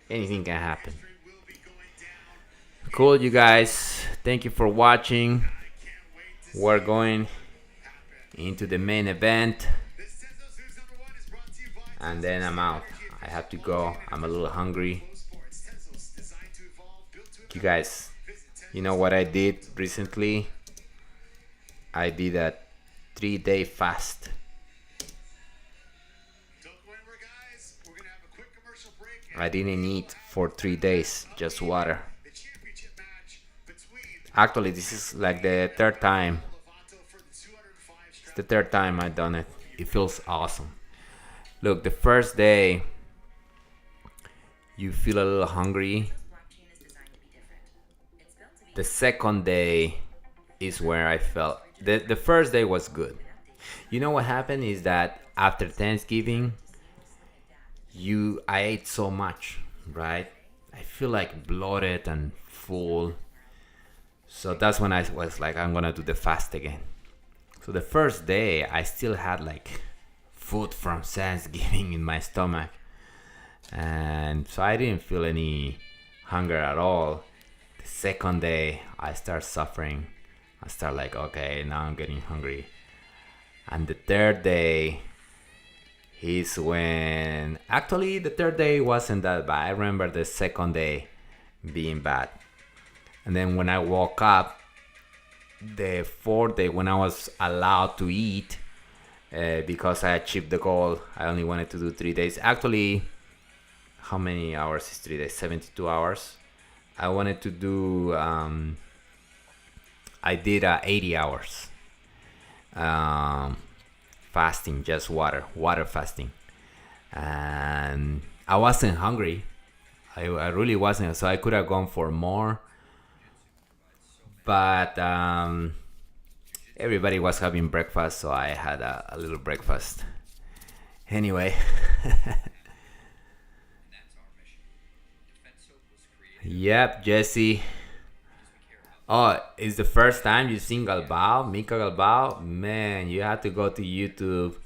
Anything can happen. Cool, you guys. Thank you for watching. We're going into the main event, and then I'm out. I have to go. I'm a little hungry. You guys, you know what I did recently? I did a 3-day fast. I didn't eat for 3 days, just water. Actually, this is like the third time. It's the third time I've done it. It feels awesome. Look, the first day you feel a little hungry. The second day is where I felt the first day was good. You know what happened is that after Thanksgiving, I ate so much, right? I feel like bloated and full. So that's when I was like, I'm gonna do the fast again. So the first day, I still had like food from Thanksgiving in my stomach, and so I didn't feel any hunger at all. The second day, I start suffering. I start like, okay, now I'm getting hungry. And the third day is when actually the third day wasn't that bad. I remember the second day being bad. And then when I woke up, the fourth day when I was allowed to eat, because I achieved the goal, I only wanted to do 3 days. Actually, how many hours is 3 days? 72 hours. I wanted to do, I did 80 hours. Fasting, just water fasting. And I wasn't hungry. I really wasn't. So I could have gone for more. But everybody was having breakfast, so I had a little breakfast. Anyway. Yep, Jesse. Oh, it's the first time you've seen Galvao, Mika Galvao? Man, you have to go to YouTube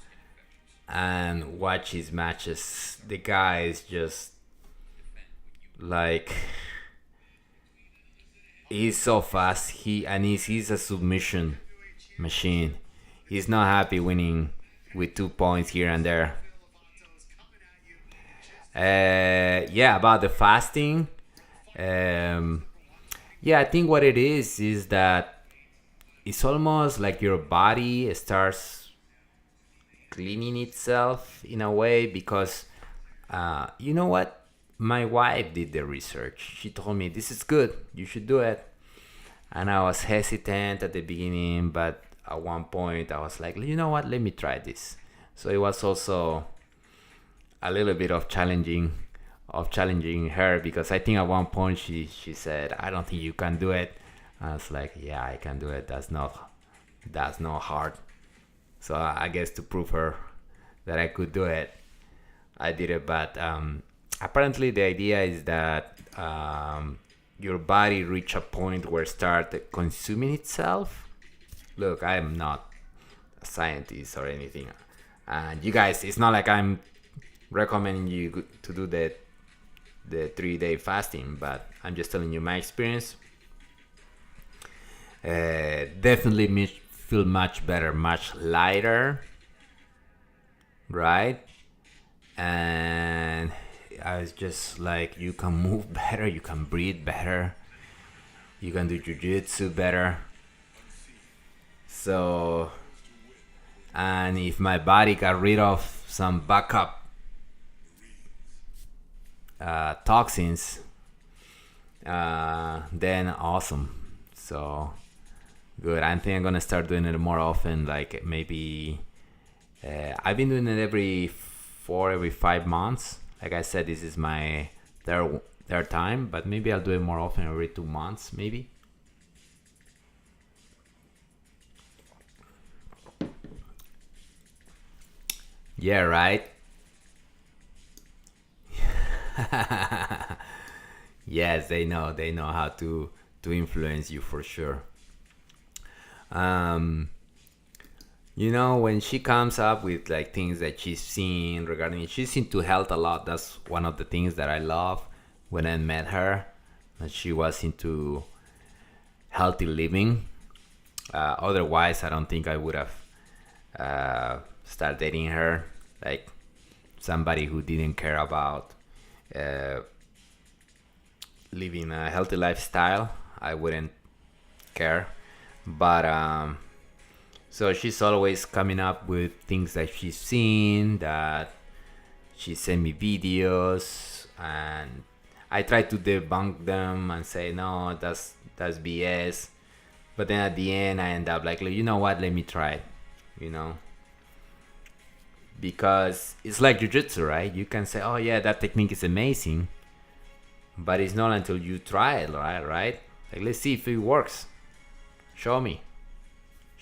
and watch his matches. The guy is just like, he's so fast. He's a submission machine. He's not happy winning with 2 points here and there. Yeah, about the fasting. Yeah, I think what it is that it's almost like your body starts cleaning itself in a way, because you know what? My wife did the research. She told me this is good, you should do it. And I was hesitant at the beginning, but at one point I was like, you know what? Let me try this. So it was also a little bit of challenging her, because I think at one point she said, I don't think you can do it. I was like, yeah, I can do it. That's not hard. So I guess to prove her that I could do it, I did it. But apparently the idea is that your body reach a point where it start consuming itself. Look, I'm not a scientist or anything, and you guys, it's not like I'm recommending you to do the 3-day fasting, but I'm just telling you my experience. Definitely feel much better, much lighter, right? And I was just like, you can move better, you can breathe better, you can do Jiu-Jitsu better. So, and if my body got rid of some backup toxins, then awesome. So good. I think I'm gonna start doing it more often. Like maybe I've been doing it every 5 months. Like I said, this is my third time, but maybe I'll do it more often, every 2 months, maybe. Yeah, right. Yes, they know how to influence you for sure. You know, when she comes up with like things that she's seen regarding it, she's into health a lot. That's one of the things that I love when I met her, that she was into healthy living. Otherwise, I don't think I would have started dating her. Like somebody who didn't care about living a healthy lifestyle, I wouldn't care. But so she's always coming up with things that she's seen, that she sent me videos, and I try to debunk them and say no, that's BS. But then at the end I end up like, you know what, let me try it, you know, because it's like jiu-jitsu, right? You can say, oh yeah, that technique is amazing, But it's not until you try it, right? Like, let's see if it works. Show me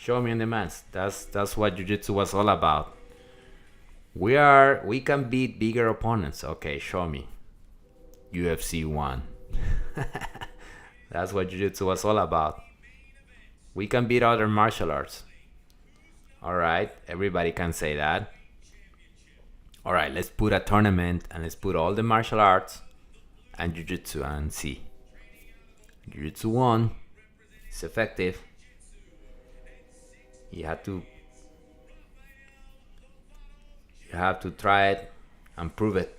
on the mats. That's what jiu-jitsu was all about. We can beat bigger opponents. Okay, show me. UFC 1. That's what jiu-jitsu was all about. We can beat other martial arts. Alright, everybody can say that. Alright, let's put a tournament and let's put all the martial arts and jiu-jitsu and see. Jiu-jitsu 1. It's effective. You have to try it and prove it.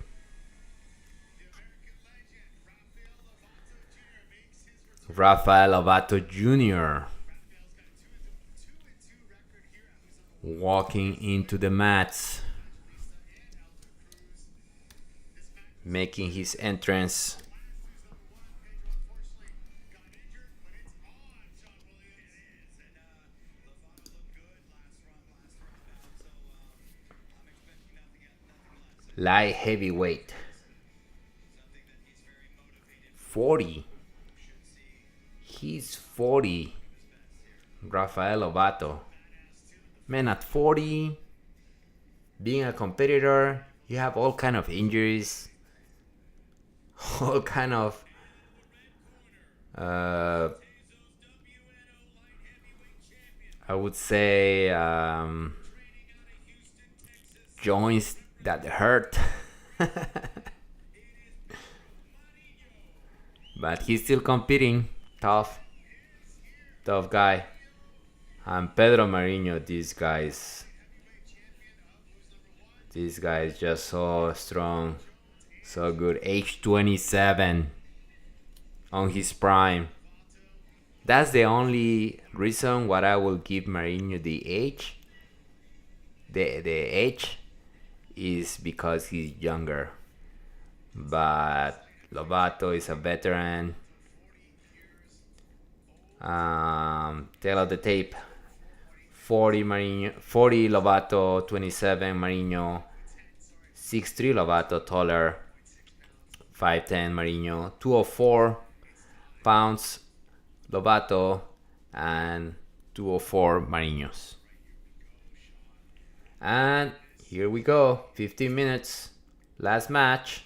Rafael Lovato Jr. walking into the mats, making his entrance. Light heavyweight. 40. He's 40. Rafael Lovato. Man, at 40, being a competitor, you have all kind of injuries, all kind of I would say joints that hurt. But he's still competing. Tough guy. And Pedro Marinho, this guy is just so strong, so good. Age 27, on his prime. That's the only reason why I will give Marinho the age. The age is because he's younger. But Lovato is a veteran. Tail of the tape. 40 Marinho, 40 Lovato, 27 Marinho, 6'3 Lovato, taller, 5'10 Marinho, 204 pounds Lovato, and 204 Marinhos. And here we go, 15 minutes, last match.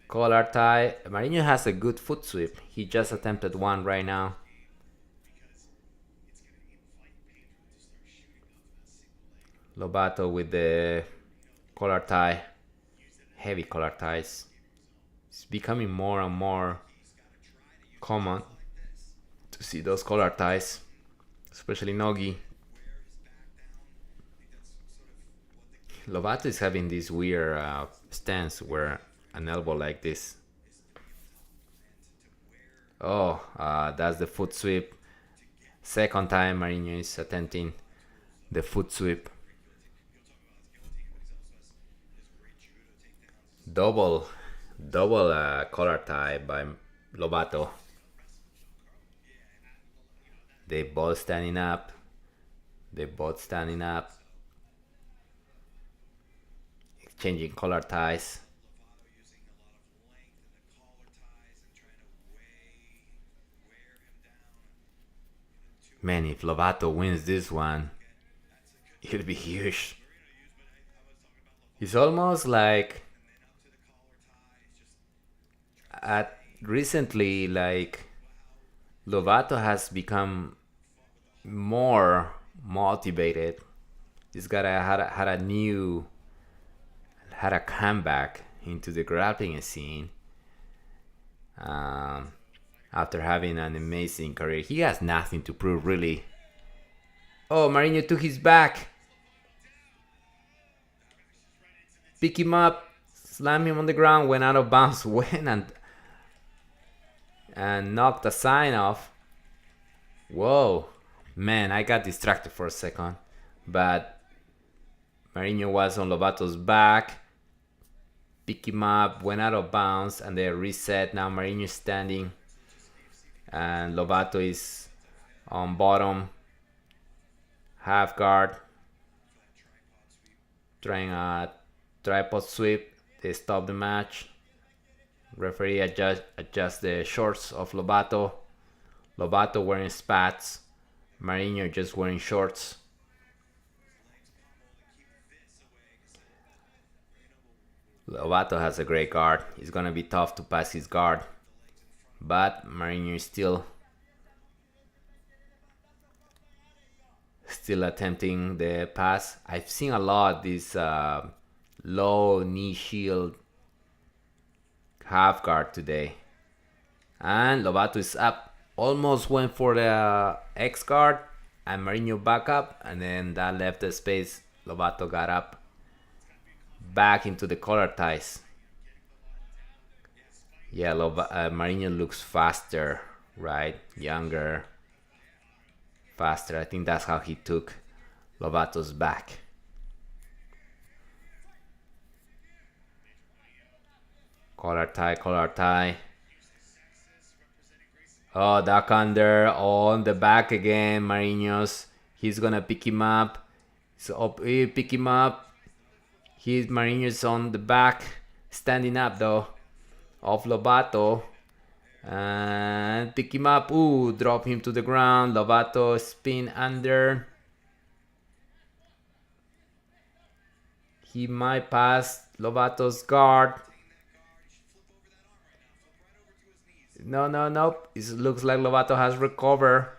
Collar tie. Marinho has a good foot sweep. He just attempted one right now. Lovato with the collar tie, heavy collar ties. It's becoming more and more common to see those collar ties, especially Nogi. Lovato is having this weird stance where an elbow like this. Oh, that's the foot sweep. Second time Marinho is attempting the foot sweep. Double collar tie by Lovato. They both standing up. Exchanging collar ties. Man, if Lovato wins this one, it'll be huge. It's almost like recently, like, Lovato has become more motivated. This guy had a comeback into the grappling scene after having an amazing career. He has nothing to prove, really. Oh, Marinho took his back. Pick him up, slam him on the ground, went out of bounds, went and knocked the sign off. Whoa, man, I got distracted for a second. But Marinho was on Lovato's back, pick him up, went out of bounds, and they reset. Now Marinho is standing, and Lovato is on bottom, half guard, trying a tripod sweep. They stop the match. Referee adjust the shorts of Lovato. Lovato wearing spats. Marinho just wearing shorts. Lovato has a great guard. It's gonna be tough to pass his guard. But Marinho is still attempting the pass. I've seen a lot this low knee shield half guard today. And Lovato is up. Almost went for the X guard and Marinho back up, and then that left the space. Lovato got up back into the collar ties. Yeah, Marinho looks faster, right? Younger, faster. I think that's how he took Lovato's back. Collar tie. Oh, duck under on the back again. Marinho's. He's gonna pick him up. So pick him up. Marinho's on the back, standing up though, of Lovato, and pick him up. Ooh, drop him to the ground. Lovato spin under. He might pass Lovato's guard. No. It looks like Lovato has recovered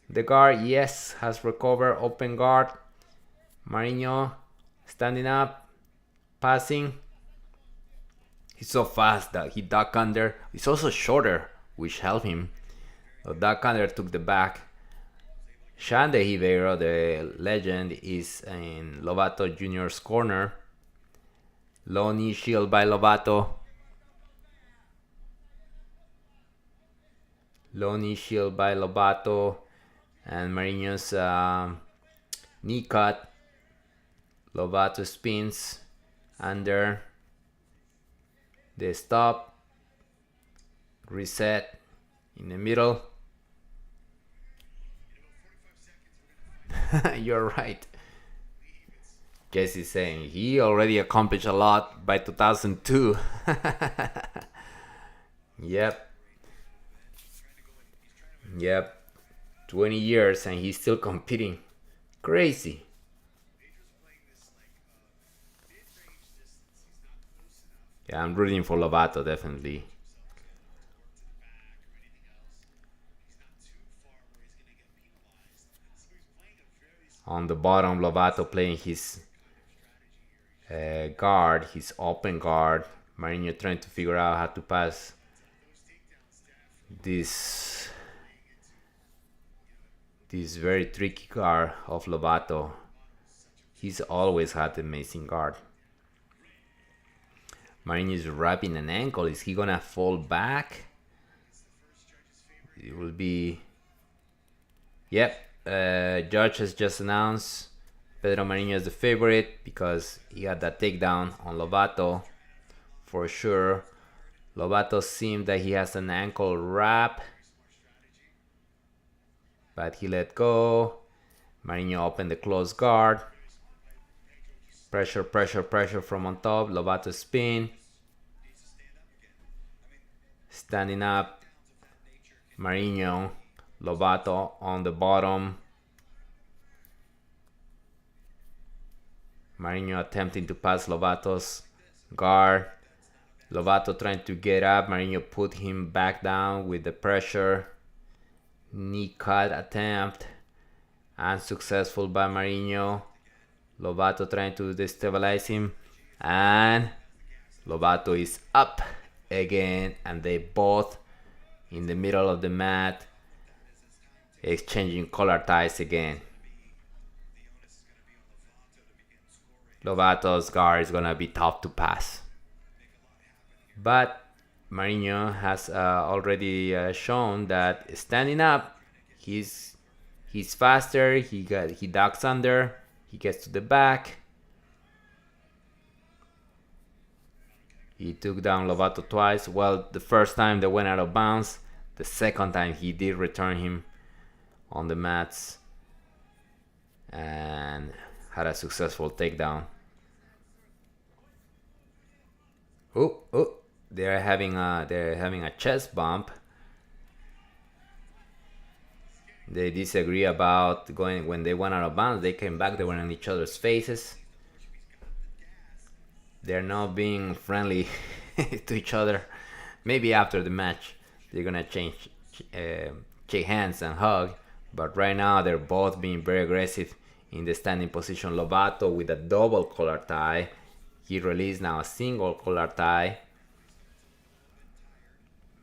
the guard. Yes, has recovered open guard. Marinho standing up, passing. He's so fast that he ducked under. He's also shorter, which helped him. So duck under took the back. Shande Rivero, the legend, is in Lovato Jr.'s corner. Low knee shield by Lovato. Low knee shield by Lovato. And Marinho's knee cut. Lovato spins under. They stop. Reset in the middle. You're right. Jesse's saying he already accomplished a lot by 2002. Yep. 20 years and he's still competing. Crazy. Yeah, I'm rooting for Lovato, definitely. On the bottom, Lovato playing his guard, his open guard. Marinho trying to figure out how to pass this very tricky guard of Lovato. He's always had amazing guard. Marinho is wrapping an ankle. Is he gonna fall back? It will be. Yep. Judge has just announced Pedro Marinho is the favorite because he had that takedown on Lovato for sure. Lovato seems that he has an ankle wrap, but he let go. Marinho opened the close guard. Pressure from on top. Lovato spin. Standing up. Marinho. Lovato on the bottom. Marinho attempting to pass Lovato's guard. Lovato trying to get up. Marinho put him back down with the pressure. Knee cut attempt. Unsuccessful by Marinho. Lovato trying to destabilize him. And Lovato is up again. And they both in the middle of the mat. Exchanging collar ties again. Lovato's guard is gonna be tough to pass, but Marinho has already shown that standing up, he's faster. He ducks under. He gets to the back. He took down Lovato twice. Well, the first time they went out of bounds. The second time he did return him on the mats and had a successful takedown. Oh, they're having a chest bump. They disagree about going. When they went out of bounds, they came back. They were in each other's faces. They're not being friendly to each other. Maybe after the match, they're gonna shake hands and hug. But right now, they're both being very aggressive in the standing position. Lovato with a double collar tie. He released now a single collar tie.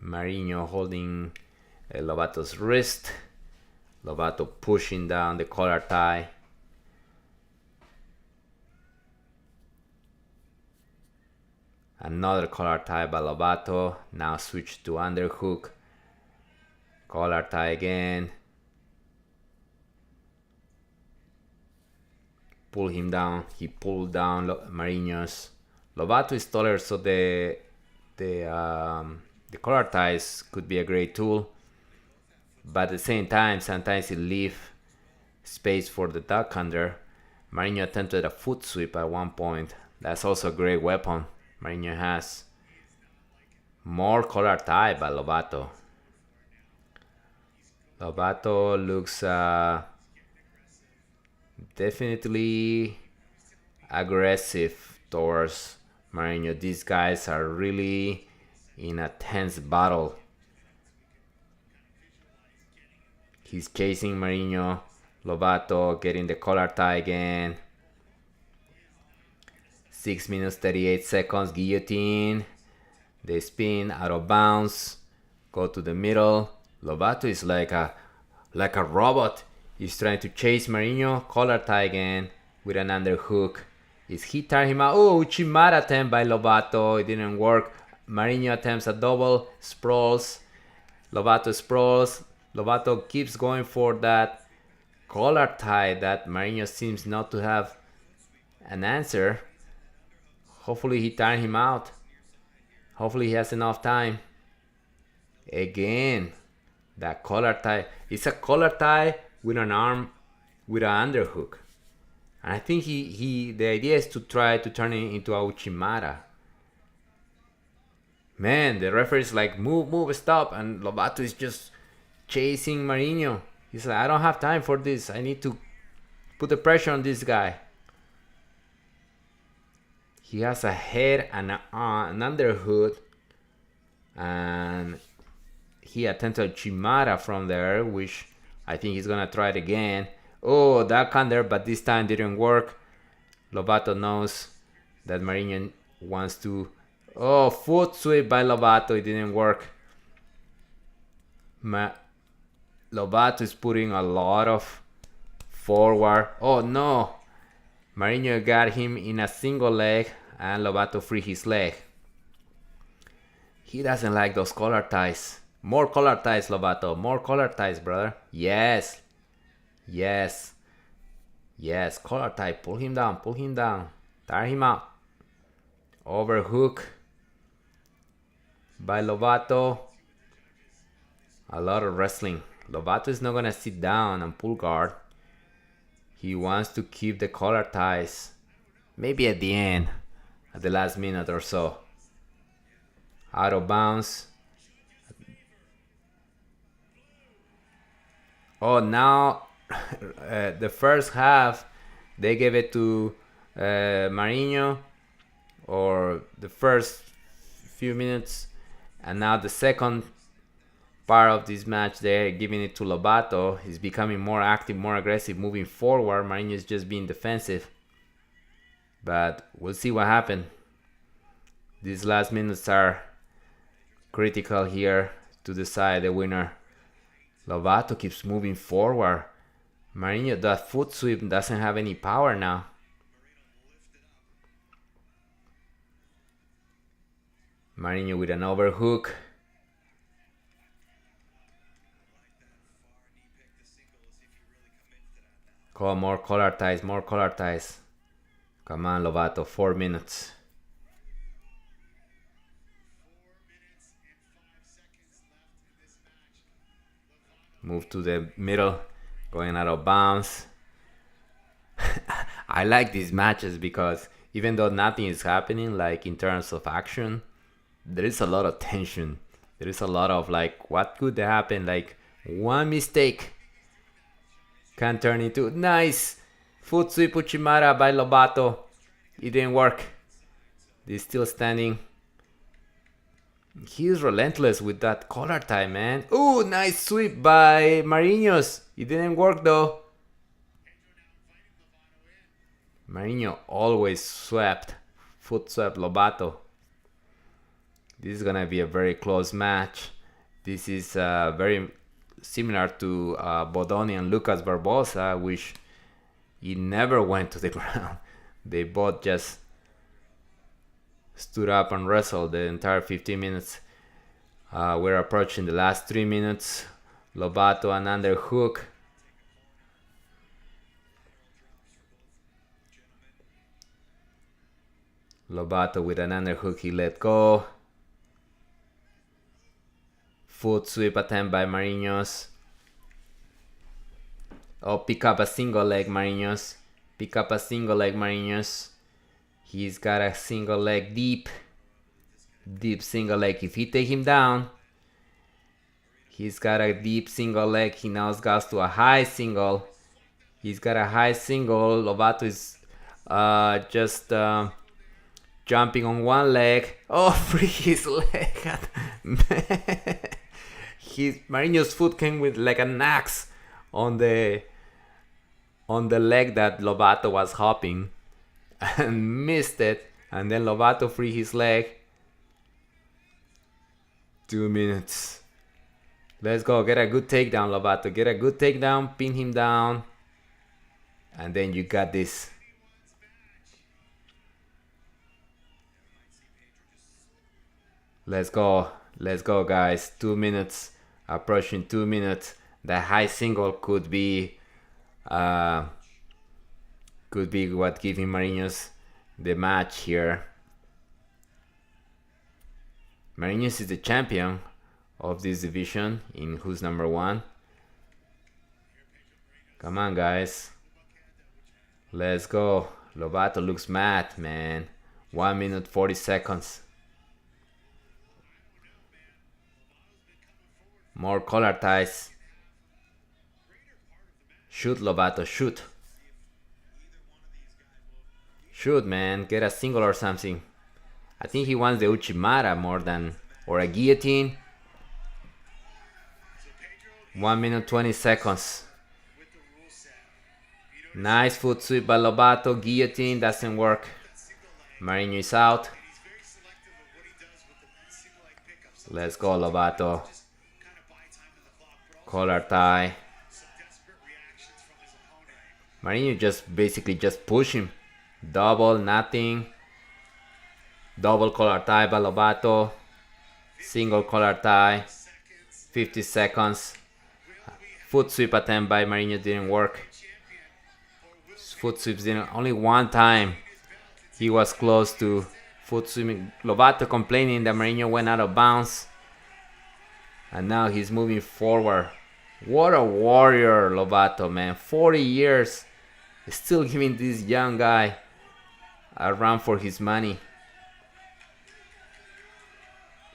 Marinho holding Lovato's wrist. Lovato pushing down the collar tie. Another collar tie by Lovato. Now switch to underhook. Collar tie again. Pull him down. He pulled down Marinho's. Lovato is taller, so the collar ties could be a great tool. But at the same time, sometimes it leaves space for the duck under. Marinho attempted a foot sweep at one point. That's also a great weapon Marinho has. More collar tie by Lovato. Lovato looks definitely aggressive towards Marinho. These guys are really in a tense battle. He's chasing Marinho. Lovato getting the collar tie again. 6 minutes 38 seconds. Guillotine. They spin out of bounds. Go to the middle. Lovato is like a robot. He's trying to chase Marinho. Collar tie again with an underhook. Is he tiring him out? Oh, Uchimata attempt by Lovato. It didn't work. Marinho attempts a double. Sprawls. Lovato sprawls. Lovato keeps going for that collar tie that Marinho seems not to have an answer. Hopefully he tires him out. Hopefully he has enough time. Again, that collar tie. It's a collar tie with an arm, with an underhook. And I think the idea is to try to turn it into a Uchimata. Man, the referee is like, move, stop. And Lovato is just chasing Marinho. He's like, I don't have time for this. I need to put the pressure on this guy. He has a head and an underhook. And he attempted Chimara from there, which I think he's going to try it again. Oh, that under, but this time didn't work. Lovato knows that Marinho wants to... Oh, foot sweep by Lovato. It didn't work. Lovato is putting a lot of forward. Oh, no. Marinho got him in a single leg, and Lovato freed his leg. He doesn't like those collar ties. More collar ties, Lovato. More collar ties, brother. Yes. Yes. Yes. Collar tie. Pull him down. Pull him down. Tire him out. Overhook by Lovato. A lot of wrestling. Lovato is not going to sit down and pull guard. He wants to keep the collar ties. Maybe at the end. At the last minute or so. Out of bounds. Oh, now the first half they gave it to Marinho, or the first few minutes, and now the second part of this match they're giving it to Lovato. He's becoming more active, more aggressive, moving forward. Marinho is just being defensive, but we'll see what happens. These last minutes are critical here to decide the winner. Lovato keeps moving forward. Marinho, that foot sweep doesn't have any power now. Marinho with an overhook. Come, more collar ties, more collar ties. Come on, Lovato, 4 minutes. Move to the middle, going out of bounds. I like these matches because even though nothing is happening, like in terms of action, there is a lot of tension. There is a lot of like, what could happen? Like one mistake can turn into nice foot sweep Uchimara by Lovato. It didn't work. He's still standing. He's relentless with that collar tie, man. Ooh, nice sweep by Marinos. It didn't work though. Marinho always foot swept Lovato. This is gonna be a very close match. This is very similar to Bodoni and Lucas Barbosa, which he never went to the ground. They both just stood up and wrestled the entire 15 minutes. We're approaching the last 3 minutes. Lovato an underhook. Lovato with an underhook, he let go. Foot sweep attempt by Marinos. Oh, pick up a single leg, Marinos. Pick up a single leg, Marinos. He's got a single leg deep single leg. If he take him down, he's got a deep single leg. He now goes to a high single. He's got a high single. Lovato is just jumping on one leg. Oh, free his leg. Marinos' foot came with like an axe on the leg that Lovato was hopping and missed it. And then Lovato free his leg. 2 minutes. Let's go. Get a good takedown, Lovato. Get a good takedown. Pin him down. And then you got this. Let's go. Let's go, guys. 2 minutes. Approaching 2 minutes. The high single could be what giving Marinos the match here. Marinos is the champion of this division in Who's Number One. Come on, guys. Let's go. Lovato looks mad, man. 1 minute 40 seconds. More collar ties. Shoot, Lovato, shoot. Shoot, man. Get a single or something. I think he wants the Uchimara more than, or a guillotine. 1 minute 20 seconds. Nice foot sweep by Lovato. Guillotine doesn't work. Marinho is out. Let's go, Lovato. Collar tie. Marinho just basically just push him. Double, nothing. Double collar tie by Lovato. Single collar tie. 50 seconds. Foot sweep attempt by Marinho didn't work. Foot sweeps didn't. Only one time he was close to foot sweeping. Lovato complaining that Marinho went out of bounds. And now he's moving forward. What a warrior, Lovato, man. 40 years. Still giving this young guy a run for his money.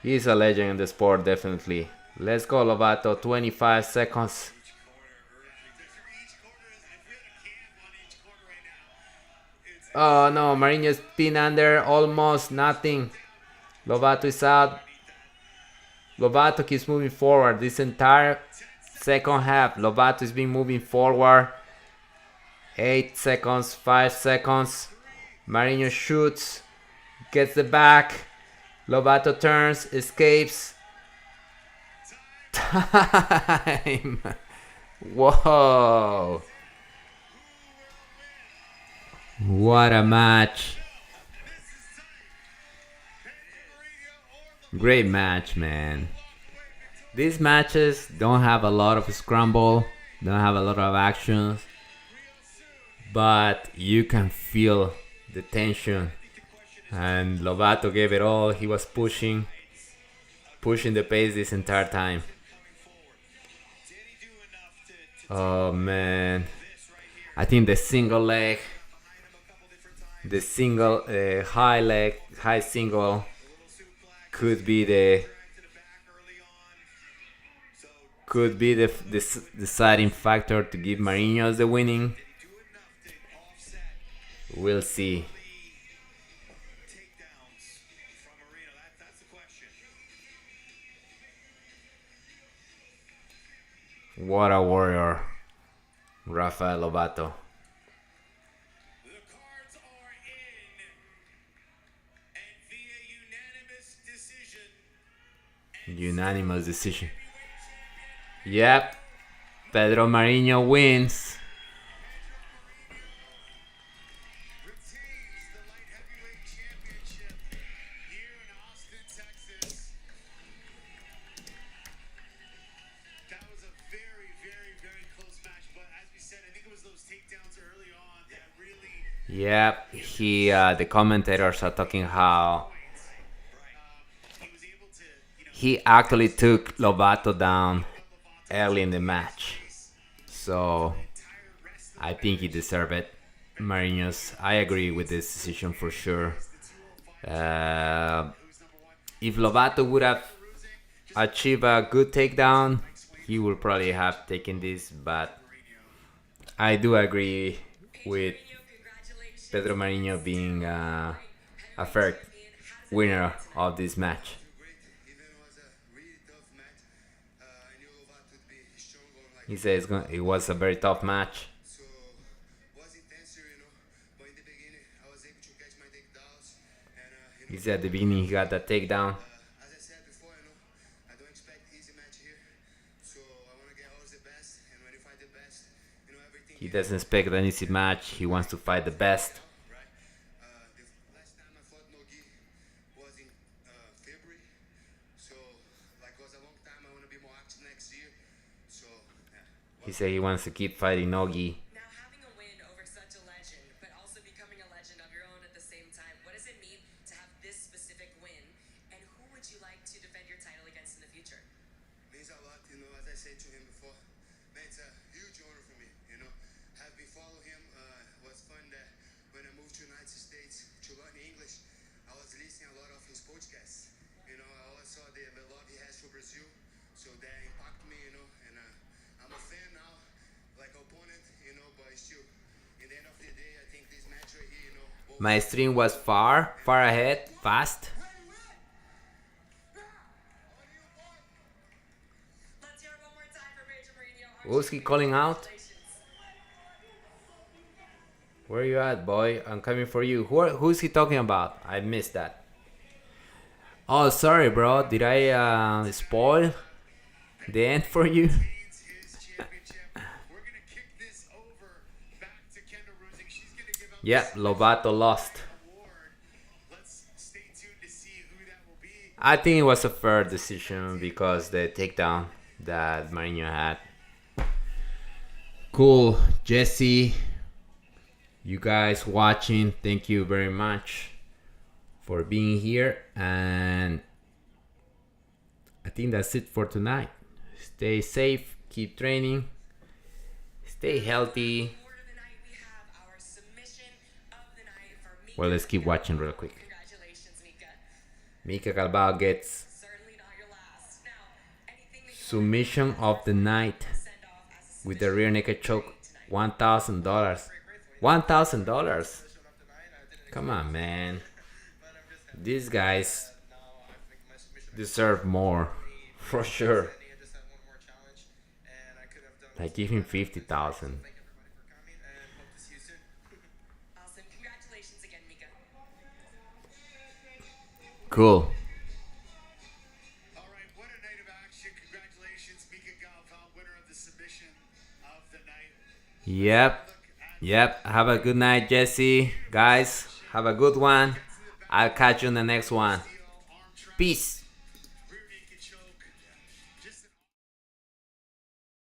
He's a legend in the sport, definitely. Let's go, Lovato. 25 seconds. Oh no, Marinho's pinned under. Almost nothing. Lovato is out. Lovato keeps moving forward. This entire second half, Lovato has been moving forward. 8 seconds, 5 seconds. Marinho shoots, gets the back. Lovato turns, escapes. Time. Whoa. What a match. Great match, man. These matches don't have a lot of scramble, don't have a lot of actions, but you can feel the tension. And Lovato gave it all. He was pushing the pace this entire time. Oh man, I think the single leg, high single could be the deciding factor to give Marinho the winning. We'll see. What a warrior, Rafael Lovato. The cards are in, and via Unanimous decision. Yep, Pedro Marinho wins. retains the light heavyweight championship here in Austin, Texas. That was a very, very, very close match, but as we said, I think it was those takedowns early on that really Yep, the commentators are talking how he was able to, he actually took Lovato down early in the match. So I think he deserved it. Marinho's, I agree with this decision for sure. If Lovato would have achieved a good takedown, he would probably have taken this, but I do agree with Pedro Marinho being a fair winner of this match. He says it was a very tough match. So was intense, but in the beginning I was able to catch my takedowns, and He said at the beginning he got that takedown. as I said before, I don't expect easy match here, so I want to get always the best, and when you fight the best, everything. He doesn't expect an easy match. He wants to fight the best. Right. The last time I fought Nogi was in February, so like was a long time. I want to be more active next year, so yeah. He said he wants to keep fighting Nogi. Now, having a win over such a legend, but also becoming a legend of your own at the same time, what does it mean to have this specific win? And who would you like to defend your title against in the future? Means a lot, as I said to him before. Man, it's a huge honor for me, Have been following him. Was fun that when I moved to the United States to learn English, I was listening a lot of his podcasts. I always saw the love he has for Brazil, so that impacted me, and I'm a fan now, like opponent, but still, in the end of the day, I think this match right here, both My stream was far ahead, fast. Let's hear it one more time for Pedro Marinho. Who's he calling out? Congratulations. Where you at, boy? I'm coming for you. Who's he talking about? I missed that. Oh, sorry, bro. Did I spoil the end for you? retains his championship. We're going to kick this over back to Kendall Rusing. She's going to give out Yep, Lovato lost. the award. Let's stay tuned to see who that will be. I think it was a fair decision because the takedown that Marinho had. Cool, Jesse. You guys watching, thank you very much for being here. And I think that's it for tonight. Stay safe, keep training, stay healthy. Award of the night, we have our submission of the night for Mika. Well, let's keep watching real quick. Congratulations, Mika. Mika Galvao gets Certainly not your last. Now, anything that you submission of the night send off as a with the rear naked choke. $1,000. $1,000. Come on, man. These guys deserve more, for sure. I give him 50,000. awesome. Congratulations again, Mika. Cool. All right, what a night of action. Congratulations, Mika Galvao, winner of the submission of the night. Yep. Have a good night, Jesse. Guys, have a good one. I'll catch you in the next one. Peace.